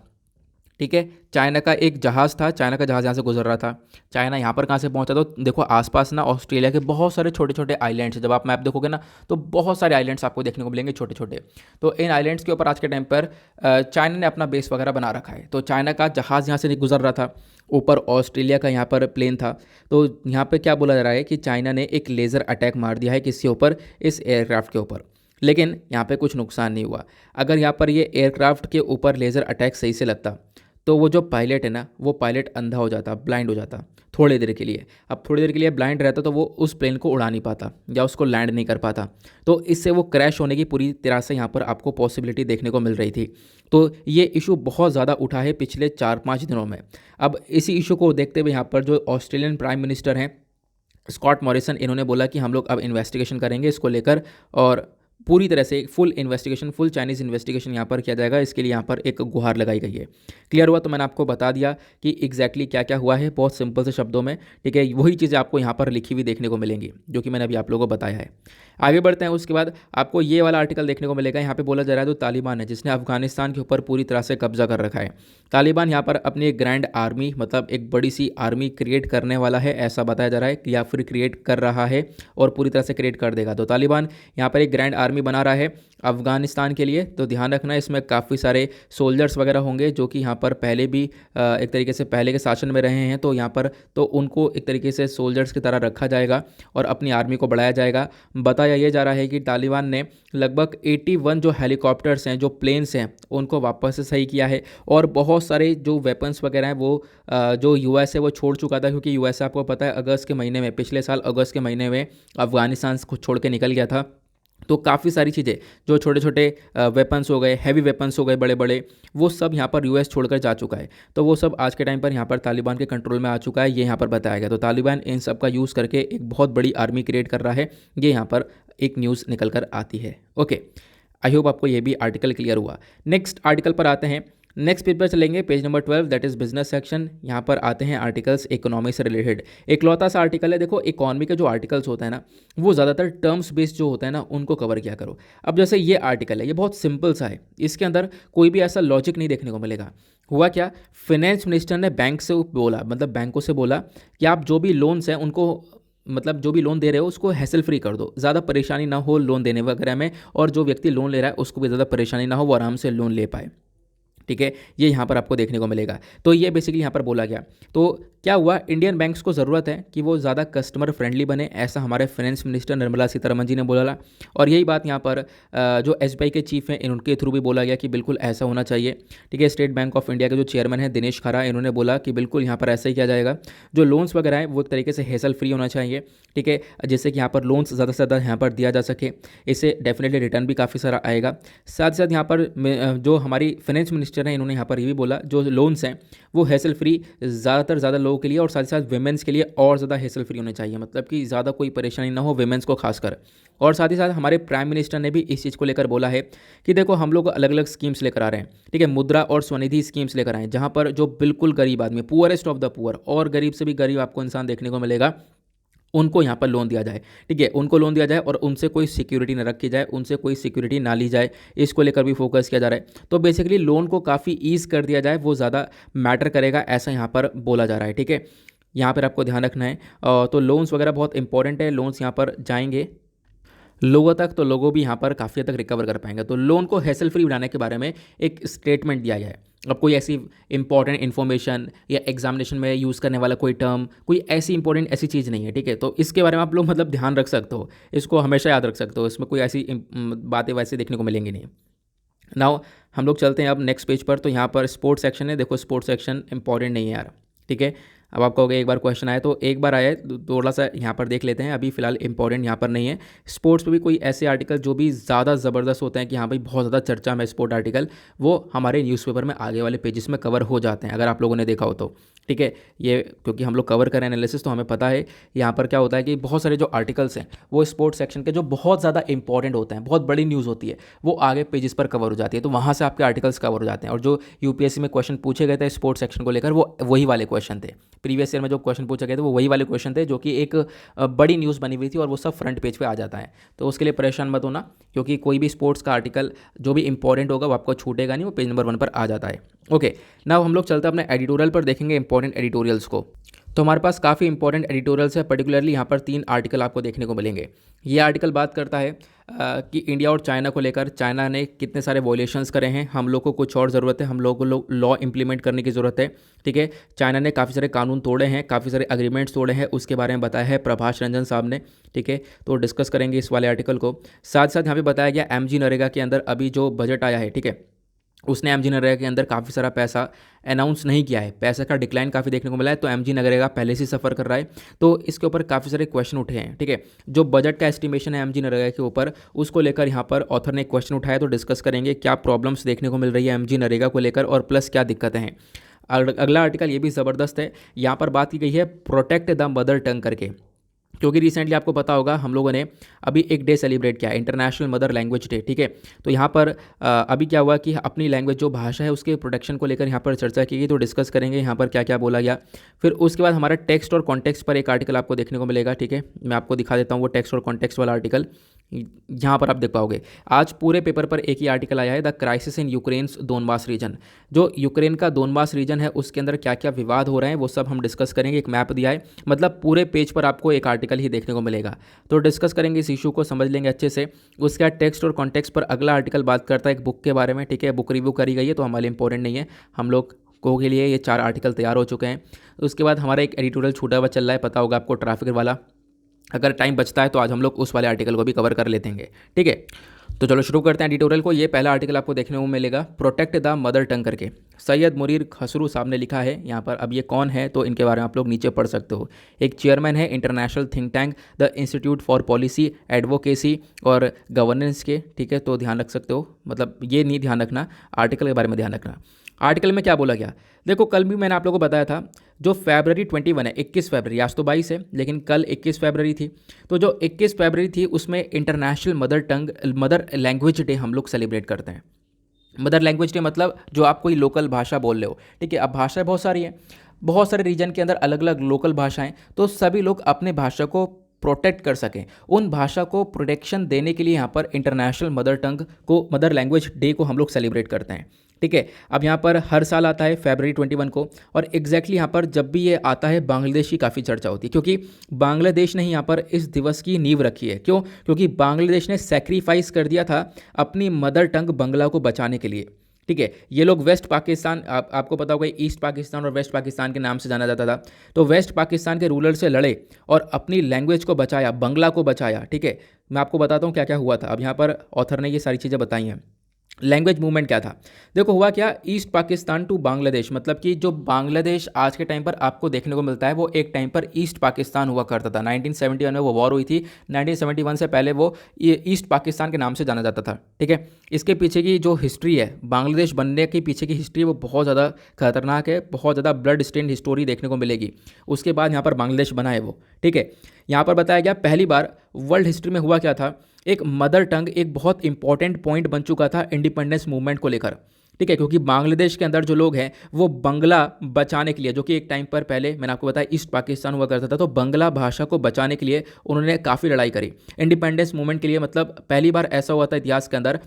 ठीक है। चाइना का एक जहाज़ था, चाइना का जहाज़ यहाँ से गुजर रहा था। चाइना यहाँ पर कहाँ से पहुँचा, तो देखो आसपास ना ऑस्ट्रेलिया के बहुत सारे छोटे छोटे आइलैंड्स हैं। जब आप मैप देखोगे ना तो बहुत सारे आइलैंड्स आपको देखने को मिलेंगे छोटे छोटे। तो इन आइलैंड्स के ऊपर आज के टाइम पर चाइना ने अपना बेस वगैरह बना रखा है। तो चाइना का जहाज़ यहाँ से नहीं गुजर रहा था, ऊपर ऑस्ट्रेलिया का यहाँ पर प्लेन था। तो यहाँ पर क्या बोला जा रहा है कि चाइना ने एक लेज़र अटैक मार दिया है किसके ऊपर, इस एयरक्राफ्ट के ऊपर। लेकिन यहाँ पे कुछ नुकसान नहीं हुआ। अगर यहाँ पर ये एयरक्राफ्ट के ऊपर लेज़र अटैक सही से लगता तो वो जो पायलट है ना, वो पायलट अंधा हो जाता, ब्लाइंड हो जाता थोड़ी देर के लिए। अब थोड़ी देर के लिए ब्लाइंड रहता तो वो उस प्लेन को उड़ा नहीं पाता या उसको लैंड नहीं कर पाता। तो इससे वो क्रैश होने की पूरी तरह से यहाँ पर आपको पॉसिबिलिटी देखने को मिल रही थी। तो ये इशू बहुत ज़्यादा उठा है पिछले 4-5 दिनों में। अब इसी इशू को देखते हुए यहाँ पर जो ऑस्ट्रेलियन प्राइम मिनिस्टर हैं स्कॉट मॉरिसन, इन्होंने बोला कि हम लोग अब इन्वेस्टिगेशन करेंगे इसको लेकर, और पूरी तरह से full investigation, full Chinese investigation यहाँ पर किया जाएगा। इसके लिए यहाँ पर एक गुहार लगाई गई है। क्लियर हुआ? तो मैंने आपको बता दिया कि एग्जैक्टली क्या क्या हुआ है, बहुत सिंपल से शब्दों में, ठीक है। वही चीज़ें आपको यहाँ पर लिखी हुई देखने को मिलेंगी जो कि मैंने अभी आप लोगों को बताया है। आगे बढ़ते हैं। उसके बाद आपको ये वाला आर्टिकल देखने को मिलेगा। यहाँ पे बोला जा रहा है जो तालिबान है जिसने अफगानिस्तान के ऊपर पूरी तरह से कब्जा कर रखा है। तालिबान यहाँ पर अपनी एक ग्रैंड आर्मी, मतलब एक बड़ी सी आर्मी क्रिएट करने वाला है, ऐसा बताया जा रहा है, या फिर क्रिएट कर रहा है और पूरी तरह से क्रिएट कर देगा। तो तालिबान यहाँ पर एक ग्रैंड आर्मी बना रहा है अफगानिस्तान के लिए। तो ध्यान रखना, इसमें काफ़ी सारे सोल्जर्स वगैरह होंगे जो कि यहाँ पर पहले भी एक तरीके से पहले के शासन में रहे हैं। तो यहाँ पर तो उनको एक तरीके से सोल्जर्स की तरह रखा जाएगा और अपनी आर्मी को बढ़ाया जाएगा। बताया ये जा रहा है कि तालिबान ने लगभग 81 जो हेलीकॉप्टर्स हैं, जो प्लेन्स हैं, उनको वापस से सही किया है। और बहुत सारे जो वेपन्स वगैरह हैं वो जो यूएस है वो छोड़ चुका था, क्योंकि यूएस आपको पता है अगस्त के महीने में, पिछले साल अगस्त के महीने में अफगानिस्तान को छोड़ के निकल गया था। तो काफ़ी सारी चीज़ें जो छोटे छोटे वेपन्स हो गए, हैवी वेपन्स हो गए बड़े बड़े, वो सब यहाँ पर यूएस छोड़कर जा चुका है। तो वो सब आज के टाइम पर यहाँ पर तालिबान के कंट्रोल में आ चुका है, ये यहाँ पर बताया गया। तो तालिबान इन सब का यूज़ करके एक बहुत बड़ी आर्मी क्रिएट कर रहा है, ये यहाँ पर एक न्यूज़ निकल कर आती है। ओके, आई होप आपको ये भी आर्टिकल क्लियर हुआ। नेक्स्ट आर्टिकल पर आते हैं। नेक्स्ट पेज पर चलेंगे, page number 12, that is business section. यहाँ पर आते हैं आर्टिकल्स इकोनॉमी से रिलेटेड। इकलौता सा आर्टिकल है। देखो, इकोनॉमी के जो आर्टिकल्स होते हैं ना, वो ज़्यादातर टर्म्स बेस्ड जो होता है ना, उनको कवर किया करो। अब जैसे ये आर्टिकल है, ये बहुत सिंपल सा है, इसके अंदर कोई भी ऐसा लॉजिक नहीं देखने को मिलेगा। हुआ क्या, फाइनेंस मिनिस्टर ने बैंक से बोला, मतलब बैंकों से बोला कि आप जो भी लोन्स हैं उनको, मतलब जो भी लोन दे रहे हो उसको हैसल फ्री कर दो, ज़्यादा परेशानी ना हो लोन देने वगैरह में, और जो व्यक्ति लोन ले रहा है उसको भी ज़्यादा परेशानी ना हो, वो आराम से लोन ले पाए, ठीक है। ये यहाँ पर आपको देखने को मिलेगा। तो ये बेसिकली यहाँ पर बोला गया। तो क्या हुआ, इंडियन बैंक्स को ज़रूरत है कि वो ज़्यादा कस्टमर फ्रेंडली बने, ऐसा हमारे फाइनेंस मिनिस्टर निर्मला सीतारमण जी ने बोला। और यही बात यहाँ पर जो एसबीआई के चीफ हैं इनके थ्रू भी बोला गया कि बिल्कुल ऐसा होना चाहिए, ठीक है। स्टेट बैंक ऑफ इंडिया के जो चेयरमैन हैं दिनेश खरा, इन्होंने बोला कि बिल्कुल यहाँ पर ऐसा ही किया जाएगा। जो लोन्स वगैरह हैं वो एक तरीके से हेसल फ्री होना चाहिए, ठीक है, जिससे कि यहाँ पर लोन्स ज़्यादा से ज़्यादा यहाँ पर दिया जा सके। इससे डेफिनेटली रिटर्न भी काफ़ी सारा आएगा। साथ ही साथ यहाँ पर जो हमारी फाइनेंस मिनिस्टर हैं इन्होंने यहाँ पर ये भी बोला जो लोन्स हैं वो हेसल फ्री ज़्यादा लोगों के लिए, और साथ ही साथ वुमेंस के लिए और ज़्यादा हेसल फ्री होने चाहिए, मतलब कि ज़्यादा कोई परेशानी ना हो वुमेंस को खासकर। और साथ ही साथ हमारे प्राइम मिनिस्टर ने भी इस चीज़ को लेकर बोला है कि देखो हम लोग अलग अलग स्कीम्स लेकर आ रहे हैं, ठीक है, मुद्रा और स्वनिधि स्कीम्स लेकर आए, जहाँ पर जो बिल्कुल गरीब आदमी, पुअरेस्ट ऑफ द पुअर, और गरीब से भी गरीब आपको इंसान देखने को मिलेगा, उनको यहाँ पर लोन दिया जाए, ठीक है, उनको लोन दिया जाए और उनसे कोई सिक्योरिटी ना रखी जाए, उनसे कोई सिक्योरिटी ना ली जाए, इसको लेकर भी फोकस किया जा रहा है। तो बेसिकली लोन को काफ़ी ईज कर दिया जाए, वो ज़्यादा मैटर करेगा, ऐसा यहाँ पर बोला जा रहा है, ठीक है। यहाँ पर आपको ध्यान रखना है। तो लोन्स वगैरह बहुत इंपॉर्टेंट है, लोन्स यहाँ पर जाएंगे लोगों तक तो लोगों भी यहाँ पर काफ़ी हद तक रिकवर कर पाएंगे। तो लोन को हैसल फ्री बनाने के बारे में एक स्टेटमेंट दिया गया है। अब कोई ऐसी इंपॉर्टेंट इन्फॉर्मेशन या एग्जामिनेशन में यूज़ करने वाला कोई टर्म, कोई ऐसी इंपॉर्टेंट ऐसी चीज़ नहीं है, ठीक है। तो इसके बारे में आप लोग मतलब ध्यान रख सकते हो, इसको हमेशा याद रख सकते हो, इसमें कोई ऐसी बातें वैसे देखने को मिलेंगी नहीं। नाउ हम लोग चलते हैं अब नेक्स्ट पेज पर। तो यहाँ पर स्पोर्ट्स सेक्शन है, देखो स्पोर्ट्स सेक्शन इंपॉर्टेंट नहीं है यार, ठीक है। अब आप कहोगे एक बार क्वेश्चन आया तो एक बार आया है, थोड़ा सा यहाँ पर देख लेते हैं, अभी फिलहाल इंपॉर्टेंट यहाँ पर नहीं है। स्पोर्ट्स पे भी कोई ऐसे आर्टिकल जो भी ज़्यादा ज़बरदस्त होते हैं कि हाँ भाई बहुत ज़्यादा चर्चा में स्पोर्ट आर्टिकल, वो हमारे न्यूज़पेपर में आगे वाले पेजेस में कवर हो जाते हैं, अगर आप लोगों ने देखा हो तो, ठीक है। ये क्योंकि हम लोग कवर करें एनालिसिस तो हमें पता है यहाँ पर क्या होता है कि बहुत सारे जो आर्टिकल्स हैं वो स्पोर्ट्स सेक्शन के जो बहुत ज़्यादा इंपॉर्टेंट होते हैं, बहुत बड़ी न्यूज़ होती है, वो आगे पेजेस पर कवर हो जाती है, तो वहाँ से आपके आर्टिकल्स कवर हो जाते हैं। और जो यूपीएससी में क्वेश्चन पूछे गए थे स्पोर्ट्स सेक्शन को लेकर वो वही वाले क्वेश्चन थे, प्रीवियस ईयर में जो क्वेश्चन पूछे गए थे वो वही वाले क्वेश्चन थे, जो कि एक बड़ी न्यूज़ बनी हुई थी और वो सब फ्रंट पेज पे आ जाता है। तो उसके लिए परेशान मत होना, क्योंकि कोई भी स्पोर्ट्स का आर्टिकल जो भी इंपॉर्टेंट होगा वो आपको छूटेगा नहीं, वो पेज नंबर 1 पर आ जाता है। ओके, नाउ हम लोग चलते हैं अपने एडिटोरियल पर, देखेंगे इंपॉर्टेंट एडिटोरियल्स को। तो हमारे पास काफ़ी इंपॉर्टेंट एडिटोरियल्स है, पर्टिकुलरली यहाँ पर 3 आर्टिकल आपको देखने को मिलेंगे। ये आर्टिकल बात करता है कि इंडिया और चाइना को लेकर चाइना ने कितने सारे वॉयलेशंस करे हैं, हम लोग को कुछ और ज़रूरत है, हम लोग को लॉ इंप्लीमेंट करने की ज़रूरत है, ठीक है। चाइना ने काफ़ी सारे कानून तोड़े हैं, काफ़ी सारे एग्रीमेंट्स तोड़े हैं, उसके बारे में बताया है प्रभाष रंजन साहब ने, ठीक है। तो डिस्कस करेंगे इस वाले आर्टिकल को। साथ साथ यहाँ पे बताया गया एमजी नरेगा के अंदर अभी जो बजट आया है, ठीक है, उसने एमजी नरेगा के अंदर काफ़ी सारा पैसा अनाउंस नहीं किया है, पैसे का डिक्लाइन काफ़ी देखने को मिला है, तो एमजी नरेगा पहले से सफ़र कर रहा है। तो इसके ऊपर काफ़ी सारे क्वेश्चन उठे हैं, ठीक है। जो बजट का एस्टिमेशन है एमजी नरेगा के ऊपर, उसको लेकर यहाँ पर ऑथर ने क्वेश्चन उठाया, तो डिस्कस करेंगे क्या प्रॉब्लम्स देखने को मिल रही है एमजी नरेगा को लेकर और प्लस क्या दिक्कतें हैं। अगला आर्टिकल ये भी ज़बरदस्त है, यहाँ पर बात की गई है प्रोटेक्ट द मदर टंग करके, क्योंकि रिसेंटली आपको पता होगा हम लोगों ने अभी एक डे सेलिब्रेट किया, इंटरनेशनल मदर लैंग्वेज डे, ठीक है। तो यहाँ पर अभी क्या हुआ कि अपनी लैंग्वेज जो भाषा है उसके प्रोटेक्शन को लेकर यहाँ पर चर्चा की गई, तो डिस्कस करेंगे यहाँ पर क्या क्या बोला गया। फिर उसके बाद हमारा टेक्स्ट और कॉन्टेक्स्ट पर एक आर्टिकल आपको देखने को मिलेगा, ठीक है। मैं आपको दिखा देता हूँ वो टेक्स्ट और कॉन्टेक्स्ट वाला आर्टिकल, यहाँ पर आप देख पाओगे। आज पूरे पेपर पर एक ही आर्टिकल आया है, the crisis in Ukraine's Donbas region. जो यूक्रेन का दोनबास रीजन है उसके अंदर क्या क्या विवाद हो रहे हैं वो सब हम डिस्कस करेंगे। एक मैप दिया है, मतलब पूरे पेज पर आपको एक आर्टिकल ही देखने को मिलेगा, तो डिस्कस करेंगे इस इशू को, समझ लेंगे अच्छे से। उसके बाद टेक्स्ट और कॉन्टेक्स्ट पर अगला आर्टिकल बात करता है एक बुक के बारे में, ठीक है। बुक रिव्यू करी गई है तो हमारे इंपॉर्टेंट नहीं है, हम लोग को के लिए ये 4 आर्टिकल तैयार हो चुके हैं। उसके बाद हमारा एक एडिटोरियल छूटा हुआ चल रहा है, पता होगा आपको, ट्रैफिक वाला। अगर टाइम बचता है तो आज हम लोग उस वाले आर्टिकल को भी कवर कर लेते हैं, ठीक है। तो चलो शुरू करते हैं एडिटोरियल को। ये पहला आर्टिकल आपको देखने को मिलेगा प्रोटेक्ट द मदर टंग करके, सैयद मुनीर खसरू साहब ने लिखा है यहाँ पर। अब ये कौन है तो इनके बारे में आप लोग नीचे पढ़ सकते हो। एक चेयरमैन है international think tank the institute for policy advocacy और गवर्नेंस के, ठीक है। तो ध्यान रख सकते हो, मतलब ये नहीं ध्यान रखना, आर्टिकल के बारे में ध्यान रखना। आर्टिकल में क्या बोला गया, देखो कल भी मैंने आप लोगों को बताया था, जो फरवरी 21 है, 21 फरवरी, आज तो 22 है लेकिन कल 21 फरवरी थी, तो जो 21 फरवरी थी उसमें इंटरनेशनल मदर लैंग्वेज डे हम लोग सेलिब्रेट करते हैं। मदर लैंग्वेज डे मतलब जो आप कोई लोकल भाषा बोल रहे हो, ठीक है। अब भाषाएं बहुत सारी हैं, बहुत सारे रीजन के अंदर अलग अलग लोकल भाषाएं, तो सभी लोग अपने भाषा को प्रोटेक्ट कर सकें, उन भाषा को प्रोटेक्शन देने के लिए यहाँ पर इंटरनेशनल मदर लैंग्वेज डे को हम लोग सेलिब्रेट करते हैं, ठीक है। अब यहाँ पर हर साल आता है फरवरी 21 को, और एग्जैक्टली यहाँ पर जब भी ये आता है बांग्लादेश की काफ़ी चर्चा होती है, क्योंकि बांग्लादेश ने यहाँ पर इस दिवस की नींव रखी है। क्यों? क्योंकि बांग्लादेश ने सेक्रीफाइस कर दिया था अपनी मदर टंग बंगला को बचाने के लिए, ठीक है। ये लोग वेस्ट पाकिस्तान, आपको पता होगा ईस्ट पाकिस्तान और वेस्ट पाकिस्तान के नाम से जाना जाता था, तो वेस्ट पाकिस्तान के रूलर से लड़े और अपनी लैंग्वेज को बचाया, बंगला को बचाया, ठीक है। मैं आपको बताता हूँ क्या क्या हुआ था। अब यहाँ पर ऑथर ने ये सारी चीज़ें बताई हैं। लैंग्वेज मूवमेंट क्या था, देखो हुआ क्या, ईस्ट पाकिस्तान टू बांग्लादेश, मतलब कि जो बांग्लादेश आज के टाइम पर आपको देखने को मिलता है वो एक टाइम पर ईस्ट पाकिस्तान हुआ करता था। 1971 में वो वॉर हुई थी, 1971 से पहले वो ईस्ट पाकिस्तान के नाम से जाना जाता था, ठीक है। इसके पीछे की जो हिस्ट्री है, बांग्लादेश बनने के पीछे की हिस्ट्री, वो बहुत ज़्यादा खतरनाक है, बहुत ज़्यादा ब्लड स्टेन्ड हिस्टोरी देखने को मिलेगी। उसके बाद यहाँ पर बांग्लादेश बना है वो, ठीक है। यहाँ पर बताया गया पहली बार वर्ल्ड हिस्ट्री में हुआ क्या था, एक मदर टंग एक बहुत इंपॉर्टेंट पॉइंट बन चुका था इंडिपेंडेंस मूवमेंट को लेकर, ठीक है। क्योंकि बांग्लादेश के अंदर जो लोग हैं वो बंगला बचाने के लिए, जो कि एक टाइम पर पहले मैंने आपको बताया ईस्ट पाकिस्तान हुआ करता था, तो बंगला भाषा को बचाने के लिए उन्होंने काफ़ी लड़ाई करी इंडिपेंडेंस मूवमेंट के लिए। मतलब पहली बार ऐसा हुआ था इतिहास के अंदर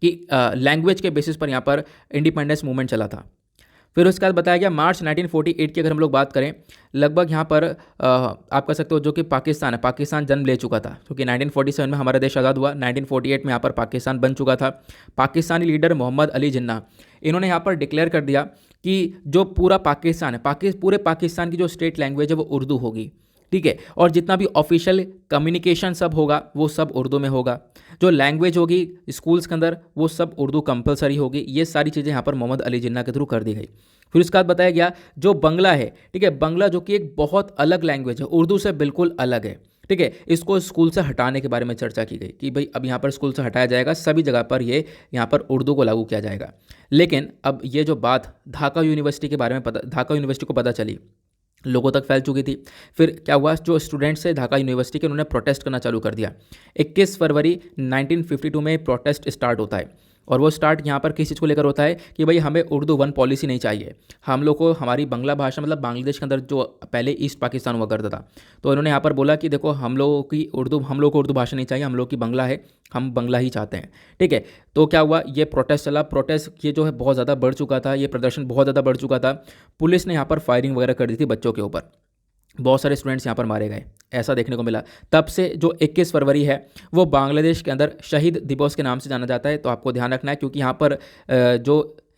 कि लैंग्वेज के बेसिस पर यहाँ पर इंडिपेंडेंस मूवमेंट चला था। फिर उसके बाद बताया गया मार्च 1948 की अगर हम लोग बात करें, लगभग यहाँ पर आप कह सकते हो जो कि पाकिस्तान है, पाकिस्तान जन्म ले चुका था, क्योंकि 1947 में हमारा देश आज़ाद हुआ, 1948 में यहाँ पर पाकिस्तान बन चुका था। पाकिस्तानी लीडर मोहम्मद अली जिन्ना, इन्होंने यहाँ पर डिक्लेयर कर दिया कि जो पूरा पाकिस्तान है, पूरे पाकिस्तान की जो स्टेट लैंग्वेज है वो उर्दू होगी, ठीक है। और जितना भी ऑफिशियल कम्युनिकेशन सब होगा वो सब उर्दू में होगा। जो लैंग्वेज होगी स्कूल्स के अंदर वो सब उर्दू कंपलसरी होगी। ये सारी चीज़ें यहाँ पर मोहम्मद अली जिन्ना के थ्रू कर दी गई। फिर उसके बाद बताया गया जो बंगला है, ठीक है, बंगला जो कि एक बहुत अलग लैंग्वेज है, उर्दू से बिल्कुल अलग है, ठीक है, इसको स्कूल से हटाने के बारे में चर्चा की गई कि भाई अब यहाँ पर स्कूल से हटाया जाएगा, सभी जगह पर ये यहाँ पर उर्दू को लागू किया जाएगा। लेकिन अब ये जो बात ढाका यूनिवर्सिटी के बारे में ढाका यूनिवर्सिटी को पता चली, लोगों तक फैल चुकी थी। फिर क्या हुआ, जो स्टूडेंट्स थे ढाका यूनिवर्सिटी के, उन्होंने प्रोटेस्ट करना चालू कर दिया। 21 फरवरी 1952 में प्रोटेस्ट स्टार्ट होता है और वो स्टार्ट यहाँ पर किस चीज़ को लेकर होता है कि भाई हमें उर्दू वन पॉलिसी नहीं चाहिए, हम लोग को हमारी बांग्ला भाषा, मतलब बांग्लादेश के अंदर जो पहले ईस्ट पाकिस्तान हुआ करता था, तो उन्होंने यहाँ पर बोला कि देखो हम लोगों की उर्दू, हम लोग को उर्दू भाषा नहीं चाहिए, हम लोग की बांग्ला है, हम बांग्ला ही चाहते हैं, ठीक है। तो क्या हुआ, ये प्रोटेस्ट चला, प्रोटेस्ट ये जो है बहुत ज़्यादा बढ़ चुका था, ये प्रदर्शन बहुत ज़्यादा बढ़ चुका था। पुलिस ने यहाँ पर फायरिंग वगैरह कर दी थी बच्चों के ऊपर, बहुत सारे स्टूडेंट्स यहाँ पर मारे गए, ऐसा देखने को मिला। तब से जो 21 फरवरी है वो बांग्लादेश के अंदर शहीद दिवस के नाम से जाना जाता है। तो आपको ध्यान रखना है, क्योंकि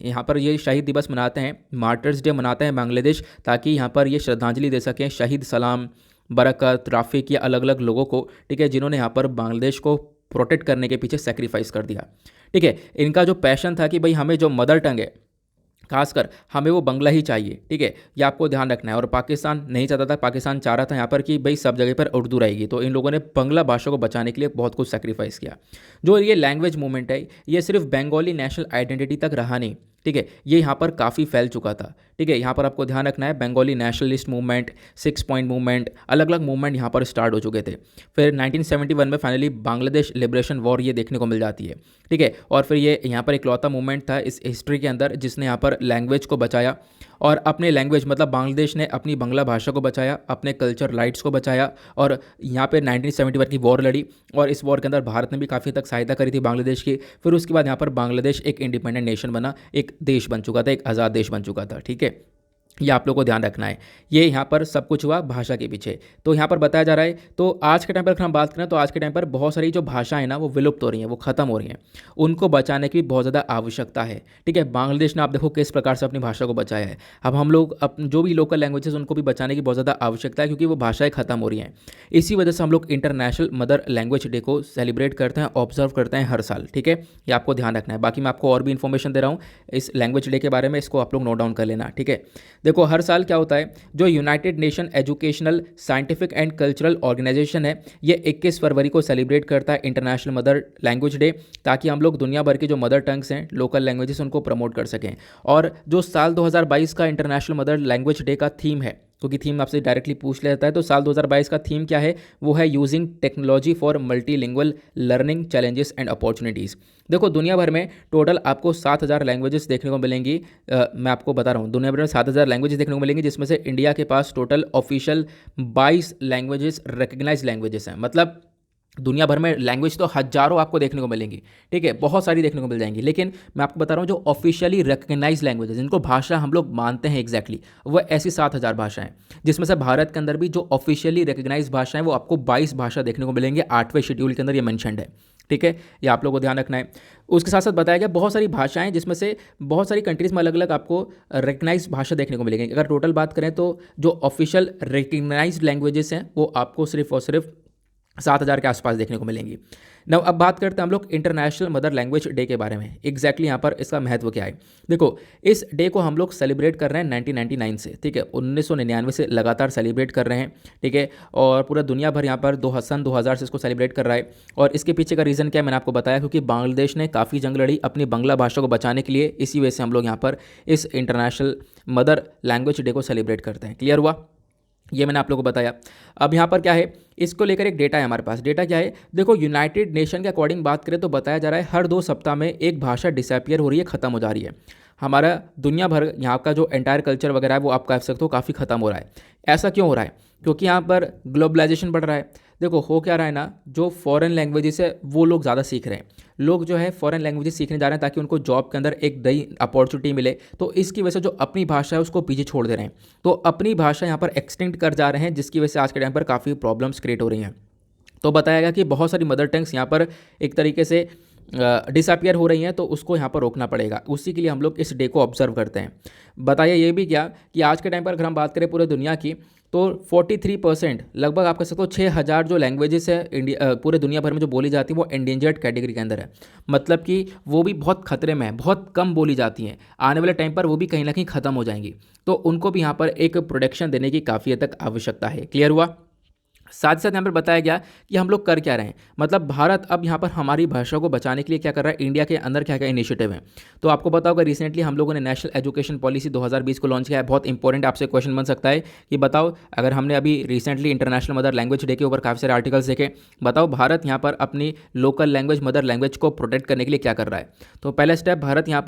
यहाँ पर ये शहीद दिवस मनाते हैं, मार्टर्स डे मनाते हैं बांग्लादेश, ताकि यहाँ पर ये श्रद्धांजलि दे सकें शहीद सलाम, बरकत, राफिक या अलग अलग लोगों को, ठीक है, जिन्होंने यहाँ पर बांग्लादेश को प्रोटेक्ट करने के पीछे सेक्रीफाइस कर दिया, ठीक है। इनका जो पैशन था कि भाई हमें जो मदर टंग है, खासकर हमें वो बंगला ही चाहिए, ठीक है, ये आपको ध्यान रखना है। और पाकिस्तान नहीं चाहता था, पाकिस्तान चाह रहा था यहाँ पर कि भाई सब जगह पर उर्दू रहेगी, तो इन लोगों ने बंगला भाषा को बचाने के लिए बहुत कुछ सेक्रीफाइस किया। जो ये लैंग्वेज मूवमेंट है ये सिर्फ बंगाली नेशनल आइडेंटिटी तक रहा नहीं, ठीक है, ये यहाँ पर काफ़ी फैल चुका था, ठीक है। यहाँ पर आपको ध्यान रखना है, Bengali nationalist movement, 6 point movement, अलग अलग मूवमेंट यहाँ पर स्टार्ट हो चुके थे। फिर 1971 में फाइनली बांग्लादेश लिबरेशन वॉर ये देखने को मिल जाती है, ठीक है। और फिर ये यहाँ पर इकलौता मूवमेंट था इस हिस्ट्री के अंदर जिसने यहाँ पर लैंग्वेज को बचाया और अपने लैंग्वेज, मतलब बांग्लादेश ने अपनी बांग्ला भाषा को बचाया, अपने कल्चर राइट्स को बचाया और यहाँ पे 1971 की वॉर लड़ी। और इस वॉर के अंदर भारत ने भी काफ़ी तक सहायता करी थी बांग्लादेश की। फिर उसके बाद यहाँ पर बांग्लादेश एक इंडिपेंडेंट नेशन बना, एक देश बन चुका था, एक आज़ाद देश बन चुका था, ठीक है। ये आप लोग को ध्यान रखना है। ये यहाँ पर सब कुछ हुआ भाषा के पीछे। तो यहाँ पर बताया जा रहा है, तो आज के टाइम पर अगर हम बात करें तो आज के टाइम पर बहुत सारी जो भाषाएं ना वो विलुप्त हो रही हैं, वो ख़त्म हो रही हैं, उनको बचाने की भी बहुत ज़्यादा आवश्यकता है, ठीक है। बांग्लादेश ने आप देखो किस प्रकार से अपनी भाषा को बचाया है। अब हम लोग जो भी लोकल लैंग्वेजेस उनको भी बचाने की बहुत ज़्यादा आवश्यकता है, क्योंकि वो भाषाएँ ख़त्म हो रही हैं। इसी वजह से हम लोग इंटरनेशनल मदर लैंग्वेज डे को सेलिब्रेट करते हैं, ऑब्जर्व करते हैं हर साल, ठीक है। ये आपको ध्यान रखना है। बाकी मैं आपको और भी इन्फॉर्मेशन दे रहा हूँ इस लैंग्वेज डे के बारे में, इसको आप लोग नोट डाउन कर लेना, ठीक है। देखो हर साल क्या होता है, जो United nation educational scientific and cultural organisation है, ये 21 फरवरी को सेलिब्रेट करता है इंटरनेशनल मदर लैंग्वेज डे, ताकि हम लोग दुनिया भर की जो मदर टंग्स हैं, लोकल लैंग्वेजेस, उनको प्रमोट कर सकें। और जो साल 2022 का इंटरनेशनल मदर लैंग्वेज डे का थीम है, क्योंकि थीम आपसे डायरेक्टली पूछ लेता है, तो साल 2022 का थीम क्या है, वो है using technology for multilingual learning challenges and opportunities. देखो दुनिया भर में टोटल आपको 7000 लैंग्वेजेस देखने को मिलेंगी। मैं आपको बता रहा हूँ, दुनिया भर में 7000 लैंग्वेजेस देखने को मिलेंगी, जिसमें से इंडिया के पास total official 22 languages recognise languages हैं। मतलब दुनिया भर में लैंग्वेज तो हजारों आपको देखने को मिलेंगी, ठीक है, बहुत सारी देखने को मिल जाएंगी, लेकिन मैं आपको बता रहा हूँ जो ऑफिशियली रिकग्नाइज लैंग्वेजेस, जिनको भाषा हम लोग मानते हैं एग्जैक्टली, वो ऐसी 7000 भाषाएं, जिसमें से भारत के अंदर भी जो ऑफिशियली रिकग्नाइज भाषाएं वो आपको 22 भाषा देखने को मिलेंगे। 8वें शेड्यूल के अंदर ये मेंशन्ड है, ठीक है, ये आप लोगों को ध्यान रखना है। उसके साथ साथ बताया गया बहुत सारी भाषाएं, जिसमें से बहुत सारी कंट्रीज़ में अलग अलग आपको रिकग्नाइज भाषा देखने को मिलेंगी। अगर टोटल बात करें तो जो ऑफिशियल रिकग्नाइज लैंग्वेजेस हैं वो आपको सिर्फ और सिर्फ 7000 के आसपास देखने को मिलेंगी। नव अब बात करते हैं हम लोग इंटरनेशनल मदर लैंग्वेज डे के बारे में। एग्जैक्टली यहाँ पर इसका महत्व क्या है, देखो इस डे को हम लोग सेलिब्रेट कर रहे हैं 1999 से, ठीक है, 1999 से लगातार सेलिब्रेट कर रहे हैं, ठीक है। और पूरा दुनिया भर यहाँ पर 2000 से इसको सेलिब्रेट कर रहा है। और इसके पीछे का रीज़न क्या है, मैंने आपको बताया, क्योंकि बांग्लादेश ने काफ़ी जंग लड़ी अपनी बांग्ला भाषा को बचाने के लिए। इसी वजह से हम लोग यहाँ पर इस इंटरनेशनल मदर लैंग्वेज डे को सेलिब्रेट करते हैं। क्लियर हुआ, ये मैंने आप लोगों को बताया। अब यहाँ पर क्या है, इसको लेकर एक डेटा है हमारे पास। डेटा क्या है, देखो यूनाइटेड नेशन के अकॉर्डिंग बात करें तो बताया जा रहा है हर 2 सप्ताह में एक भाषा डिसअपियर हो रही है, ख़त्म हो जा रही है। हमारा दुनिया भर यहाँ का जो एंटायर कल्चर वगैरह है वो आप कह सकते हो काफ़ी ख़त्म हो रहा है। ऐसा क्यों हो रहा है, क्योंकि यहाँ पर ग्लोबलाइजेशन बढ़ रहा है। देखो हो क्या रहा है ना, जो फॉरेन लैंग्वेजेस है वो लोग ज़्यादा सीख रहे हैं। लोग जो है फॉरेन लैंग्वेजेस सीखने जा रहे हैं ताकि उनको जॉब के अंदर एक नई अपॉर्चुनिटी मिले। तो इसकी वजह से जो अपनी भाषा है उसको पीछे छोड़ दे रहे हैं, तो अपनी भाषा यहाँ पर एक्सटिंक्ट कर जा रहे हैं, जिसकी वजह से आज के टाइम पर काफ़ी प्रॉब्लम्स क्रिएट हो रही हैं। तो बताया गया कि बहुत सारी मदर टंग्स यहाँ पर एक तरीके से डिसअपियर हो रही हैं, तो उसको यहाँ पर रोकना पड़ेगा। उसी के लिए हम लोग इस डे को ऑब्जर्व करते हैं। बताइए ये भी क्या कि आज के टाइम पर अगर हम बात करें पूरे दुनिया की, तो 43% लगभग आप कह सकते हो 6000 जो लैंग्वेजेस है इंडिया पूरे दुनिया भर में जो बोली जाती है वो एंडेंजर्ड कैटेगरी के अंदर है। मतलब कि वो भी बहुत खतरे में है, बहुत कम बोली जाती हैं। आने वाले टाइम पर वो भी कहीं ना कहीं ख़त्म हो जाएंगी, तो उनको भी यहाँ पर एक प्रोटेक्शन देने की काफ़ी हद तक आवश्यकता है। क्लियर हुआ? साथ ही साथ यहाँ पर बताया गया कि हम लोग कर क्या रहे हैं, मतलब भारत अब यहाँ पर हमारी भाषा को बचाने के लिए क्या कर रहा है, इंडिया के अंदर क्या क्या इनिशिएटिव है। तो आपको पता होगा रिसेंटली हम लोगों ने नेशनल एजुकेशन पॉलिसी 2020 को लॉन्च किया है। बहुत इंपॉर्टेंट आपसे क्वेश्चन बन सकता है कि बताओ, अगर हमने अभी recently international mother language day के ऊपर काफ़ी सारे आर्टिकल्स देखे, बताओ भारत यहाँ पर अपनी लोकल लैंग्वेज मदर लैंग्वेज को प्रोटेक्ट करने के लिए क्या कर रहा है। तो पहला स्टेप भारत यहाँ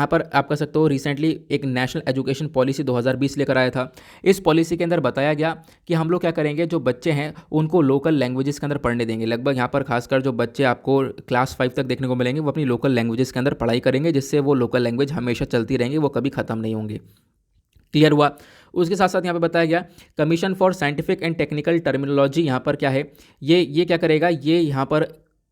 पर आप कह सकते हो रिसेंटली एक नेशनल एजुकेशन पॉलिसी 2020 लेकर आया था। इस पॉलिसी के अंदर बताया गया कि हम लोग क्या करेंगे, जो बच्चे हैं उनको लोकल लैंग्वेजेस के अंदर पढ़ने देंगे। लगभग यहाँ पर खासकर जो बच्चे आपको क्लास 5 तक देखने को मिलेंगे वो अपनी लोकल लैंग्वेजेस के अंदर पढ़ाई करेंगे, जिससे वो लोकल लैंग्वेज हमेशा चलती रहेंगी, वो कभी ख़त्म नहीं होंगी। क्लियर हुआ? उसके साथ साथ यहाँ पे बताया गया commission for scientific and technical terminology यहाँ पर क्या है, ये क्या करेगा, ये यहाँ पर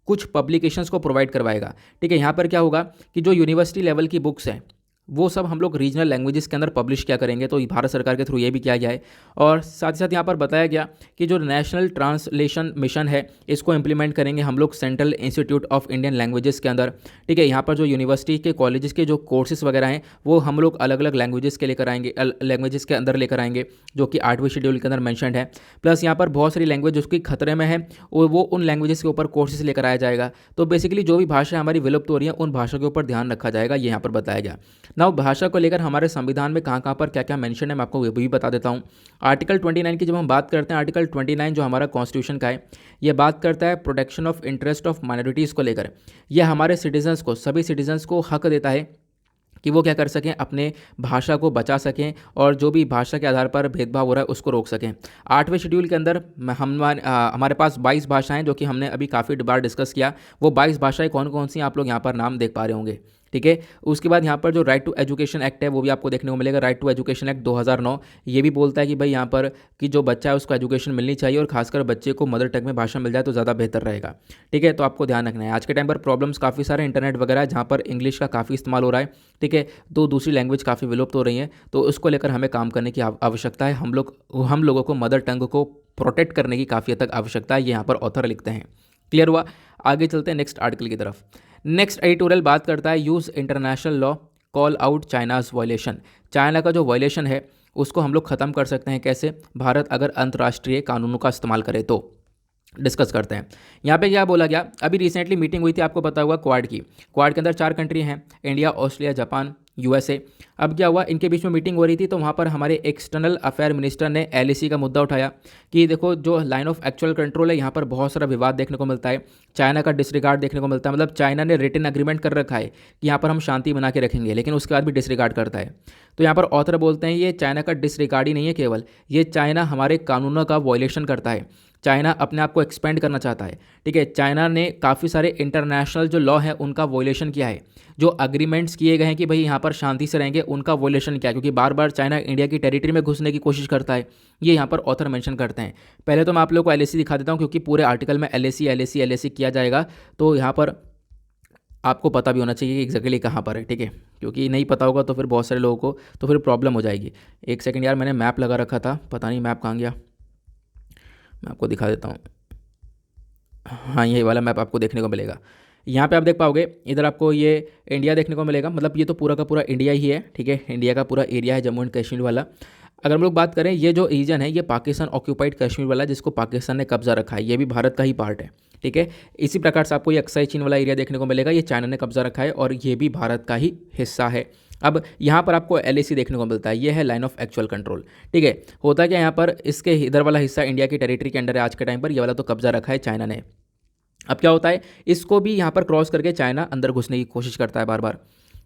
कुछ पब्लिकेशंस को प्रोवाइड करवाएगा। ठीक है, यहाँ पर क्या होगा कि जो यूनिवर्सिटी लेवल की बुक्स हैं वो सब हम लोग रीजनल लैंग्वेजेस के अंदर पब्लिश क्या करेंगे, तो भारत सरकार के थ्रू ये भी किया गया है। और साथ ही साथ यहाँ पर बताया गया कि जो नेशनल ट्रांसलेशन मिशन है इसको इम्प्लीमेंट करेंगे हम लोग central institute of Indian languages के अंदर। ठीक है, यहाँ पर जो यूनिवर्सिटी के कॉलेजेस के जो कोर्सेज वगैरह हैं वो हम लोग अलग अलग लैंग्वेजेस के लेकर आएंगे, लैंग्वेजेस के अंदर लेकर आएंगे, जो कि 8वें शेड्यूल के अंदर मैंशनड है। प्लस यहाँ पर बहुत सारी लैंग्वेज उसकी खतरे में है और वो उन लैंग्वेजेस के ऊपर कोर्सेज लेकर आया जाएगा। तो बेसिकली जो भी भाषा हमारी विलुप्त हो रही है उन भाषा के ऊपर ध्यान रखा जाएगा, ये यहाँ पर बताया गया। नाउ भाषा को लेकर हमारे संविधान में कहाँ कहाँ पर क्या क्या मेंशन है मैं आपको भी बता देता हूँ। आर्टिकल 29 की जब हम बात करते हैं, आर्टिकल 29 जो हमारा कॉन्स्टिट्यूशन का है, ये बात करता है protection of interest of minorities को लेकर। यह हमारे सिटीजन्स को, सभी सिटीजन्स को हक देता है कि वो क्या कर सकें, अपने भाषा को बचा सकें और जो भी भाषा के आधार पर भेदभाव हो रहा है उसको रोक सकें। 8वें शेड्यूल के अंदर हमारे पास 22 भाषाएं, जो कि हमने अभी काफ़ी बार डिस्कस किया, वो 22 भाषाएं कौन कौन सी आप लोग यहाँ पर नाम देख पा रहे होंगे। ठीक है, उसके बाद यहाँ पर जो राइट टू एजुकेशन एक्ट है वो भी आपको देखने को मिलेगा। राइट टू एजुकेशन एक्ट 2009 ये भी बोलता है कि भाई यहाँ पर कि जो बच्चा है उसको एजुकेशन मिलनी चाहिए और खासकर बच्चे को मदर टंग में भाषा मिल जाए तो ज़्यादा बेहतर रहेगा। ठीक है, तो आपको ध्यान रखना है। आज के टाइम पर प्रॉब्लम्स काफ़ी सारे इंटरनेट वगैरह जहाँ पर इंग्लिश का काफ़ी इस्तेमाल हो रहा है। ठीक है, तो दूसरी लैंग्वेज काफ़ी विलुप्त हो रही है, तो उसको लेकर हमें काम करने की आवश्यकता है। हम लोगों को मदर टंग को प्रोटेक्ट करने की काफ़ी हद तक आवश्यकता है, ये यहाँ पर ऑथर लिखते हैं। क्लियर हुआ? आगे चलते हैं नेक्स्ट आर्टिकल की तरफ। नेक्स्ट एडिटोरियल बात करता है use international law call out China's violation. China का जो वायलेशन है उसको हम लोग ख़त्म कर सकते हैं कैसे, भारत अगर अंतर्राष्ट्रीय कानूनों का इस्तेमाल करे तो। डिस्कस करते हैं। यहाँ पे क्या बोला गया, अभी रिसेंटली मीटिंग हुई थी, आपको पता होगा क्वाड की। क्वाड के अंदर 4 कंट्री हैं, इंडिया, ऑस्ट्रेलिया, जापान, यूएसए। अब क्या हुआ, इनके बीच में मीटिंग हो रही थी, तो वहाँ पर हमारे एक्सटर्नल अफेयर मिनिस्टर ने एलएसी का मुद्दा उठाया कि देखो जो लाइन ऑफ एक्चुअल कंट्रोल है यहाँ पर बहुत सारा विवाद देखने को मिलता है, चाइना का डिसरिगार्ड देखने को मिलता है। मतलब चाइना ने रिटन एग्रीमेंट कर रखा है कि यहाँ पर हम शांति बना के रखेंगे, लेकिन उसके बाद भी डिसरिगार्ड करता है। तो यहाँ पर ऑथर बोलते हैं ये चाइना का डिसरिगार्ड ही नहीं है केवल, ये चाइना हमारे कानूनों का वायलेशन करता है। चाइना अपने आप को एक्सपेंड करना चाहता है। ठीक है, चाइना ने काफ़ी सारे इंटरनेशनल जो लॉ है उनका वॉयलेशन किया है। जो अग्रीमेंट्स किए गए हैं कि भाई यहाँ पर शांति से रहेंगे, उनका वॉयलेशन किया, क्योंकि बार बार चाइना इंडिया की टेरिटरी में घुसने की कोशिश करता है। ये यहाँ पर ऑथर मेंशन करते हैं। पहले तो मैं आप लोगों को एलएसी दिखा देता हूँ, क्योंकि पूरे आर्टिकल में एलएसी किया जाएगा, तो यहाँ पर आपको पता भी होना चाहिए कि एग्जैक्टली कहाँ पर है। ठीक है, क्योंकि नहीं पता होगा तो फिर बहुत सारे लोगों को तो फिर प्रॉब्लम हो जाएगी। एक सेकंड यार, मैंने मैप लगा रखा था, पता नहीं मैप कहाँ गया, मैं आपको दिखा देता हूँ। हाँ, यही वाला मैप आपको देखने को मिलेगा। यहाँ पे आप देख पाओगे, इधर आपको ये इंडिया देखने को मिलेगा, मतलब ये तो पूरा का पूरा इंडिया ही है। ठीक है, इंडिया का पूरा एरिया है जम्मू एंड कश्मीर वाला। अगर हम लोग बात करें, ये जो रीजन है ये पाकिस्तान ऑक्यूपाइड कश्मीर वाला, जिसको पाकिस्तान ने कब्जा रखा है, ये भी भारत का ही पार्ट है। ठीक है, इसी प्रकार से आपको ये अक्साई चीन वाला एरिया देखने को मिलेगा, ये चाइना ने कब्जा रखा है और ये भी भारत का ही हिस्सा है। अब यहाँ पर आपको एलएसी देखने को मिलता है, ये है लाइन ऑफ एक्चुअल कंट्रोल। ठीक है, होता क्या यहाँ पर, इसके इधर वाला हिस्सा इंडिया की टेरिटरी के अंडर है आज के टाइम पर, ये वाला तो कब्जा रखा है चाइना ने। अब क्या होता है, इसको भी यहाँ पर क्रॉस करके चाइना अंदर घुसने की कोशिश करता है बार बार।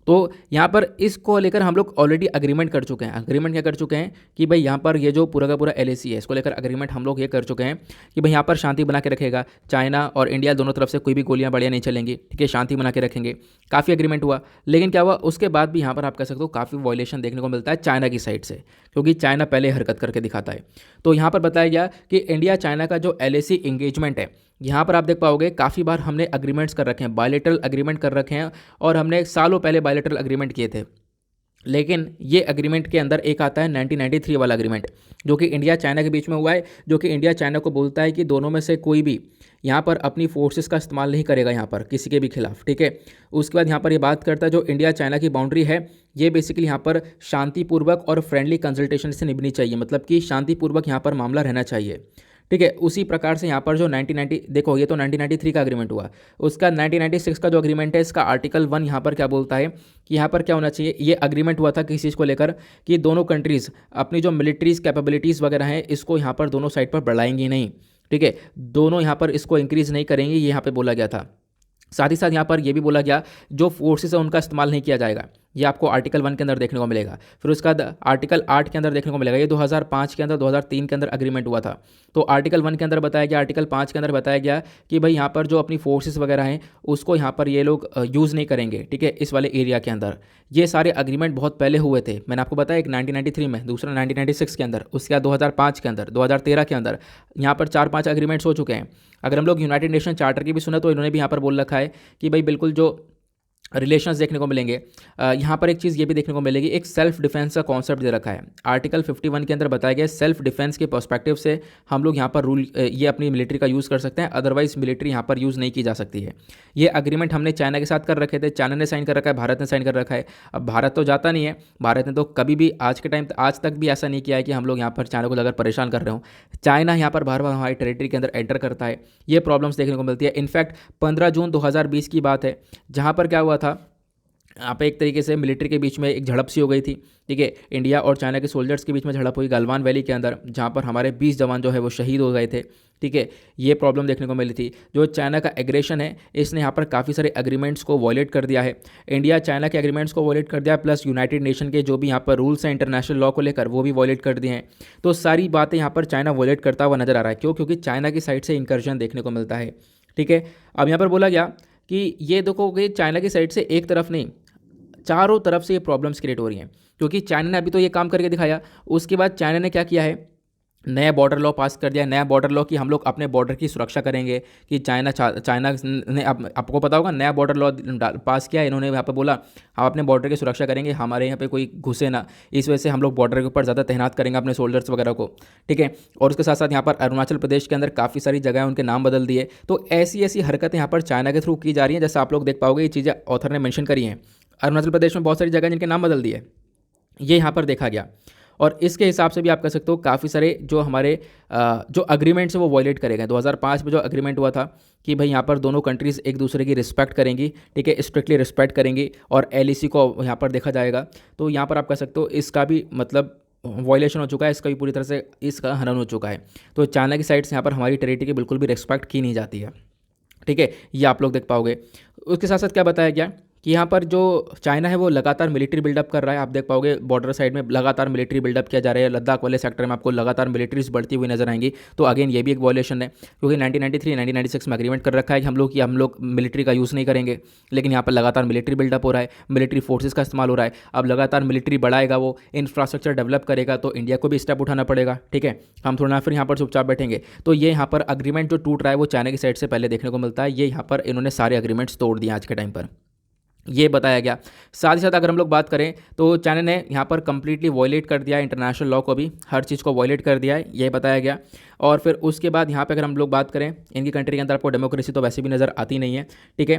तो यहाँ पर इसको लेकर हम लोग ऑलरेडी अग्रीमेंट कर चुके हैं। अग्रीमेंट क्या कर चुके हैं कि भाई यहाँ पर ये जो पूरा का पूरा एलएसी है, इसको लेकर अग्रीमेंट हम लोग ये कर चुके हैं कि भाई यहाँ पर शांति बना के रखेगा, चाइना और इंडिया दोनों तरफ से कोई भी गोलियाँ बढ़िया नहीं चलेंगी। ठीक है, शांति बना के रखेंगे, काफ़ी अग्रीमेंट हुआ। लेकिन क्या हुआ, उसके बाद भी यहाँ पर आप कह सकते हो काफ़ी वायलेशन देखने को मिलता है चाइना की साइड से, क्योंकि चाइना पहले हरकत करके दिखाता है। तो यहाँ पर बताया गया कि इंडिया चाइना का जो एलएसी इंगेजमेंट है यहाँ पर आप देख पाओगे काफ़ी बार हमने अग्रीमेंट्स कर रखे हैं, बायलैटरल अग्रीमेंट कर रखे हैं, और हमने सालों पहले बायलैटरल अग्रीमेंट किए थे। लेकिन ये अग्रीमेंट के अंदर एक आता है 1993 वाला अग्रीमेंट, जो कि इंडिया चाइना के बीच में हुआ है, जो कि इंडिया चाइना को बोलता है कि दोनों में से कोई भी यहाँ पर अपनी फोर्सेस का इस्तेमाल नहीं करेगा यहाँ पर किसी के भी खिलाफ, ठीक है। उसके बाद यहाँ पर ये बात करता है जो इंडिया चाइना की बाउंड्री है, ये बेसिकली यहाँ पर शांतिपूर्वक और फ्रेंडली कंसल्टेशन से निभनी चाहिए, मतलब कि शांतिपूर्वक यहाँ पर मामला रहना चाहिए, ठीक है। उसी प्रकार से यहाँ पर जो 1990, देखो ये तो 1993 का अग्रीमेंट हुआ, उसका 1996 का जो अग्रीमेंट है, इसका आर्टिकल 1 यहाँ पर क्या बोलता है कि यहाँ पर क्या होना चाहिए। ये अग्रीमेंट हुआ था किसी चीज़ को लेकर कि दोनों कंट्रीज़ अपनी जो मिलिट्रीज कैपेबिलिटीज़ वगैरह हैं इसको यहाँ पर दोनों साइड पर बढ़ाएंगी नहीं, ठीक है, दोनों यहाँ पर इसको इंक्रीज़ नहीं करेंगे, ये यहाँ पर बोला गया था। साथ ही साथ यहाँ पर यह भी बोला गया जो फोर्सेस है उनका इस्तेमाल नहीं किया जाएगा, ये आपको आर्टिकल 1 के अंदर देखने को मिलेगा। फिर उसका आर्टिकल 8 के अंदर देखने को मिलेगा, ये 2005 के अंदर 2003 के अंदर अग्रीमेंट हुआ था। तो आर्टिकल 1 के अंदर बताया गया, आर्टिकल 5 के अंदर बताया गया कि भाई यहाँ पर जो अपनी फोर्सेस वगैरह हैं उसको यहाँ पर ये लोग यूज़ नहीं करेंगे, ठीक है, इस वाले एरिया के अंदर। ये सारे अग्रीमेंट बहुत पहले हुए थे, मैंने आपको बताया, एक 1993 में, दूसरा 1996 के अंदर, उसके बाद 2005 के अंदर, 2013 के अंदर, यहाँ पर 4-5 अग्रीमेंट्स हो चुके हैं। अगर हम लोग यूनाइटेड नेशन चार्टर की भी सुने तो इन्होंने भी यहाँ पर बोल रखा है कि भाई बिल्कुल जो रिलेशंस देखने को मिलेंगे। यहाँ पर एक चीज़ ये भी देखने को मिलेगी, एक सेल्फ डिफेंस का कॉन्सेप्ट दे रखा है। आर्टिकल 51 के अंदर बताया गया सेल्फ डिफेंस के पर्सपेक्टिव से हम लोग यहाँ पर रूल ये अपनी मिलिट्री का यूज़ कर सकते हैं, अदरवाइज मिलिट्री यहाँ पर यूज़ नहीं की जा सकती है। ये अग्रीमेंट हमने चाइना के साथ कर रखे थे, चाइना ने साइन कर रखा है, भारत ने साइन कर रखा है। अब भारत तो जाता नहीं है, भारत ने तो कभी भी आज के टाइम आज तक भी ऐसा नहीं किया है कि हम लोग यहाँ पर चाइना को अगर परेशान कर रहे हो। चाइना यहाँ पर बार बार हमारी टेरिटरी के अंदर एंटर करता है, ये प्रॉब्लम्स देखने को मिलती है। इनफैक्ट 15 जून 2020 की बात है, जहाँ पर क्या हुआ था, यहाँ पे एक तरीके से मिलिट्री के बीच में एक झड़प सी हो गई थी, ठीक है, इंडिया और चाइना के सोल्जर्स के बीच में झड़प हुई गलवान वैली के अंदर, जहाँ पर हमारे 20 जवान जो है वो शहीद हो गए थे, ठीक है। ये प्रॉब्लम देखने को मिली थी। जो चाइना का एग्रेशन है इसने यहाँ पर काफ़ी सारे एग्रीमेंट्स को वॉयलेट कर दिया है, इंडिया चाइना के एग्रीमेंट्स को वॉयलेट कर दिया, प्लस यूनाइटेड नेशन के जो भी यहाँ पर रूल्स हैं इंटरनेशनल लॉ को लेकर वो भी वॉयलेट कर दिए हैं। तो सारी बातें यहाँ पर चाइना वॉयलेट करता हुआ नजर आ रहा है। क्यों? क्योंकि चाइना की साइड से इंकर्जन देखने को मिलता है, ठीक है। अब यहाँ पर बोला गया कि ये देखोगे चाइना की साइड से एक तरफ नहीं, चारों तरफ से ये प्रॉब्लम्स क्रिएट हो रही हैं, क्योंकि चाइना ने अभी तो ये काम करके दिखाया। उसके बाद चाइना ने क्या किया है, नया बॉर्डर लॉ पास कर दिया। नया बॉर्डर लॉ कि हम लोग अपने बॉर्डर की सुरक्षा करेंगे, कि चाइना ने आपको पता होगा नया बॉर्डर लॉ पास किया इन्होंने। यहाँ पे बोला हम अपने बॉर्डर की सुरक्षा करेंगे, हमारे यहाँ पे कोई घुसे ना, इस वजह से हम लोग बॉर्डर के ऊपर ज़्यादा तैनात करेंगे अपने सोल्जर्स वगैरह को, ठीक है। और उसके साथ साथ यहाँ पर अरुणाचल प्रदेश के अंदर काफ़ी सारी जगह उनके नाम बदल दिए। तो ऐसी ऐसी हरकतें यहाँ पर चाइना के थ्रू की जा रही हैं। जैसे आप लोग देख पाओगे ये चीज़ें ऑथर ने मेंशन करी हैं, अरुणाचल प्रदेश में बहुत सारी जगह जिनके नाम बदल दिए, ये यहाँ पर देखा गया। और इसके हिसाब से भी आप कह सकते हो काफ़ी सारे जो हमारे जो अग्रीमेंट्स है वो वॉयलेट करे गए। 2005 में जो अग्रीमेंट हुआ था कि भाई यहाँ पर दोनों कंट्रीज़ एक दूसरे की रिस्पेक्ट करेंगी, ठीक है, स्ट्रिक्टली रिस्पेक्ट करेंगी, और एलईसी को यहाँ पर देखा जाएगा। तो यहाँ पर आप कह सकते हो इसका भी मतलब वॉयलेशन हो चुका है, इसका भी पूरी तरह से इसका हनन हो चुका है। तो चाइना की साइड से यहाँ पर हमारी टेरिटरी की बिल्कुल भी रिस्पेक्ट की नहीं जाती है, ठीक है, ये आप लोग देख पाओगे। उसके साथ साथ क्या बताया गया कि यहाँ पर जो चाइना है वो लगातार मिलिट्री बिल्डअप कर रहा है। आप देख पाओगे बॉर्डर साइड में लगातार मिलिट्री बिल्डअप किया जा रहा है, लद्दाख वाले सेक्टर में आपको लगातार मिलिट्रीज बढ़ती हुई नजर आएंगी। तो अगेन ये भी एक वॉयलेशन है, क्योंकि 1993 1996 में अग्रीमेंट कर रखा है कि हम लोग मिलिट्री का यूज़ नहीं करेंगे, लेकिन यहाँ पर लगातार मिलिट्री बिल्डअप हो रहा है, मिलिट्री फोर्सेज का इस्तेमाल हो रहा है। अब लगातार मिलिट्री बढ़ाएगा, वो इंफ्रास्ट्रक्चर डेवलप करेगा, तो इंडिया को भी स्टेप उठाना पड़ेगा, ठीक है। हम थोड़ा ना फिर यहाँ पर चुपचाप बैठेंगे। तो ये यहाँ पर अग्रीमेंट जो टूट रहा है वो चाइना की साइड से पहले देखने को मिलता है। ये यहाँ पर इन्होंने सारे अग्रीमेंट्स तोड़ दिए आज के टाइम पर, ये बताया गया। साथ ही साथ अगर हम लोग बात करें तो चाइना ने यहाँ पर कंप्लीटली वॉयलेट कर दिया है इंटरनेशनल लॉ को भी, हर चीज़ को वॉयलेट कर दिया है, ये बताया गया। और फिर उसके बाद यहाँ पे अगर हम लोग बात करें, इनकी कंट्री के अंदर आपको डेमोक्रेसी तो वैसे भी नज़र आती नहीं है, ठीक है,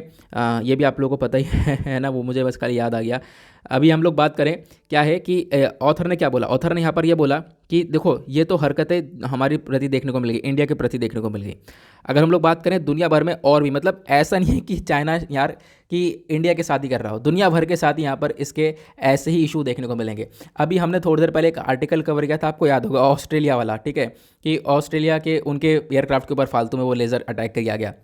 ये भी आप लोगों को पता ही है ना, वो मुझे बस खाली याद आ गया। अभी हम लोग बात करें क्या है कि ऑथर ने क्या बोला, ऑथर ने यहाँ पर ये बोला कि देखो ये तो हरकतें हमारी प्रति देखने को मिल गई, इंडिया के प्रति देखने को मिल गई। अगर हम लोग बात करें दुनिया भर में और भी, मतलब ऐसा नहीं है कि चाइना यार कि इंडिया के साथ ही कर रहा हो, दुनिया भर के साथ ही यहाँ पर इसके ऐसे ही इशू देखने को मिलेंगे। अभी हमने थोड़ी देर पहले एक आर्टिकल कवर किया था, आपको याद होगा, ऑस्ट्रेलिया वाला, ठीक है, कि ऑस्ट्रेलिया के उनके एयरक्राफ्ट के ऊपर फालतू में वो लेज़र अटैक किया गया।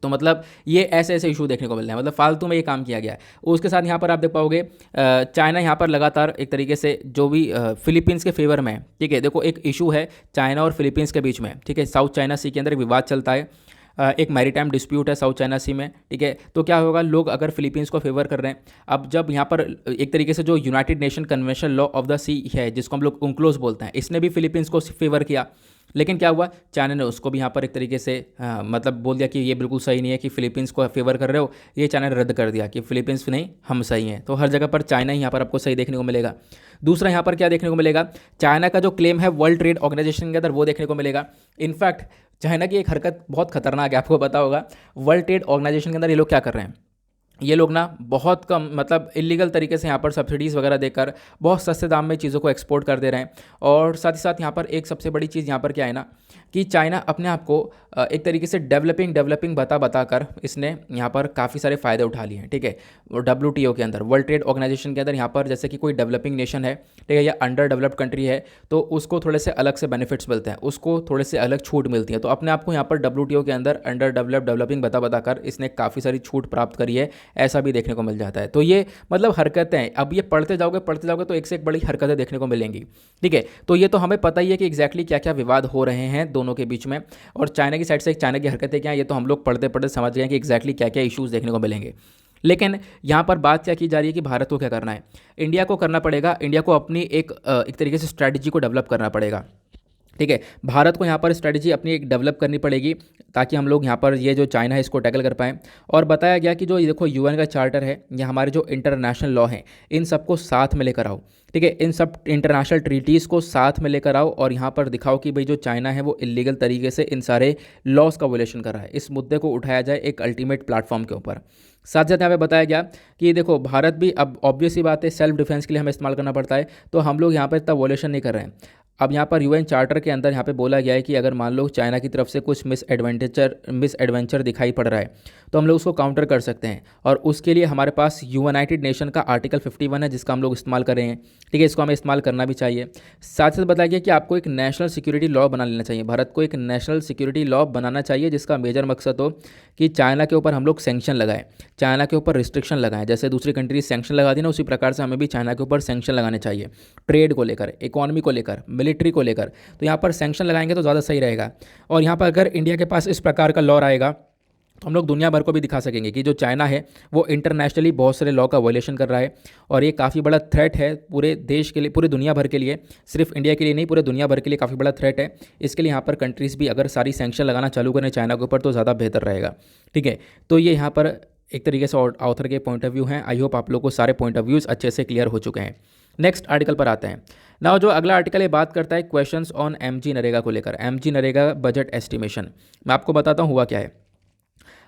तो मतलब ये ऐसे ऐसे इशू देखने को मिल रहे हैं, मतलब फालतू में ये काम किया गया है। उसके साथ यहाँ पर आप देख पाओगे चाइना यहाँ पर लगातार एक तरीके से जो भी फिलीपींस के फेवर में है, ठीक है। देखो एक इशू है चाइना और फिलीपींस के बीच में, ठीक है, साउथ चाइना सी के अंदर एक विवाद चलता है, एक मैरीटाइम डिस्प्यूट है साउथ चाइना सी में, ठीक है। तो क्या होगा, लोग अगर फिलीपींस को फेवर कर रहे हैं, अब जब यहाँ पर एक तरीके से जो United Nation convention law of the sea है जिसको हम लोग उनक्लोज बोलते हैं, इसने भी फिलीपींस को फेवर किया, लेकिन क्या हुआ, चाइना ने उसको भी यहाँ पर एक तरीके से मतलब बोल दिया कि ये बिल्कुल सही नहीं है कि फिलीपींस को फेवर कर रहे हो। ये चाइना ने रद्द कर दिया कि फिलीपींस नहीं, हम सही हैं। तो हर जगह पर चाइना ही यहाँ पर आपको सही देखने को मिलेगा। दूसरा यहाँ पर क्या देखने को मिलेगा, चाइना का जो क्लेम है वर्ल्ड ट्रेड ऑर्गेनाइजेशन के अंदर वो देखने को मिलेगा। इनफैक्ट चाइना की एक हरकत बहुत खतरनाक है, आपको पता होगा। वर्ल्ड ट्रेड ऑर्गेनाइजेशन के अंदर ये लोग क्या कर रहे हैं, ये लोग ना बहुत कम मतलब इलीगल तरीके से यहाँ पर सब्सिडीज़ वगैरह देकर बहुत सस्ते दाम में चीज़ों को एक्सपोर्ट कर दे रहे हैं। और साथ ही साथ यहाँ पर एक सबसे बड़ी चीज़ यहाँ पर क्या है ना, कि चाइना अपने आप को एक तरीके से डेवलपिंग बता कर इसने यहाँ पर काफ़ी सारे फ़ायदे उठा लिए हैं। ठीक है, WTO के अंदर, वर्ल्ड ट्रेड ऑर्गेनाइजेशन के अंदर यहाँ पर जैसे कि कोई डेवलपिंग नेशन है, ठीक है, या अंडर डेवलप्ड कंट्री है, तो उसको थोड़े से अलग से बेनिफिट्स मिलते हैं, उसको थोड़े से अलग छूट मिलती है। तो अपने आप को यहाँ पर WTO के अंदर अंडर डेवलपिंग बता कर इसने काफ़ी सारी छूट प्राप्त करी है, ऐसा भी देखने को मिल जाता है। तो ये मतलब हरकतें, अब ये पढ़ते जाओगे तो एक से एक बड़ी हरकतें देखने को मिलेंगी। ठीक है, तो ये तो हमें पता ही है कि एग्जैक्टली क्या क्या विवाद हो रहे हैं दोनों के बीच में, और चाइना की साइड से चाइना की हरकतें क्या है, ये तो हम लोग पढ़ते पढ़ते समझ गए कि एग्जैक्टली क्या क्या इश्यूज़ देखने को मिलेंगे। लेकिन यहाँ पर बात क्या की जा रही है कि भारत को क्या करना है, इंडिया को करना पड़ेगा, इंडिया को अपनी एक तरीके से स्ट्रैटेजी को डेवलप करना पड़ेगा। ठीक है, भारत को यहाँ पर स्ट्रेटजी अपनी एक डेवलप करनी पड़ेगी ताकि हम लोग यहाँ पर ये जो चाइना है इसको टैकल कर पाएँ। और बताया गया कि जो ये देखो UN का चार्टर है या हमारे जो इंटरनेशनल लॉ हैं, इन सबको साथ में लेकर आओ। ठीक है, इन सब इंटरनेशनल ट्रीटीज़ को साथ में लेकर आओ और यहाँ पर दिखाओ कि भाई जो चाइना है वो इलीगल तरीके से इन सारे लॉज का वोलेशन कर रहा है। इस मुद्दे को उठाया जाए एक अल्टीमेट प्लेटफॉर्म के ऊपर। साथ साथ यहाँ पे बताया गया कि देखो भारत भी, अब ऑब्वियस ही बात है, सेल्फ डिफेंस के लिए हमें इस्तेमाल करना पड़ता है, तो हम लोग यहाँ पर इतना वोलेशन नहीं कर रहे हैं। अब यहाँ पर UN चार्टर के अंदर यहाँ पे बोला गया है कि अगर मान लो चाइना की तरफ से कुछ मिस एडवेंचर दिखाई पड़ रहा है तो हम लोग उसको काउंटर कर सकते हैं, और उसके लिए हमारे पास यूनाइटेड नेशन का आर्टिकल 51 है जिसका हम लोग इस्तेमाल कर रहे हैं। ठीक है, इसको हमें इस्तेमाल करना भी चाहिए। साथ साथ बताया गया कि आपको एक नेशनल सिक्योरिटी लॉ बना लेना चाहिए, भारत को एक नेशनल सिक्योरिटी लॉ बनाना चाहिए जिसका मेजर मकसद हो कि चाइना के ऊपर हम लोग सैंक्शन लगाएं, चाइना के ऊपर रिस्ट्रिक्शन लगाएं। जैसे दूसरी कंट्रीज सैंक्शन लगा दी ना, उसी प्रकार से हमें भी चाइना के ऊपर सैंक्शन लगाने चाहिए, ट्रेड को लेकर, इकोनॉमी को लेकर, मिलिट्री को लेकर। तो यहाँ पर सैंक्शन लगाएंगे तो ज़्यादा सही रहेगा। और यहाँ पर अगर इंडिया के पास इस प्रकार का लॉ आएगा तो हम लोग दुनिया भर को भी दिखा सकेंगे कि जो चाइना है वो इंटरनेशनली बहुत सारे लॉ का वायलेशन कर रहा है, और ये काफ़ी बड़ा थ्रेट है पूरे देश के लिए, पूरे दुनिया भर के लिए, सिर्फ इंडिया के लिए नहीं, पूरे दुनिया भर के लिए काफ़ी बड़ा थ्रेट है। इसके लिए यहाँ पर कंट्रीज़ भी अगर सारी सैंक्शन लगाना चालू करें चाइना के ऊपर तो ज़्यादा बेहतर रहेगा। ठीक है, तो ये यहाँ पर एक तरीके से ऑथर के पॉइंट ऑफ व्यू हैं। आई होप आप लोग को सारे पॉइंट ऑफ व्यूज़ अच्छे से क्लियर हो चुके हैं। नेक्स्ट आर्टिकल पर आते हैं। नाउ जो अगला आर्टिकल ये बात करता है क्वेश्चंस ऑन MG नरेगा को लेकर, MG नरेगा बजट एस्टिमेशन। मैं आपको बताता हूँ हुआ क्या है।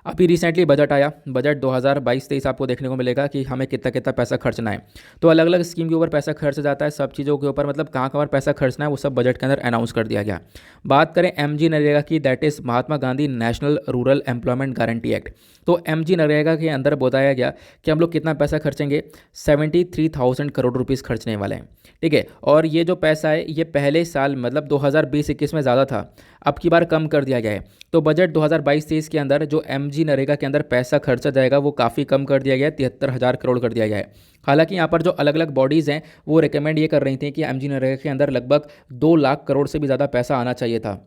अभी रिसेंटली बजट आया, बजट 2022-23 आपको देखने को मिलेगा कि हमें कितना कितना पैसा खर्चना है। तो अलग अलग स्कीम के ऊपर पैसा खर्च जाता है, सब चीज़ों के ऊपर मतलब कहाँ कहाँ पर पैसा खर्चना है वो सब बजट के अंदर अनाउंस कर दिया गया। बात करें MG नरेगा की, that is Mahatma Gandhi national rural employment guarantee act. तो MG नरेगा के अंदर बताया गया कि हम लोग कितना पैसा खर्चेंगे, 73,000 करोड़ रुपीज़ खर्चने वाले हैं। ठीक है, और ये जो पैसा है ये पहले साल मतलब 2020-21 में ज़्यादा था, अब की बार कम कर दिया गया है। तो बजट 2022-23 के अंदर जो MG नरेगा के अंदर पैसा खर्चा जाएगा वो काफ़ी कम कर दिया गया है, 73,000 करोड़ कर दिया गया है। हालांकि यहाँ पर जो अलग अलग बॉडीज़ हैं वो रिकमेंड ये कर रही थी कि MG नरेगा के अंदर लगभग 2 लाख करोड़ से भी ज़्यादा पैसा आना चाहिए था।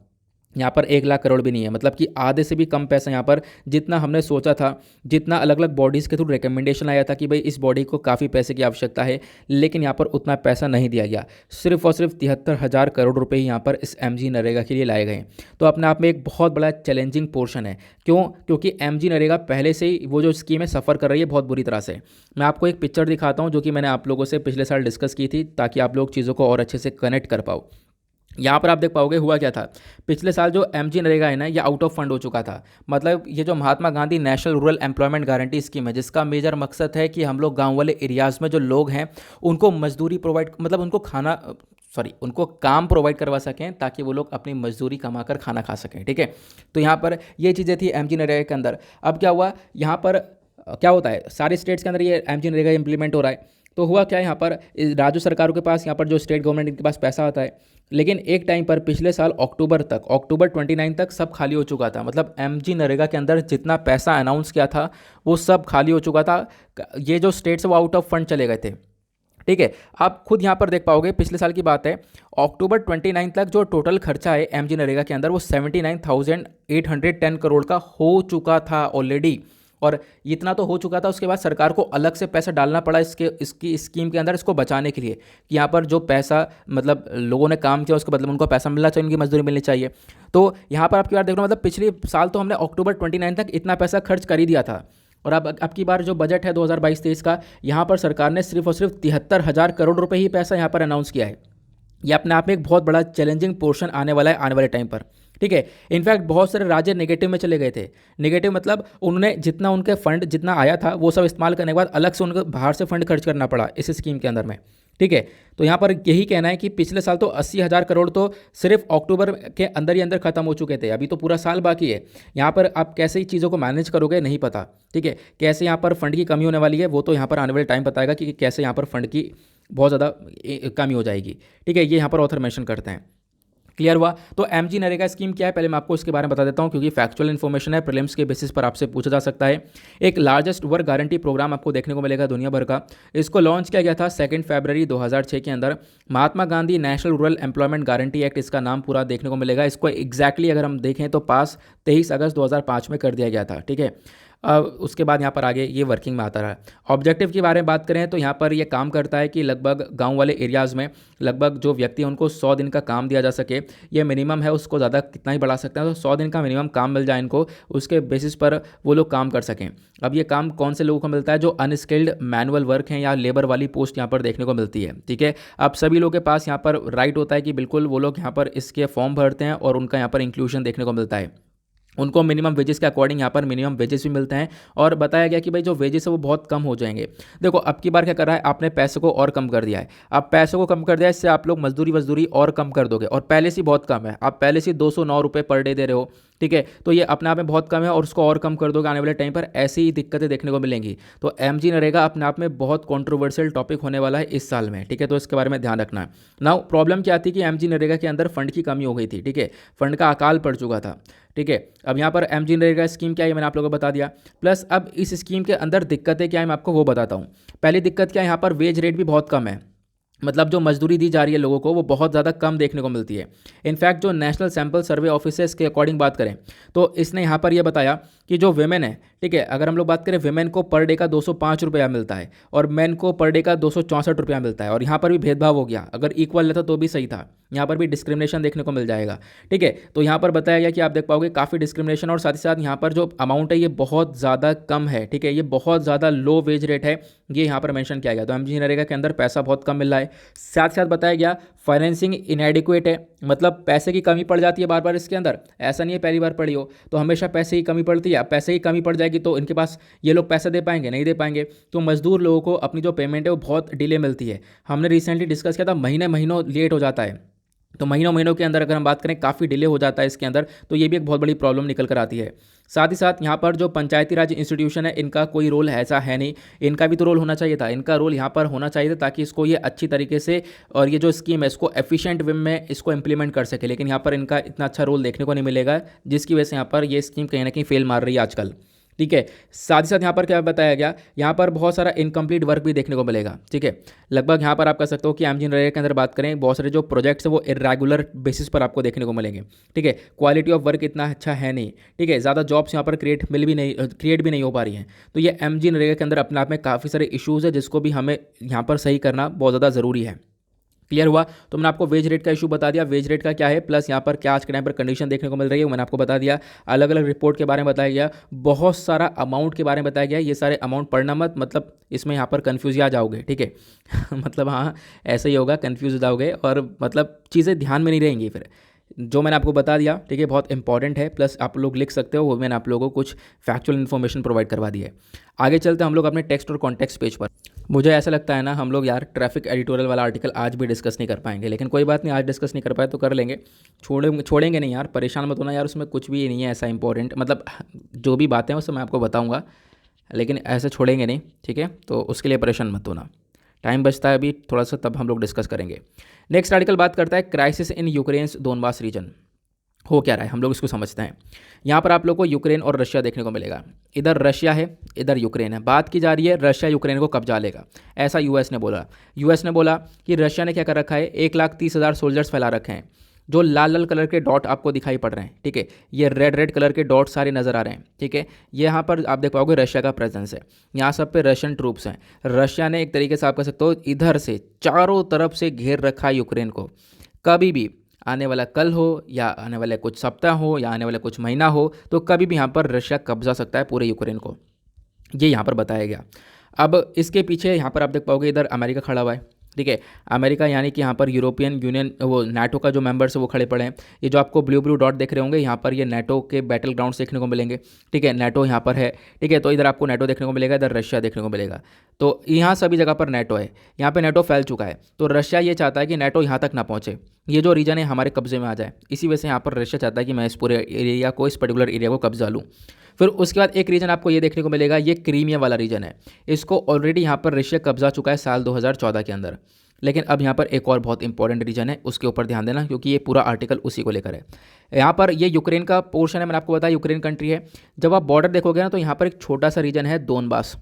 यहाँ पर 1 लाख करोड़ भी नहीं है, मतलब कि आधे से भी कम पैसा यहाँ पर, जितना हमने सोचा था, जितना अलग अलग बॉडीज़ के थ्रू रिकमेंडेशन आया था कि भाई इस बॉडी को काफ़ी पैसे की आवश्यकता है, लेकिन यहाँ पर उतना पैसा नहीं दिया गया। सिर्फ और सिर्फ 73,000 करोड़ रुपए ही यहाँ पर इस MG नरेगा के लिए लाए गए। तो अपने आप में एक बहुत बड़ा चैलेंजिंग पोर्शन है। क्यों? क्योंकि MG नरेगा पहले से ही वो जो स्कीम है सफ़र कर रही है बहुत बुरी तरह से। मैं आपको एक पिक्चर दिखाता हूँ जो कि मैंने आप लोगों से पिछले साल डिस्कस की थी, ताकि आप लोग चीज़ों को और अच्छे से कनेक्ट कर पाओ। यहाँ पर आप देख पाओगे हुआ क्या था। पिछले साल जो MG नरेगा है ना, ये आउट ऑफ फंड हो चुका था। मतलब ये जो Mahatma Gandhi national rural employment guarantee scheme है, जिसका मेजर मकसद है कि हम लोग गांव वाले एरियाज़ में जो लोग हैं उनको मजदूरी प्रोवाइड, मतलब उनको काम प्रोवाइड करवा सकें ताकि वो लोग अपनी मजदूरी कमाकर खाना खा सकें। ठीक है, तो यहाँ पर ये चीज़ें थी MG नरेगा के अंदर। अब क्या हुआ, यहाँ पर क्या होता है, सारे स्टेट्स के अंदर ये MG नरेगा इंप्लीमेंट हो रहा है। तो हुआ क्या है, यहाँ पर राज्य सरकारों के पास, यहाँ पर जो स्टेट गवर्नमेंट के पास पैसा आता है, लेकिन एक टाइम पर पिछले साल अक्टूबर 29 तक सब खाली हो चुका था। मतलब MG नरेगा के अंदर जितना पैसा अनाउंस किया था वो सब खाली हो चुका था। ये जो स्टेट्स वो आउट ऑफ फंड चले गए थे। ठीक है, आप खुद यहाँ पर देख पाओगे, पिछले साल की बात है, अक्टूबर 29 तक जो टोटल खर्चा है MG नरेगा के अंदर वो 79,810 करोड़ का हो चुका था ऑलरेडी। और इतना तो हो चुका था, उसके बाद सरकार को अलग से पैसा डालना पड़ा इसकी स्कीम के अंदर इसको बचाने के लिए कि यहाँ पर जो पैसा मतलब लोगों ने काम किया उसके बदले में उनको पैसा मिलना चाहिए, उनकी मजदूरी मिलनी चाहिए। तो यहाँ पर आपकी बार देख रहे हो, मतलब पिछले साल तो हमने अक्टूबर 29 तक इतना पैसा खर्च कर ही दिया था, और अब की बार जो बजट है 2022-23 का, यहाँ पर सरकार ने सिर्फ और सिर्फ 73,000 करोड़ रुपए ही पैसा यहाँ पर अनाउंस किया है। ये अपने आप में एक बहुत बड़ा चैलेंजिंग पोर्शन आने वाला है आने वाले टाइम पर, ठीक है। इनफैक्ट बहुत सारे राज्य नेगेटिव में चले गए थे। नेगेटिव मतलब उन्होंने जितना उनके फंड जितना आया था वो सब इस्तेमाल करने के बाद अलग से उनको बाहर से फंड खर्च करना पड़ा इस स्कीम के अंदर में, ठीक है। तो यहाँ पर यही कहना है कि पिछले साल तो 80,000 करोड़ तो सिर्फ अक्टूबर के अंदर ही अंदर खत्म हो चुके थे, अभी तो पूरा साल बाकी है। यहाँ पर आप कैसे ही चीज़ों को मैनेज करोगे नहीं पता, ठीक है। कैसे यहाँ पर फंड की कमी होने वाली है वो तो यहाँ पर आने वाले टाइम बताएगा कि कैसे यहाँ पर फंड की बहुत ज़्यादा कमी हो जाएगी, ठीक है। ये यहाँ पर ऑथर मेंशन करते हैं। क्लियर हुआ। तो एमजी नरेगा स्कीम क्या है पहले मैं आपको इसके बारे में बता देता हूं, क्योंकि फैक्चुअल इन्फॉर्मेशन है, प्रीलिम्स के बेसिस पर आपसे पूछा जा सकता है। एक लार्जेस्ट वर्क गारंटी प्रोग्राम आपको देखने को मिलेगा दुनिया भर का। इसको लॉन्च किया गया था 2 फरवरी 2006 के अंदर। Mahatma Gandhi national rural employment guarantee act इसका नाम पूरा देखने को मिलेगा। इसको एग्जैक्टली अगर हम देखें तो पास 23 अगस्त 2005 में कर दिया गया था, ठीक है। उसके बाद यहाँ पर आगे ये वर्किंग में आता रहा। ऑब्जेक्टिव के बारे में बात करें तो यहाँ पर ये काम करता है कि लगभग गांव वाले एरियाज़ में लगभग जो व्यक्ति हैं उनको 100 दिन का काम दिया जा सके। ये मिनिमम है, उसको ज़्यादा कितना ही बढ़ा सकते हैं, तो 100 दिन का मिनिमम काम मिल जाए इनको, उसके बेसिस पर वो लोग काम कर सकें। अब ये काम कौन से लोगों को मिलता है? जो अनस्किल्ड मैनुअल वर्क हैं या लेबर वाली पोस्ट यहाँ पर देखने को मिलती है, ठीक है। अब सभी लोगों के पास यहाँ पर राइट होता है कि बिल्कुल वो लोग यहाँ पर इसके फॉर्म भरते हैं और उनका यहाँ पर इंक्लूजन देखने को मिलता है। उनको मिनिमम वेजेस के अकॉर्डिंग यहाँ पर मिनिमम वेजेस भी मिलते हैं, और बताया गया कि भाई जो वेजेस है वो बहुत कम हो जाएंगे। देखो अब की बार क्या कर रहा है, आपने पैसे को और कम कर दिया है। अब पैसे को कम कर दिया है, इससे आप लोग मजदूरी और कम कर दोगे, और पहले से बहुत कम है। आप पहले से 209 रुपये पर डे दे रहे हो, ठीक है। तो ये अपने आप में बहुत कम है, और उसको और कम कर दोगे आने वाले टाइम पर ऐसी ही दिक्कतें देखने को मिलेंगी। तो एमजी नरेगा अपने आप में बहुत कॉन्ट्रोवर्शियल टॉपिक होने वाला है इस साल में, ठीक है। तो इसके बारे में ध्यान रखना है। नाउ प्रॉब्लम क्या आती है कि एमजी नरेगा के अंदर फंड की कमी हो गई थी, ठीक है। फंड का अकाल पड़ चुका था, ठीक है। अब यहाँ पर एमजी नरेगा स्कीम क्या है मैंने आप लोगों को बता दिया। प्लस अब इस स्कीम के अंदर दिक्कतें क्या है मैं आपको वो बताता हूँ। पहली दिक्कत क्या है, यहाँ पर वेज रेट भी बहुत कम है। मतलब जो मजदूरी दी जा रही है लोगों को वो बहुत ज़्यादा कम देखने को मिलती है। इनफैक्ट जो नेशनल सैंपल सर्वे ऑफिस है इसके अकॉर्डिंग बात करें तो इसने यहाँ पर यह बताया कि जो वेमेन है, ठीक है, अगर हम लोग बात करें वेमेन को पर डे का 205 रुपया मिलता है और मेन को पर डे का 264 रुपया मिलता है। और यहाँ पर भी भेदभाव हो गया, अगर इक्वल लेता तो भी सही था, यहाँ पर भी डिस्क्रिमिनेशन देखने को मिल जाएगा, ठीक है। तो यहाँ पर बताया गया कि आप देख पाओगे काफ़ी डिस्क्रिमिनेशन, और साथ ही साथ यहाँ पर जो अमाउंट है ये बहुत ज़्यादा कम है, ठीक है। ये बहुत ज़्यादा लो वेज रेट है, ये यहाँ पर मेंशन किया गया। तो एमजी नरेगा के अंदर पैसा बहुत कम मिल रहा है। साथ साथ बताया गया फाइनेंसिंग इनएडिक्वेट है, मतलब पैसे की कमी पड़ जाती है बार बार इसके अंदर। ऐसा नहीं है पहली बार पड़ी हो, तो हमेशा पैसे की कमी पड़ती है। पैसे की कमी पड़ जाएगी तो इनके पास ये लोग पैसा दे पाएंगे, नहीं दे पाएंगे। तो मजदूर लोगों को अपनी जो पेमेंट है वो बहुत डिले मिलती है। हमने रिसेंटली डिस्कस किया था, महीनों लेट हो जाता है। तो महीनों के अंदर अगर हम बात करें काफ़ी डिले हो जाता है इसके अंदर, तो ये भी एक बहुत बड़ी प्रॉब्लम निकल कर आती है। साथ ही साथ यहाँ पर जो पंचायती राज इंस्टीट्यूशन है इनका कोई रोल ऐसा है नहीं, इनका भी तो रोल होना चाहिए था। इनका रोल यहाँ पर होना चाहिए था ताकि इसको ये अच्छी तरीके से और ये जो स्कीम है इसको एफिशिएंट वे में इसको इम्प्लीमेंट कर सके, लेकिन यहाँ पर इनका इतना अच्छा रोल देखने को नहीं मिलेगा, जिसकी वजह से यहाँ पर ये स्कीम कहीं ना कहीं फेल मार रही है आजकल, ठीक है। साथ ही साथ यहाँ पर क्या बताया गया, यहाँ पर बहुत सारा इनकम्प्लीट वर्क भी देखने को मिलेगा, ठीक है। लगभग यहाँ पर आप कह सकते हो कि एमजी नरेगा के अंदर बात करें बहुत सारे जो प्रोजेक्ट्स है वो इरेगुलर बेसिस पर आपको देखने को मिलेंगे, ठीक है। क्वालिटी ऑफ वर्क इतना अच्छा है नहीं, ठीक है। ज़्यादा जॉब्स यहाँ पर क्रिएट भी नहीं हो पा रही हैं। तो ये एमजी नरेगा के अंदर अपने आप में काफ़ी सारे इशूज़ है जिसको भी हमें यहाँ पर सही करना बहुत ज़्यादा ज़रूरी है। क्लियर हुआ। तो मैंने आपको वेज रेट का इशू बता दिया, वेज रेट का क्या है, प्लस यहाँ पर क्या आज के टाइम पर कंडीशन देखने को मिल रही है मैंने आपको बता दिया। अलग अलग रिपोर्ट के बारे में बताया गया, बहुत सारा अमाउंट के बारे में बताया गया। ये सारे अमाउंट पढ़ना मत, मतलब इसमें यहाँ पर कन्फ्यूज आ जाओगे, ठीक है। मतलब हाँ ऐसा ही होगा, कन्फ्यूज हो जाओगे और मतलब चीज़ें ध्यान में नहीं रहेंगी फिर। जो मैंने आपको बता दिया, ठीक है, बहुत इंपॉर्टेंट है, प्लस आप लोग लिख सकते हो, वो मैंने आप लोगों को कुछ फैक्चुअल इन्फॉर्मेशन प्रोवाइड करवा दी है। आगे चलते हैं हम लोग अपने टेक्स्ट और कॉन्टेक्स्ट पेज पर। मुझे ऐसा लगता है ना हम लोग यार ट्रैफिक एडिटोरियल वाला आर्टिकल आज भी डिस्कस नहीं कर पाएंगे, लेकिन कोई बात नहीं, आज डिस्कस नहीं कर पाए तो कर लेंगे। छोड़ेंगे नहीं यार, परेशान मत होना यार, उसमें कुछ भी नहीं है ऐसा इंपॉर्टेंट, मतलब जो भी बातें हैं उससे मैं आपको बताऊँगा, लेकिन ऐसे छोड़ेंगे नहीं, ठीक है। तो उसके लिए परेशान मत होना, टाइम बचता है अभी थोड़ा सा, तब हम लोग डिस्कस करेंगे। नेक्स्ट आर्टिकल बात करता है crisis in Ukraine's Donbas region. हो क्या रहा है हम लोग इसको समझते हैं। यहाँ पर आप लोग को यूक्रेन और रशिया देखने को मिलेगा, इधर रशिया है इधर यूक्रेन है। बात की जा रही है रशिया यूक्रेन को कब्जा लेगा, ऐसा यूएस ने बोला। यूएस ने बोला कि रशिया ने क्या कर रखा है, 1,30,000 सोल्जर्स फैला रखे हैं जो लाल लाल कलर के डॉट आपको दिखाई पड़ रहे हैं, ठीक है, ये रेड रेड कलर के डॉट सारे नज़र आ रहे हैं, ठीक है, ये यहाँ पर आप देख पाओगे रशिया का प्रेजेंस है, यहाँ सब पे रशियन ट्रूप्स हैं। रशिया ने एक तरीके से आप कह सकते हो इधर से चारों तरफ से घेर रखा है यूक्रेन को। कभी भी आने वाला कल हो या आने वाले कुछ सप्ताह हो या आने वाले कुछ महीना हो, तो कभी भी यहाँ पर रशिया कब्जा सकता है पूरे यूक्रेन को, ये यहाँ पर बताया गया। अब इसके पीछे यहाँ पर आप देख पाओगे इधर अमेरिका खड़ा हुआ है, ठीक है, अमेरिका यानी कि यहाँ पर यूरोपियन यूनियन वो नाटो का जो मेंबर्स है वो खड़े पड़े हैं। ये जो आपको ब्लू ब्लू डॉट देख रहे होंगे यहाँ पर ये नाटो के बैटल ग्राउंड्स देखने को मिलेंगे, ठीक है, नाटो यहाँ पर है, ठीक है, तो इधर आपको नाटो देखने को मिलेगा, इधर रशिया देखने को मिलेगा। तो यहाँ सभी जगह पर नाटो है, यहाँ पे नाटो फैल चुका है, तो रशिया ये चाहता है कि नाटो यहाँ तक ना पहुँचे, ये जो रीजन है हमारे कब्जे में आ जाए। इसी वजह से यहाँ पर रशिया चाहता है कि मैं इस पूरे एरिया को, इस पर्टिकुलर एरिया को कब्जा लूँ। फिर उसके बाद एक रीजन आपको ये देखने को मिलेगा, ये क्रीमिया वाला रीजन है, इसको ऑलरेडी यहाँ पर रशिया कब्जा चुका है साल 2014 के अंदर। लेकिन अब यहाँ पर एक और बहुत इंपॉर्टेंट रीजन है, उसके ऊपर ध्यान देना क्योंकि ये पूरा आर्टिकल उसी को लेकर है। यहाँ पर ये यूक्रेन का पोर्शन है, मैंने आपको बताया यूक्रेन कंट्री है। जब आप बॉर्डर देखोगे ना तो यहाँ पर एक छोटा सा रीजन है दोनबास।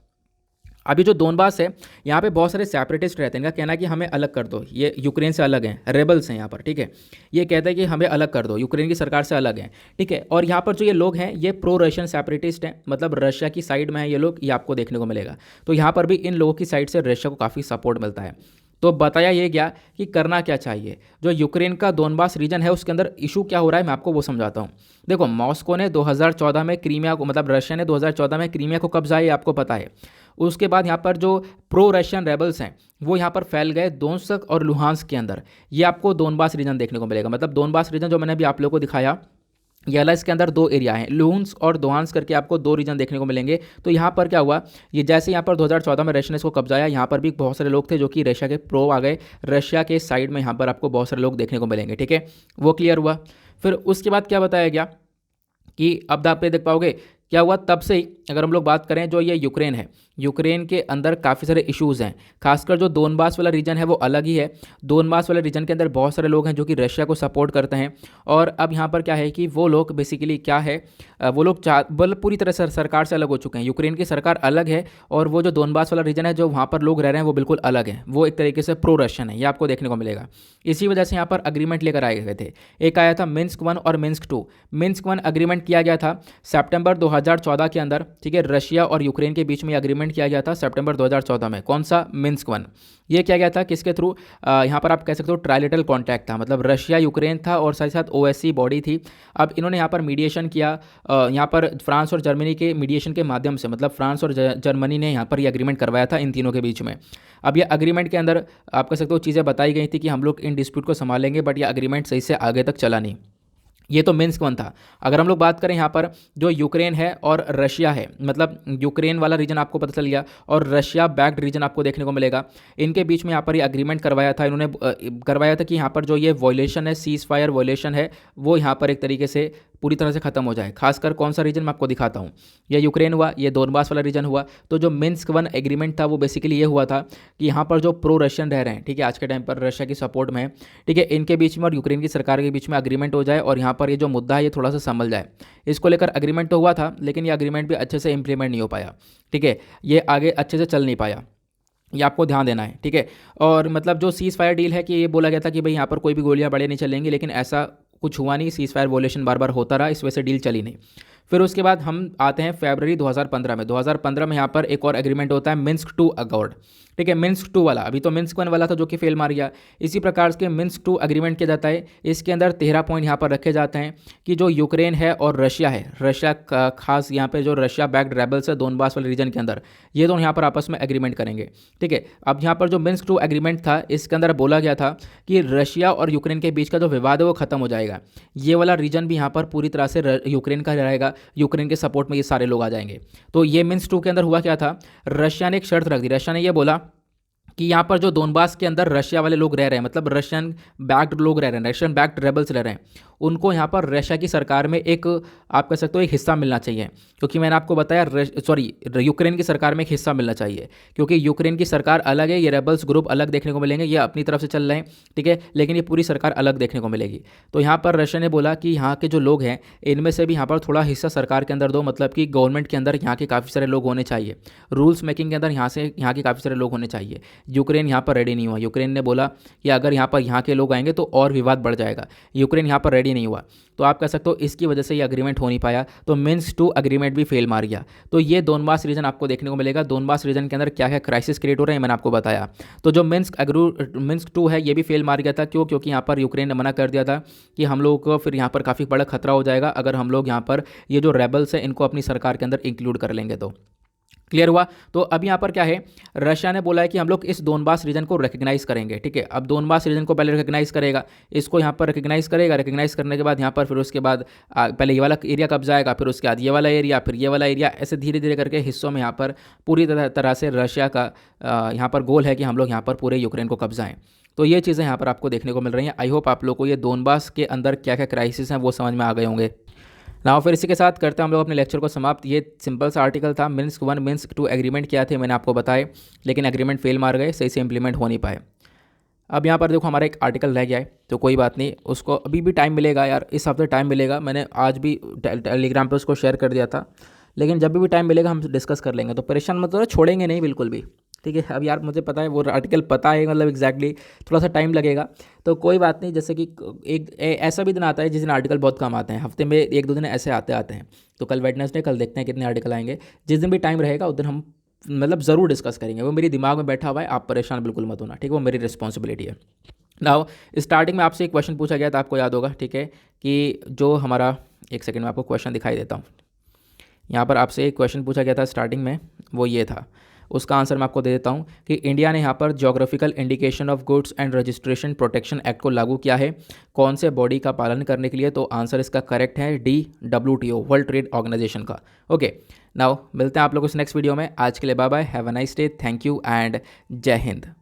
अभी जो दोनबास है यहाँ पे बहुत सारे सेपरेटिस्ट रहते हैं, इनका कहना है कि हमें अलग कर दो, ये यूक्रेन से अलग हैं, रेबल्स हैं यहाँ पर, ठीक है, ये कहते हैं कि हमें अलग कर दो, यूक्रेन की सरकार से अलग हैं, ठीक है। और यहाँ पर जो ये लोग हैं ये प्रो रशियन सेपरेटिस्ट हैं, मतलब रशिया की साइड में है ये लोग, ये आपको देखने को मिलेगा। तो यहाँ पर भी इन लोगों की साइड से रशिया को काफ़ी सपोर्ट मिलता है। तो बताया ये गया कि करना क्या चाहिए। जो यूक्रेन का दोनबास रीजन है उसके अंदर इशू क्या हो रहा है मैं आपको वो समझाता हूँ। देखो, मॉस्को ने 2014 में क्रीमिया को, मतलब रशिया ने 2014 में क्रीमिया को कब्जा है, आपको पता है। उसके बाद यहाँ पर जो प्रो रशियन रेबल्स हैं वो यहाँ पर फैल गए दोनस्क और लुहांस्क के अंदर, ये आपको दोनबास रीजन देखने को मिलेगा। मतलब दोनबास रीजन जो मैंने अभी आप लोगों को दिखाया, ये वाला इसके अंदर दो एरिया हैं, लुहांस्क और दोहांस्क करके आपको दो रीजन देखने को मिलेंगे। तो यहाँ पर क्या हुआ, ये जैसे यहाँ पर 2014 में रशिया ने इसको कब्जाया, यहाँ पर भी बहुत सारे लोग थे जो कि रशिया के प्रो आ गए, रशिया के साइड में यहाँ पर आपको बहुत सारे लोग देखने को मिलेंगे, ठीक है, वो क्लियर हुआ। फिर उसके बाद क्या बताया गया कि अब आप पे देख पाओगे क्या हुआ तब से ही। अगर हम लोग बात करें जो ये यूक्रेन है, यूक्रेन के अंदर काफ़ी सारे इश्यूज़ हैं, खासकर जो दोनबास वाला रीजन है वो अलग ही है। दोनबास वाले रीजन के अंदर बहुत सारे लोग हैं जो कि रशिया को सपोर्ट करते हैं। और अब यहाँ पर क्या है कि वो लोग बेसिकली क्या है, वो लोग मतलब पूरी तरह से सरकार से अलग हो चुके हैं। यूक्रेन की सरकार अलग है और वो जो दोनबास वाला रीजन है जो वहाँ पर लोग रह रहे हैं वो बिल्कुल अलग है, वो एक तरीके से प्रो रशियन है, ये आपको देखने को मिलेगा। इसी वजह से यहाँ पर अग्रीमेंट लेकर आए गए थे, एक आया था मिन्स्क 1 और मिन्स्क 2। मिन्स्क 1 अग्रीमेंट किया गया था सितंबर 2014 के अंदर, ठीक है, रशिया और यूक्रेन के बीच में अग्रीमेंट किया गया था सितंबर 2014 में। कौन सा? मिन्स्क 1। ये किया गया था किसके थ्रू? यहाँ पर आप कह सकते हो ट्राइलेटरल कॉन्टैक्ट था, मतलब रशिया यूक्रेन था और साथ ही साथ ओएससी बॉडी थी। अब इन्होंने यहाँ पर मीडिएशन किया, यहाँ पर फ्रांस और जर्मनी के मीडिएशन के माध्यम से, मतलब फ्रांस और जर्मनी ने यहाँ पर ये अग्रीमेंट करवाया था इन तीनों के बीच में। अब ये अग्रीमेंट के अंदर आप कह सकते हो चीज़ें बताई गई थी कि हम लोग इन डिस्प्यूट को संभालेंगे, बट ये अग्रीमेंट सही से आगे तक चला नहीं। ये तो मिन्स्क 1 था। अगर हम लोग बात करें यहाँ पर जो यूक्रेन है और रशिया है, मतलब यूक्रेन वाला रीजन आपको पता चल गया और रशिया बैक्ड रीजन आपको देखने को मिलेगा, इनके बीच में यहाँ पर ये अग्रीमेंट करवाया था। इन्होंने करवाया था कि यहाँ पर जो ये वॉयलेशन है, सीज फायर वॉयलेशन है, वो यहाँ पर एक तरीके से पूरी तरह से खत्म हो जाए। खासकर कौन सा रीजन मैं आपको दिखाता हूँ, ये यूक्रेन हुआ, ये दोनबास वाला रीजन हुआ। तो जो मिन्स्क 1 एग्रीमेंट था वो बेसिकली ये हुआ था कि यहाँ पर जो प्रो रशियन रह रहे हैं, ठीक है, आज के टाइम पर रशिया की सपोर्ट में, ठीक है, इनके बीच में और यूक्रेन की सरकार के बीच में अग्रीमेंट हो जाए और यहाँ पर ये जो मुद्दा है ये थोड़ा सा संभल जाए। इसको लेकर अग्रीमेंट तो हुआ था, लेकिन ये अग्रीमेंट भी अच्छे से इंप्लीमेंट नहीं हो पाया, ठीक है, ये आगे अच्छे से चल नहीं पाया, ये आपको ध्यान देना है, ठीक है। और मतलब जो सीज़ फायर डील है कि ये बोला गया था कि भाई यहाँ पर कोई भी गोलियां बड़े नहीं चलेंगी, लेकिन ऐसा कुछ हुआ नहीं, सीज़ फायर वॉयलेशन बार बार होता रहा, इस वजह से डील चली नहीं। फिर उसके बाद हम आते हैं फरवरी 2015 में। 2015 में यहाँ पर एक और एग्रीमेंट होता है मिन्स्क 2 अकॉर्ड, ठीक है, मिन्स्क 2 वाला। अभी तो मिन्स्क 1 वाला था जो कि फेल मार गया। इसी प्रकार के मिन्स्क 2 एग्रीमेंट किया जाता है। इसके अंदर 13 पॉइंट यहाँ पर रखे जाते हैं कि जो यूक्रेन है और रशिया है, रशिया का खास यहाँ पे जो रशिया बैक्ड रेबल्स है दोनबास वाले रीजन के अंदर, ये दोनों यहाँ पर आपस में एग्रीमेंट करेंगे, ठीक है। अब यहाँ पर जो मिन्स्क 2 एग्रीमेंट था इसके अंदर बोला गया था कि रशिया और यूक्रेन के बीच का जो विवाद है वो खत्म हो जाएगा। ये वाला रीजन भी यहाँ पर पूरी तरह से यूक्रेन का रहेगा, यूक्रेन के सपोर्ट में ये सारे लोग आ जाएंगे। तो ये मिन्स्क 2 के अंदर हुआ क्या था, रशिया ने एक शर्त रख दी। रशिया ने ये बोला कि यहाँ पर जो दोनबास के अंदर रशिया वाले लोग रह रहे हैं, मतलब रशियन बैक्ड लोग रह रहे हैं, रशियन बैक्ड रेबल्स रह रहे हैं, उनको यहाँ पर रशिया की सरकार में एक, आप कह सकते हो, एक हिस्सा मिलना चाहिए। क्योंकि मैंने आपको बताया यूक्रेन की सरकार में एक हिस्सा मिलना चाहिए, क्योंकि यूक्रेन की सरकार अलग है, ये रेबल्स ग्रुप अलग देखने को मिलेंगे, ये अपनी तरफ से चल रहे हैं, ठीक है, लेकिन ये पूरी सरकार अलग देखने को मिलेगी। तो यहाँ पर रशिया ने बोला कि यहाँ के जो लोग हैं इनमें से भी यहाँ पर थोड़ा हिस्सा सरकार के अंदर दो, मतलब कि गवर्नमेंट के अंदर यहाँ के काफ़ी सारे लोग होने चाहिए, रूल्स मेकिंग के अंदर यहाँ के काफ़ी सारे लोग होने चाहिए। यूक्रेन यहाँ पर रेडी नहीं हुआ। यूक्रेन ने बोला कि अगर यहाँ के लोग आएंगे तो और विवाद बढ़ जाएगा। यूक्रेन यहाँ पर रेडी नहीं हुआ, तो आप कह सकते हो इसकी वजह से ये अग्रीमेंट हो नहीं पाया। तो मिन्स्क 2 अग्रीमेंट भी फेल मार गया। तो ये दोनबास रीजन आपको देखने को मिलेगा। दोनबास रीजन के अंदर क्या क्या क्राइसिस क्रिएट हो रहे हैं मैंने आपको बताया। तो जो मिन्स्क 2 है ये भी फेल मार गया था। क्यों? क्योंकि यहाँ पर यूक्रेन ने मना कर दिया था कि हम लोगों को फिर यहाँ पर काफ़ी बड़ा खतरा हो जाएगा अगर हम लोग यहाँ पर ये जो रेबल्स हैं इनको अपनी सरकार के अंदर इंक्लूड कर लेंगे। तो क्लियर हुआ। तो अब यहाँ पर क्या है, रशिया ने बोला है कि हम लोग इस दोनबास रीजन को रिकग्नाइज करेंगे। ठीक है, अब दोनबास रीजन को पहले रिकग्नाइज करेगा, इसको यहाँ पर रिकग्नाइज करेगा। रिकग्नाइज करने के बाद यहाँ पर फिर उसके बाद पहले ये वाला एरिया कब्जा आएगा, फिर उसके बाद ये वाला एरिया, फिर ये वाला एरिया, ऐसे धीरे धीरे करके हिस्सों में यहाँ पर पूरी तरह से रशिया का यहाँ पर गोल है कि हम लोग यहाँ पर पूरे यूक्रेन को कब्जाएं। तो ये चीज़ें यहाँ पर आपको देखने को मिल रही हैं। आई होप आप लोग को ये दोनबास के अंदर क्या क्या क्राइसिस हैं वो समझ में आ गए होंगे ना। फिर इसी के साथ करते हैं हम लोग अपने लेक्चर को समाप्त। ये सिंपल सा आर्टिकल था। मिन्स्क 1 मिन्स्क 2 एग्रीमेंट क्या थे मैंने आपको बताए, लेकिन एग्रीमेंट फेल मार गए, सही से इंप्लीमेंट हो नहीं पाए। अब यहाँ पर देखो हमारा एक आर्टिकल रह गया है, तो कोई बात नहीं, उसको अभी भी टाइम मिलेगा यार, इस हफ्ते टाइम मिलेगा। मैंने आज भी टेलीग्राम पर उसको शेयर कर दिया था, लेकिन जब भी टाइम मिलेगा हम डिस्कस कर लेंगे। तो परेशान मत हो, छोड़ेंगे नहीं बिल्कुल भी। ठीक है, अब यार मुझे पता है वो आर्टिकल पता है, मतलब एग्जैक्टली थोड़ा सा टाइम लगेगा, तो कोई बात नहीं। जैसे कि ऐसा भी दिन आता है जिस दिन आर्टिकल बहुत कम आते हैं, हफ्ते में 1-2 दिन ऐसे आते हैं। तो कल वेडनेसडे, कल देखते हैं कितने आर्टिकल आएंगे। जिस दिन भी टाइम रहेगा उस दिन हम मतलब ज़रूर डिस्कस करेंगे। वो मेरे दिमाग में बैठा हुआ है, आप परेशान बिल्कुल मत होना। ठीक है, वो मेरी रिस्पॉन्सिबिलिटी है। नाउ स्टार्टिंग में आपसे एक क्वेश्चन पूछा गया था, आपको याद होगा। ठीक है, कि जो हमारा, एक सेकंड में आपको क्वेश्चन दिखाई देता हूँ। यहाँ पर आपसे एक क्वेश्चन पूछा गया था स्टार्टिंग में, वो ये था। उसका आंसर मैं आपको दे देता हूँ कि इंडिया ने यहाँ पर geographical indication of goods and registration protection act को लागू किया है कौन से बॉडी का पालन करने के लिए? तो आंसर इसका करेक्ट है D, WTO, world trade organisation का। ओके, नाउ मिलते हैं आप लोगों से नेक्स्ट वीडियो में। आज के लिए bye bye, have a nice day, thank you and Jai Hind.